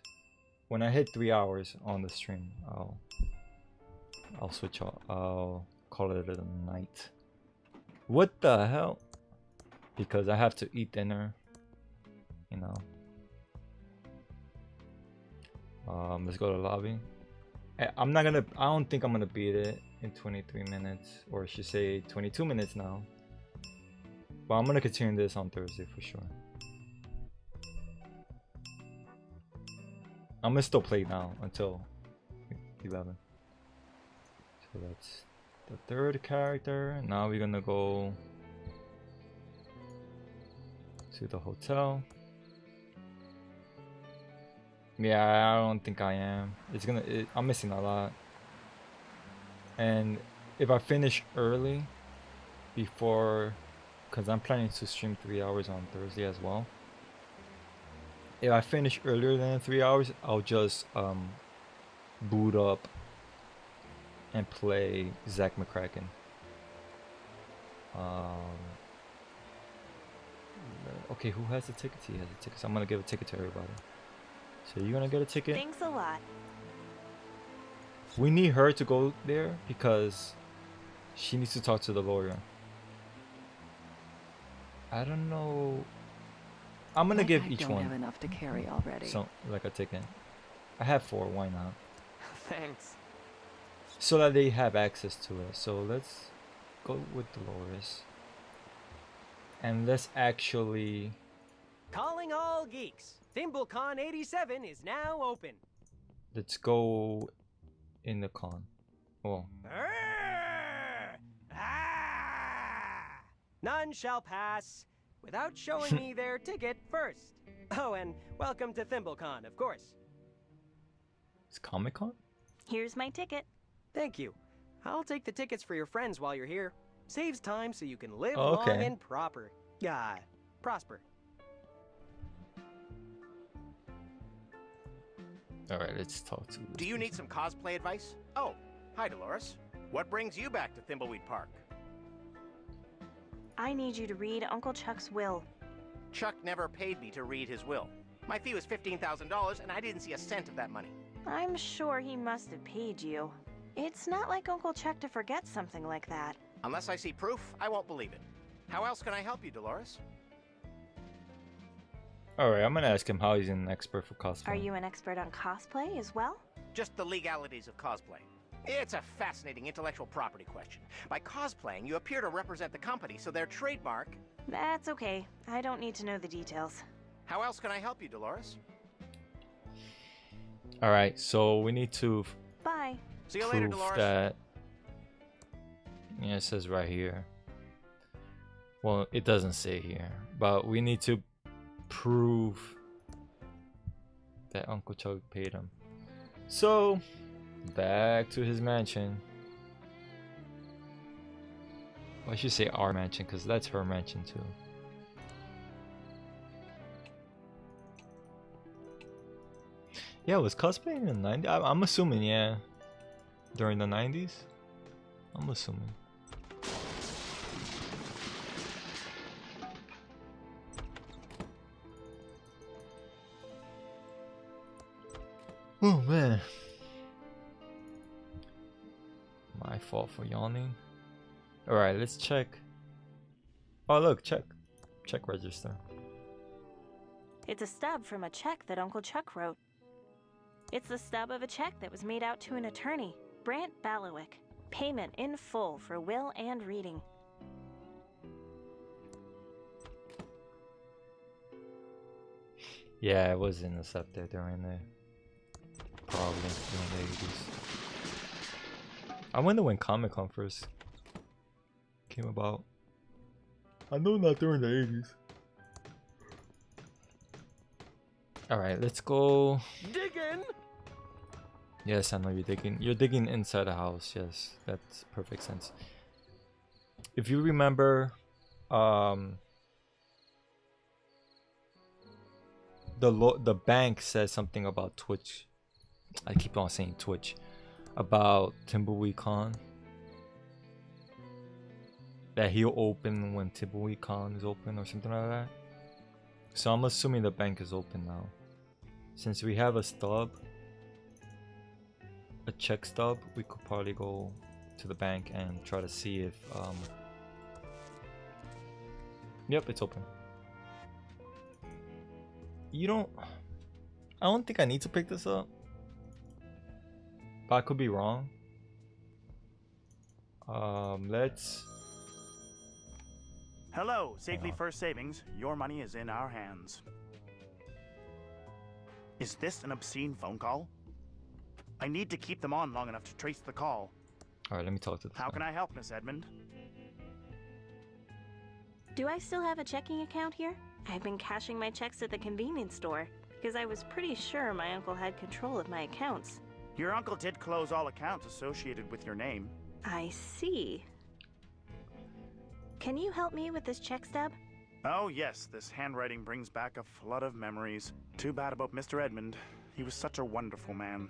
When I hit 3 hours on the stream, I'll switch off. I'll call it a night. What the hell? Because I have to eat dinner. You know. Let's go to the lobby. I don't think I'm gonna beat it in 23 minutes, or I should say 22 minutes now. But I'm gonna continue this on Thursday for sure. I'm gonna still play now until 11. So that's the 3rd character. Now we're gonna go to the hotel. Yeah, I don't think I am. I'm missing a lot. And if I finish early before, because I'm planning to stream 3 hours on Thursday as well. If I finish earlier than 3 hours, I'll just boot up and play Zach McCracken. Okay, who has the tickets? He has the tickets. I'm gonna give a ticket to everybody. So you're gonna get a ticket? Thanks a lot. We need her to go there because she needs to talk to the lawyer. I don't know. I'm gonna give each one. I don't have enough to carry already. So, like a ticket. I have 4. Why not? Thanks. So that they have access to it. So let's go with Dolores. And let's actually. Calling all geeks. ThimbleCon 87 is now open. Let's go in the con. Oh. None shall pass without showing me their ticket first. Oh, and welcome to ThimbleCon, of course. It's Comic-Con? Here's my ticket. Thank you. I'll take the tickets for your friends while you're here. Saves time so you can live Oh, okay. long and prosper. Alright, let's talk to. Do you need some cosplay advice? Oh, hi, Dolores. What brings you back to Thimbleweed Park? I need you to read Uncle Chuck's will. Chuck never paid me to read his will. My fee was $15,000, and I didn't see a cent of that money. I'm sure he must have paid you. It's not like Uncle Chuck to forget something like that. Unless I see proof, I won't believe it. How else can I help you, Dolores? Alright, I'm gonna ask him how he's an expert for cosplay. Are you an expert on cosplay as well? Just the legalities of cosplay. It's a fascinating intellectual property question. By cosplaying, you appear to represent the company, so their trademark... That's okay. I don't need to know the details. How else can I help you, Dolores? Alright, so we need to Bye. See you later, prove Dolores. that... Yeah, it says right here. Well, it doesn't say here, but we need to prove that Uncle Chuck paid him. So, back to his mansion. Well, I should say our mansion, because that's her mansion too. Yeah, was cosplaying in the 90s? I'm assuming, yeah. During the 90s? I'm assuming. Oh man. My fault for yawning. Alright, let's check. Oh look, check register. It's a stub from a check that Uncle Chuck wrote. It's the stub of a check that was made out to an attorney, Brant Balowick. Payment in full for will and reading. Yeah, it was intercepted during the probably during the 80s. I wonder when Comic-Con first came about. I know not during the 80s. Alright, let's go. Digging! Yes, I know you're digging. You're digging inside the house. Yes, that's perfect sense. If you remember, the bank says something about Twitch. I keep on saying Twitch. About Thimbleweed Con. That he'll open when Thimbleweed Con is open or something like that. So I'm assuming the bank is open now. Since we have a stub, a check stub, we could probably go to the bank and try to see if yep, it's open. I don't think I need to pick this up, but I could be wrong. Let's Hello, Safely First Savings. Your money is in our hands. Is this an obscene phone call? I need to keep them on long enough to trace the call. Alright, let me talk to this How guy. can I help, Miss Edmund? Do I still have a checking account here? I've been cashing my checks at the convenience store because I was pretty sure my uncle had control of my accounts. Your uncle did close all accounts associated with your name. I see. Can you help me with this check stub? Oh yes, this handwriting brings back a flood of memories. Too bad about Mr. Edmund. He was such a wonderful man.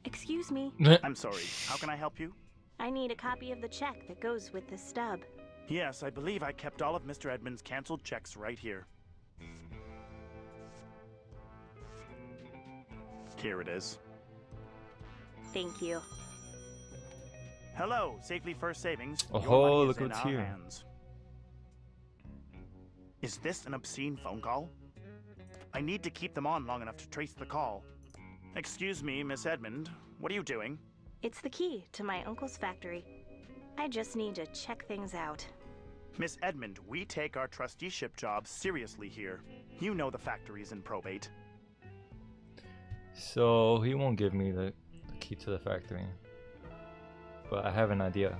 Excuse me. I'm sorry, how can I help you? I need a copy of the check that goes with this stub. Yes, I believe I kept all of Mr. Edmund's canceled checks right here. Here it is. Thank you. Hello, Safely First Savings. Oh, Your money look is in what's our here. hands. Is this an obscene phone call? I need to keep them on long enough to trace the call. Excuse me, Miss Edmund. What are you doing? It's the key to my uncle's factory. I just need to check things out. Miss Edmund, we take our trusteeship job seriously here. You know the factory's in probate. So he won't give me the key to the factory, but I have an idea.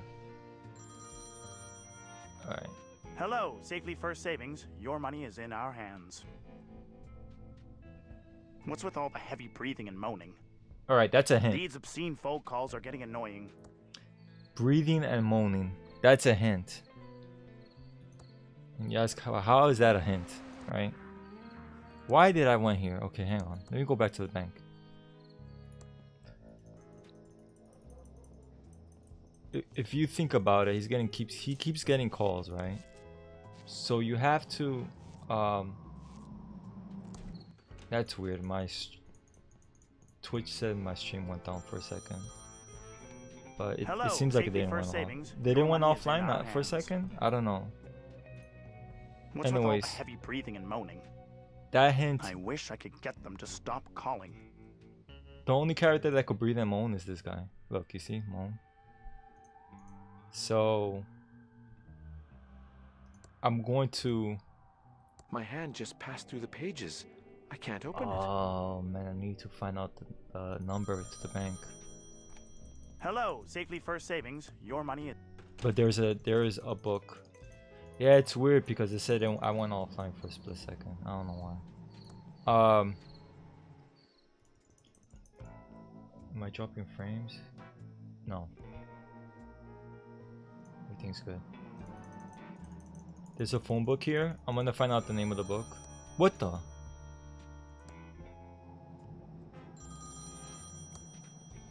Alright. Hello, Safely First Savings. Your money is in our hands. What's with all the heavy breathing and moaning? Alright, that's a hint. These obscene phone calls are getting annoying. Breathing and moaning. That's a hint. And you ask, how is that a hint? Right? Why did I went here? Okay, hang on. Let me go back to the bank. If you think about it, he keeps getting calls, right? So you have to that's weird. My Twitch said my stream went down for a second, but it seems like it didn't went off. They didn't went offline for a second. I don't know. What's Anyways, with all the heavy breathing and moaning? That hint. I wish I could get them to stop calling. The only character that could breathe and moan is this guy. Look, you see, moan. So I'm going to. My hand just passed through the pages. I can't open it. Oh man, I need to find out the number to the bank. Hello, Safely First Savings. Your money is. But there is a book. Yeah, it's weird because it said I went offline for a split second. I don't know why. Am I dropping frames? No. Everything's good. There's a phone book here. I'm gonna find out the name of the book. What the?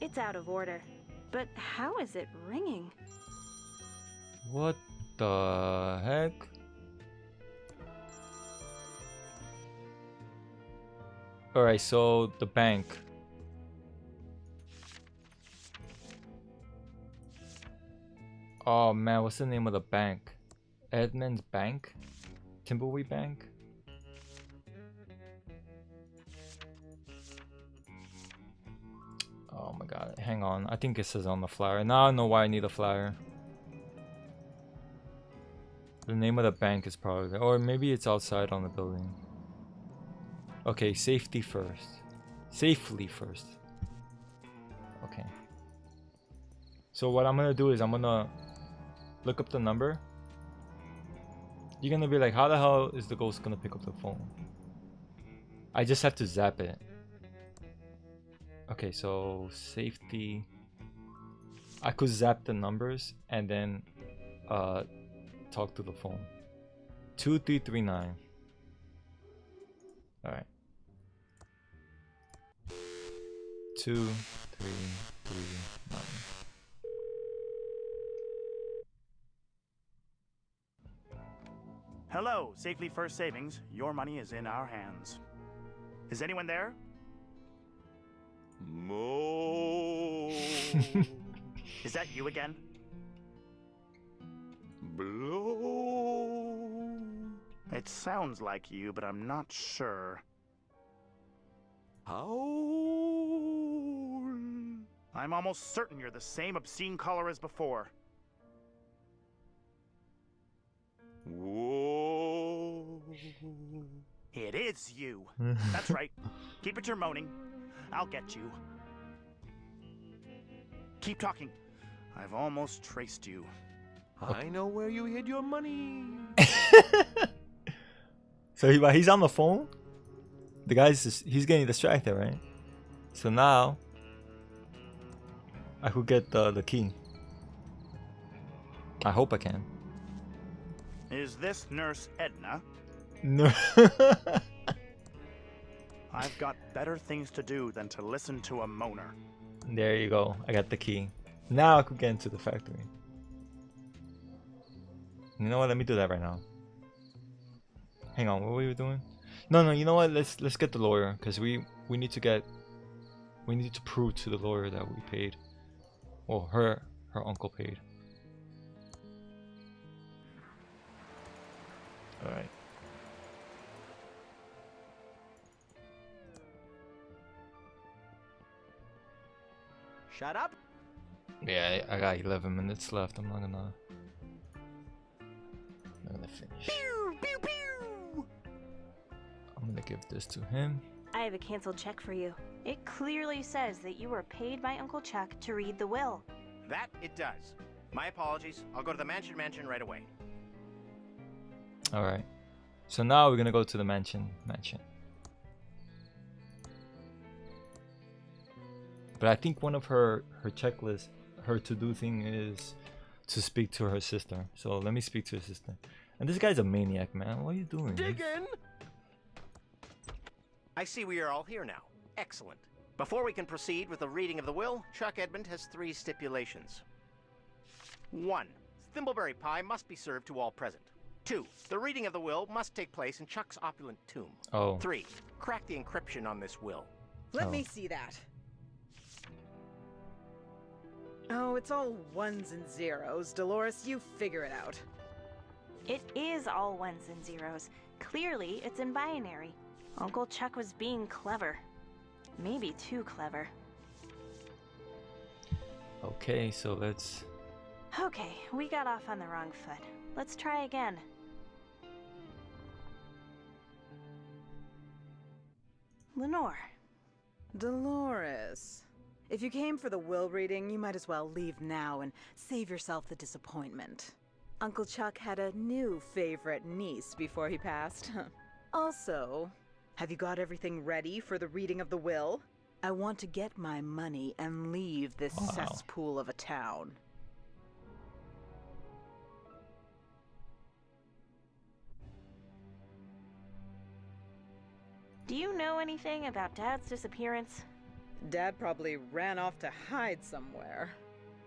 It's out of order. But how is it ringing? What the heck? Alright, so the bank. Oh man, what's the name of the bank? Edmund's Bank? Thimbleweed Bank? Oh my god, hang on. I think it says on the flyer. Now I know why I need a flyer. The name of the bank is probably there. Or maybe it's outside on the building. Okay, safety first. Safely first. Okay. So what I'm gonna do is I'm gonna look up the number. You're gonna be like, how the hell is the ghost gonna pick up the phone? I just have to zap it. Okay, so safety. I could zap the numbers and then talk to the phone. 2339. Alright. 2339. Hello, Safely First Savings. Your money is in our hands. Is anyone there? Mo. Is that you again? Blow. It sounds like you, but I'm not sure. Howl. I'm almost certain you're the same obscene caller as before. Whoa. It is you. That's right. Keep it your moaning. I'll get you. Keep talking. I've almost traced you. I know where you hid your money. So while he's on the phone, the guy's he's getting distracted, right? So now I could get the key. I hope I can. Is this Nurse Edna? No. I've got better things to do than to listen to a moaner. There you go. I got the key. Now I could get into the factory. You know what? Let me do that right now. Hang on. What were we doing? No. You know what? Let's get the lawyer because we need to prove to the lawyer that we paid. Well, her uncle paid. All right. Shut up. Yeah, I got 11 minutes left. I'm not gonna finish. Pew, pew, pew. I'm gonna give this to him. I have a canceled check for you. It clearly says that you were paid by Uncle Chuck to read the will. That it does. My apologies. I'll go to the mansion right away. All right. So now we're gonna go to the mansion. But I think one of her checklist, her to-do thing is to speak to her sister. So let me speak to her sister. And this guy's a maniac, man. What are you doing? Diggin'! I see we are all here now. Excellent. Before we can proceed with the reading of the will, Chuck Edmund has 3 stipulations. 1. Thimbleberry pie must be served to all present. 2. The reading of the will must take place in Chuck's opulent tomb. Oh. 3. Crack the encryption on this will. Let me see that. Oh, it's all ones and zeros. Dolores, you figure it out. It is all ones and zeros. Clearly, it's in binary. Uncle Chuck was being clever. Maybe too clever. Okay, so let's... Okay, we got off on the wrong foot. Let's try again. Lenore. Dolores. If you came for the will reading, you might as well leave now and save yourself the disappointment. Uncle Chuck had a new favorite niece before he passed. Also, have you got everything ready for the reading of the will? I want to get my money and leave this cesspool of a town. Do you know anything about Dad's disappearance? Dad probably ran off to hide somewhere.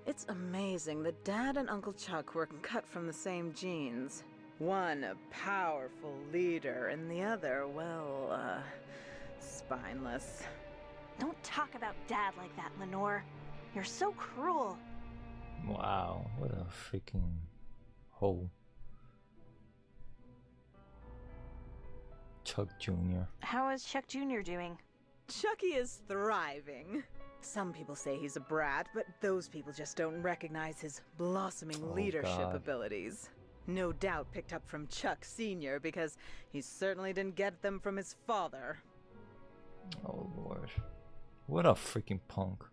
It's amazing that Dad and Uncle Chuck were cut from the same genes. One a powerful leader, and the other, well, spineless. Don't talk about Dad like that, Lenore. You're so cruel. Wow, what a freaking hole. Chuck Jr. How is Chuck Jr. doing? Chucky is thriving. Some people say he's a brat, but those people just don't recognize his blossoming leadership abilities. No doubt picked up from Chuck Sr. because he certainly didn't get them from his father. Oh lord. What a freaking punk.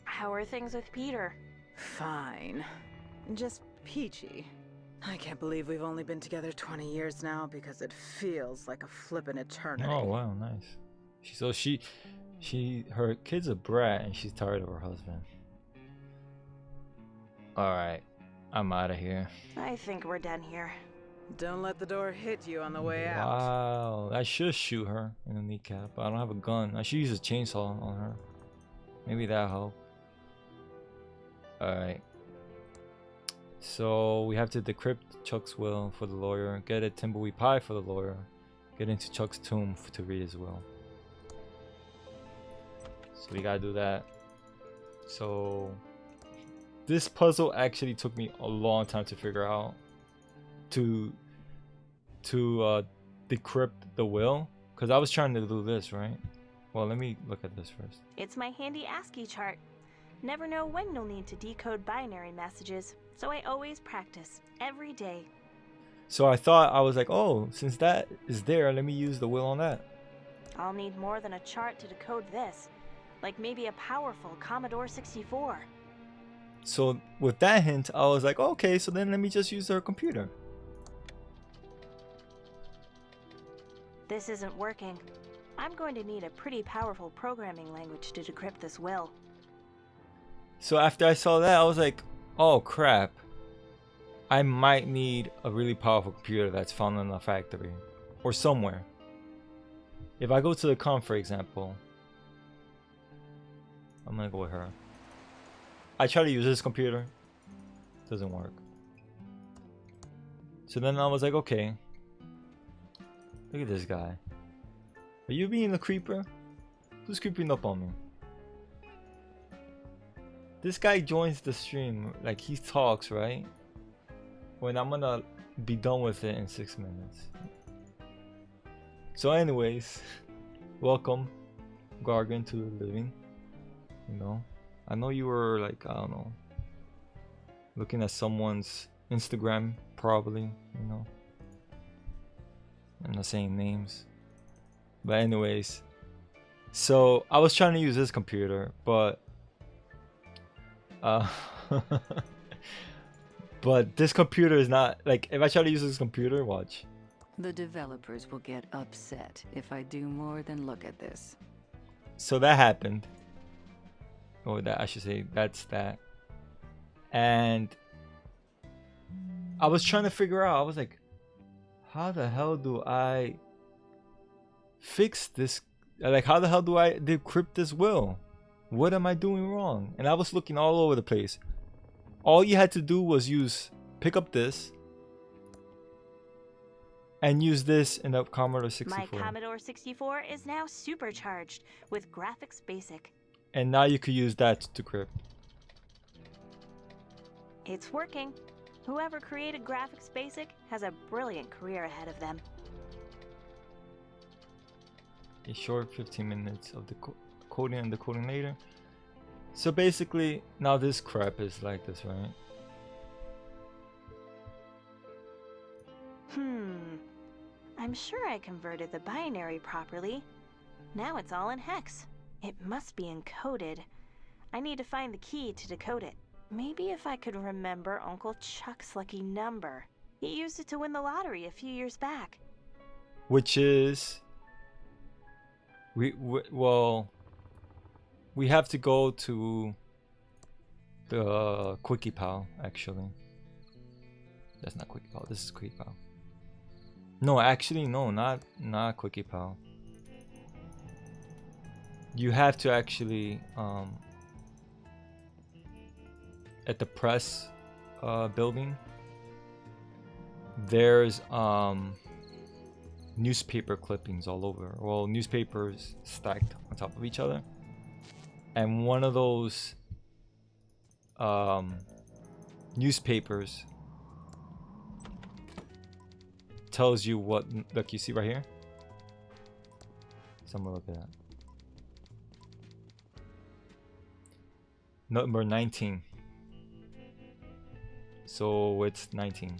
How are things with Peter? Fine. Just peachy. I can't believe we've only been together 20 years now because it feels like a flippin' eternity. Oh wow, nice. Her kid's a brat and she's tired of her husband. Alright, I'm out of here. I think we're done here. Don't let the door hit you on the way out. Wow, I should shoot her in the kneecap, but I don't have a gun. I should use a chainsaw on her. Maybe that'll help. Alright. So we have to decrypt Chuck's will for the lawyer, get a Thimbleweed pie for the lawyer, get into Chuck's tomb to read his will. So we gotta do that. So this puzzle actually took me a long time to figure out. To decrypt the will, because I was trying to do this, right? Well, let me look at this first. It's my handy ASCII chart. Never know when you'll need to decode binary messages, so I always practice every day. So I thought, I was like, oh, since that is there, let me use the will on that. I'll need more than a chart to decode this, like maybe a powerful Commodore 64. So with that hint, I was like, okay, so then let me just use her computer. This isn't working. I'm going to need a pretty powerful programming language to decrypt this will. So after I saw that, I was like, oh crap. I might need a really powerful computer that's found in a factory or somewhere. If I go to the com, for example, I'm gonna go with her. I try to use this computer, doesn't work. So then I was like, okay, look at this guy. Are you being a creeper? Who's creeping up on me? This guy joins the stream, like he talks, right? When I'm gonna be done with it in 6 minutes. So anyways, welcome Gargan to the living. You know, I know you were like, I don't know, looking at someone's Instagram probably, you know. I'm not saying names. But anyways, so I was trying to use this computer, but but this computer is not, like, if I try to use this computer, watch. The developers will get upset if I do more than look at this. So that happened. Or that, I should say, that's that. And I was trying to figure out, I was like, how the hell do I fix this? Like, how the hell do I decrypt this will? What am I doing wrong? And I was looking all over the place. All you had to do was pick up this and use this in the Commodore 64. My Commodore 64 is now supercharged with Graphics Basic. And now you could use that to decrypt. It's working. Whoever created Graphics Basic has a brilliant career ahead of them. A short 15 minutes of the coding and decoding later. So basically, now this crap is like this, right? I'm sure I converted the binary properly. Now it's all in hex. It must be encoded. I need to find the key to decode it. Maybe if I could remember Uncle Chuck's lucky number. He used it to win the lottery a few years back. Which is... well, we have to go to the Quickie Pal, actually. That's not Quickie Pal, this is Quickie Pal. No, actually, no, not Quickie Pal. You have to actually, at the press building, there's newspaper clippings all over. Well, newspapers stacked on top of each other. And one of those newspapers tells you what, look, you see right here? Someone look at that. Number 19. So it's 19.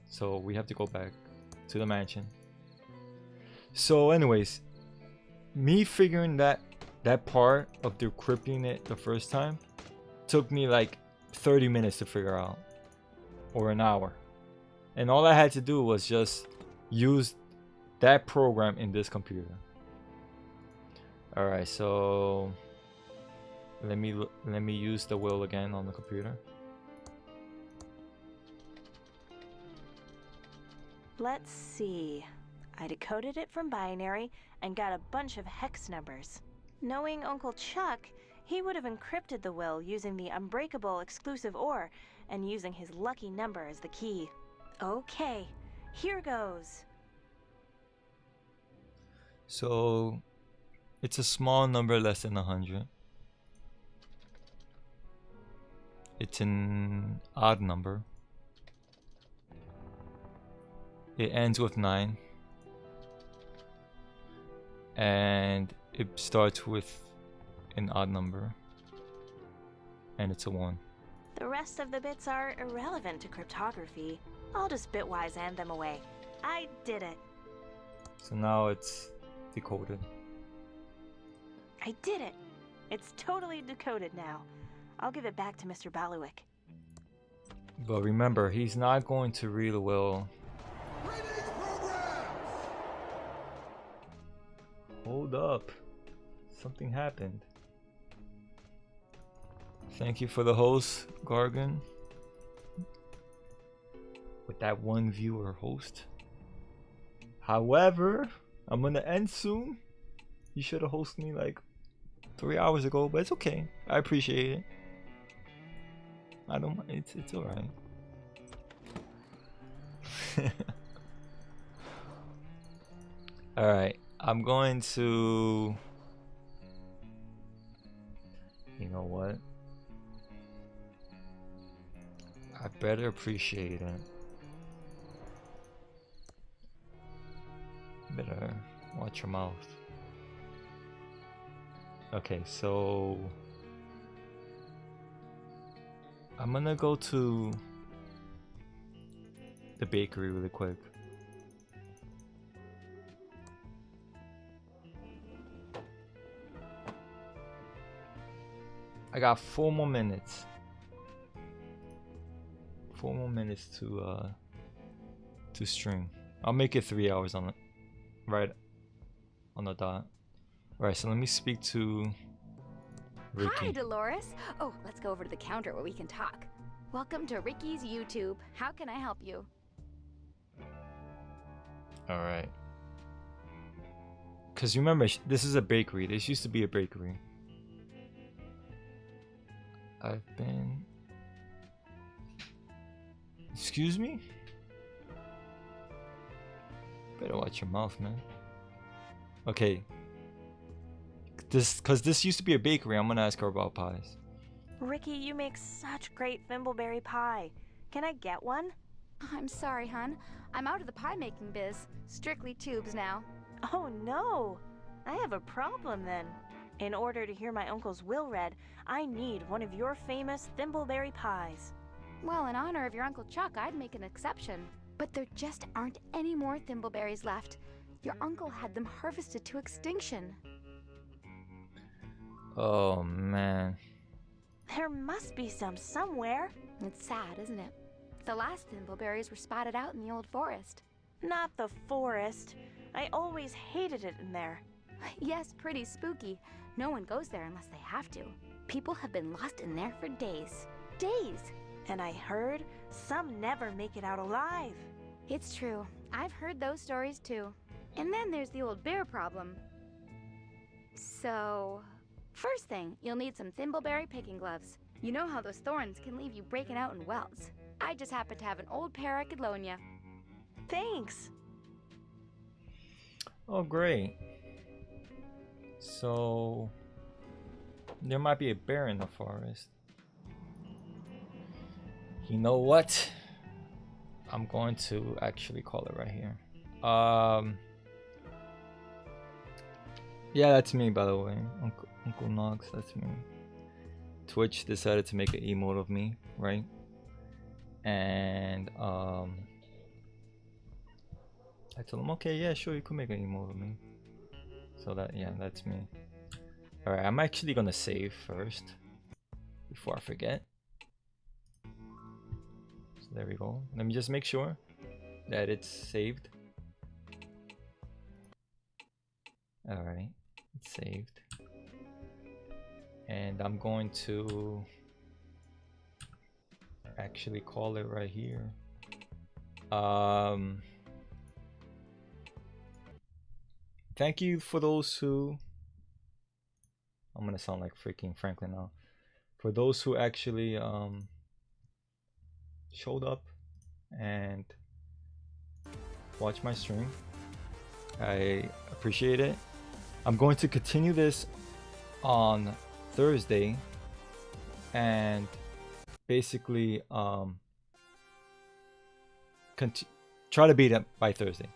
So we have to go back to the mansion. So anyways, me figuring that part of decrypting it the first time took me like 30 minutes to figure out, or an hour. And all I had to do was just use that program in this computer. Alright, so let me use the will again on the computer. Let's see. I decoded it from binary and got a bunch of hex numbers. Knowing Uncle Chuck, he would have encrypted the will using the unbreakable exclusive OR and using his lucky number as the key. Okay, here goes. So it's a small number less than 100. It's an odd number. It ends with 9. And it starts with an odd number. And it's a 1. The rest of the bits are irrelevant to cryptography. I'll just bitwise hand them away. I did it. So now it's decoded. I did it. It's totally decoded now. I'll give it back to Mr. Baluik. But remember, he's not going to read the will. Hold up. Something happened. Thank you for the host, Gargan. With that one viewer host. However, I'm gonna end soon. You should have hosted me like 3 hours ago, but it's okay. I appreciate it. I don't mind. It's alright. Alright. I'm going to... You know what? I better appreciate it. Better watch your mouth. Okay, so... I'm gonna go to the bakery really quick. I got 4 more minutes. 4 more minutes to stream. I'll make it 3 hours on it, right on the dot. All right, so let me speak to Ricky. Hi, Dolores. Oh, let's go over to the counter where we can talk. Welcome to Ricky's YouTube. How can I help you? All right. Cause remember, this is a bakery. This used to be a bakery. I've been... Excuse me? Better watch your mouth, man. Okay. Cause this used to be a bakery. I'm gonna ask her about pies. Ricky, you make such great thimbleberry pie. Can I get one? I'm sorry, hon. I'm out of the pie making biz. Strictly tubes now. Oh no! I have a problem then. In order to hear my uncle's will read, I need one of your famous thimbleberry pies. Well, in honor of your Uncle Chuck, I'd make an exception. But there just aren't any more thimbleberries left. Your uncle had them harvested to extinction. Oh, man. There must be some somewhere. It's sad, isn't it? The last thimbleberries were spotted out in the old forest. Not the forest. I always hated it in there. Yes, pretty spooky. No one goes there unless they have to. People have been lost in there for days. Days! And I heard some never make it out alive. It's true. I've heard those stories too. And then there's the old bear problem. So, first thing, you'll need some thimbleberry picking gloves. You know how those thorns can leave you breaking out in welts. I just happen to have an old pair I could loan you. Thanks. Oh, great. So, there might be a bear in the forest. You know what? I'm going to actually call it right here. Yeah, that's me, by the way. Uncle Knox, that's me. Twitch decided to make an emote of me, right? And I told him, okay, yeah, sure, you could make an emote of me. So that, yeah, that's me. Alright, I'm actually gonna save first before I forget. So there we go. Let me just make sure that it's saved. Alright, it's saved. And I'm going to actually call it right here. Thank you for those who, I'm gonna sound like freaking Franklin now, for those who actually showed up and watched my stream. I appreciate it. I'm going to continue this on Thursday and basically try to beat it by Thursday.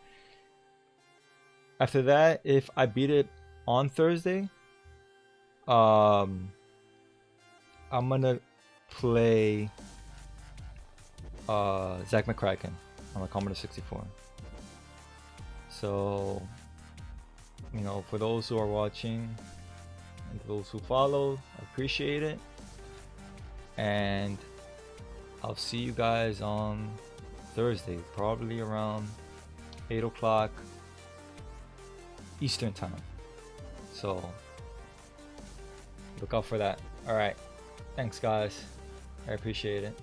After that, if I beat it on Thursday, I'm gonna play Zack McCracken on the Commodore 64. So, you know, for those who are watching and those who follow, I appreciate it. And I'll see you guys on Thursday, probably around 8 o'clock Eastern time. So look out for that. All right, thanks guys, I appreciate it.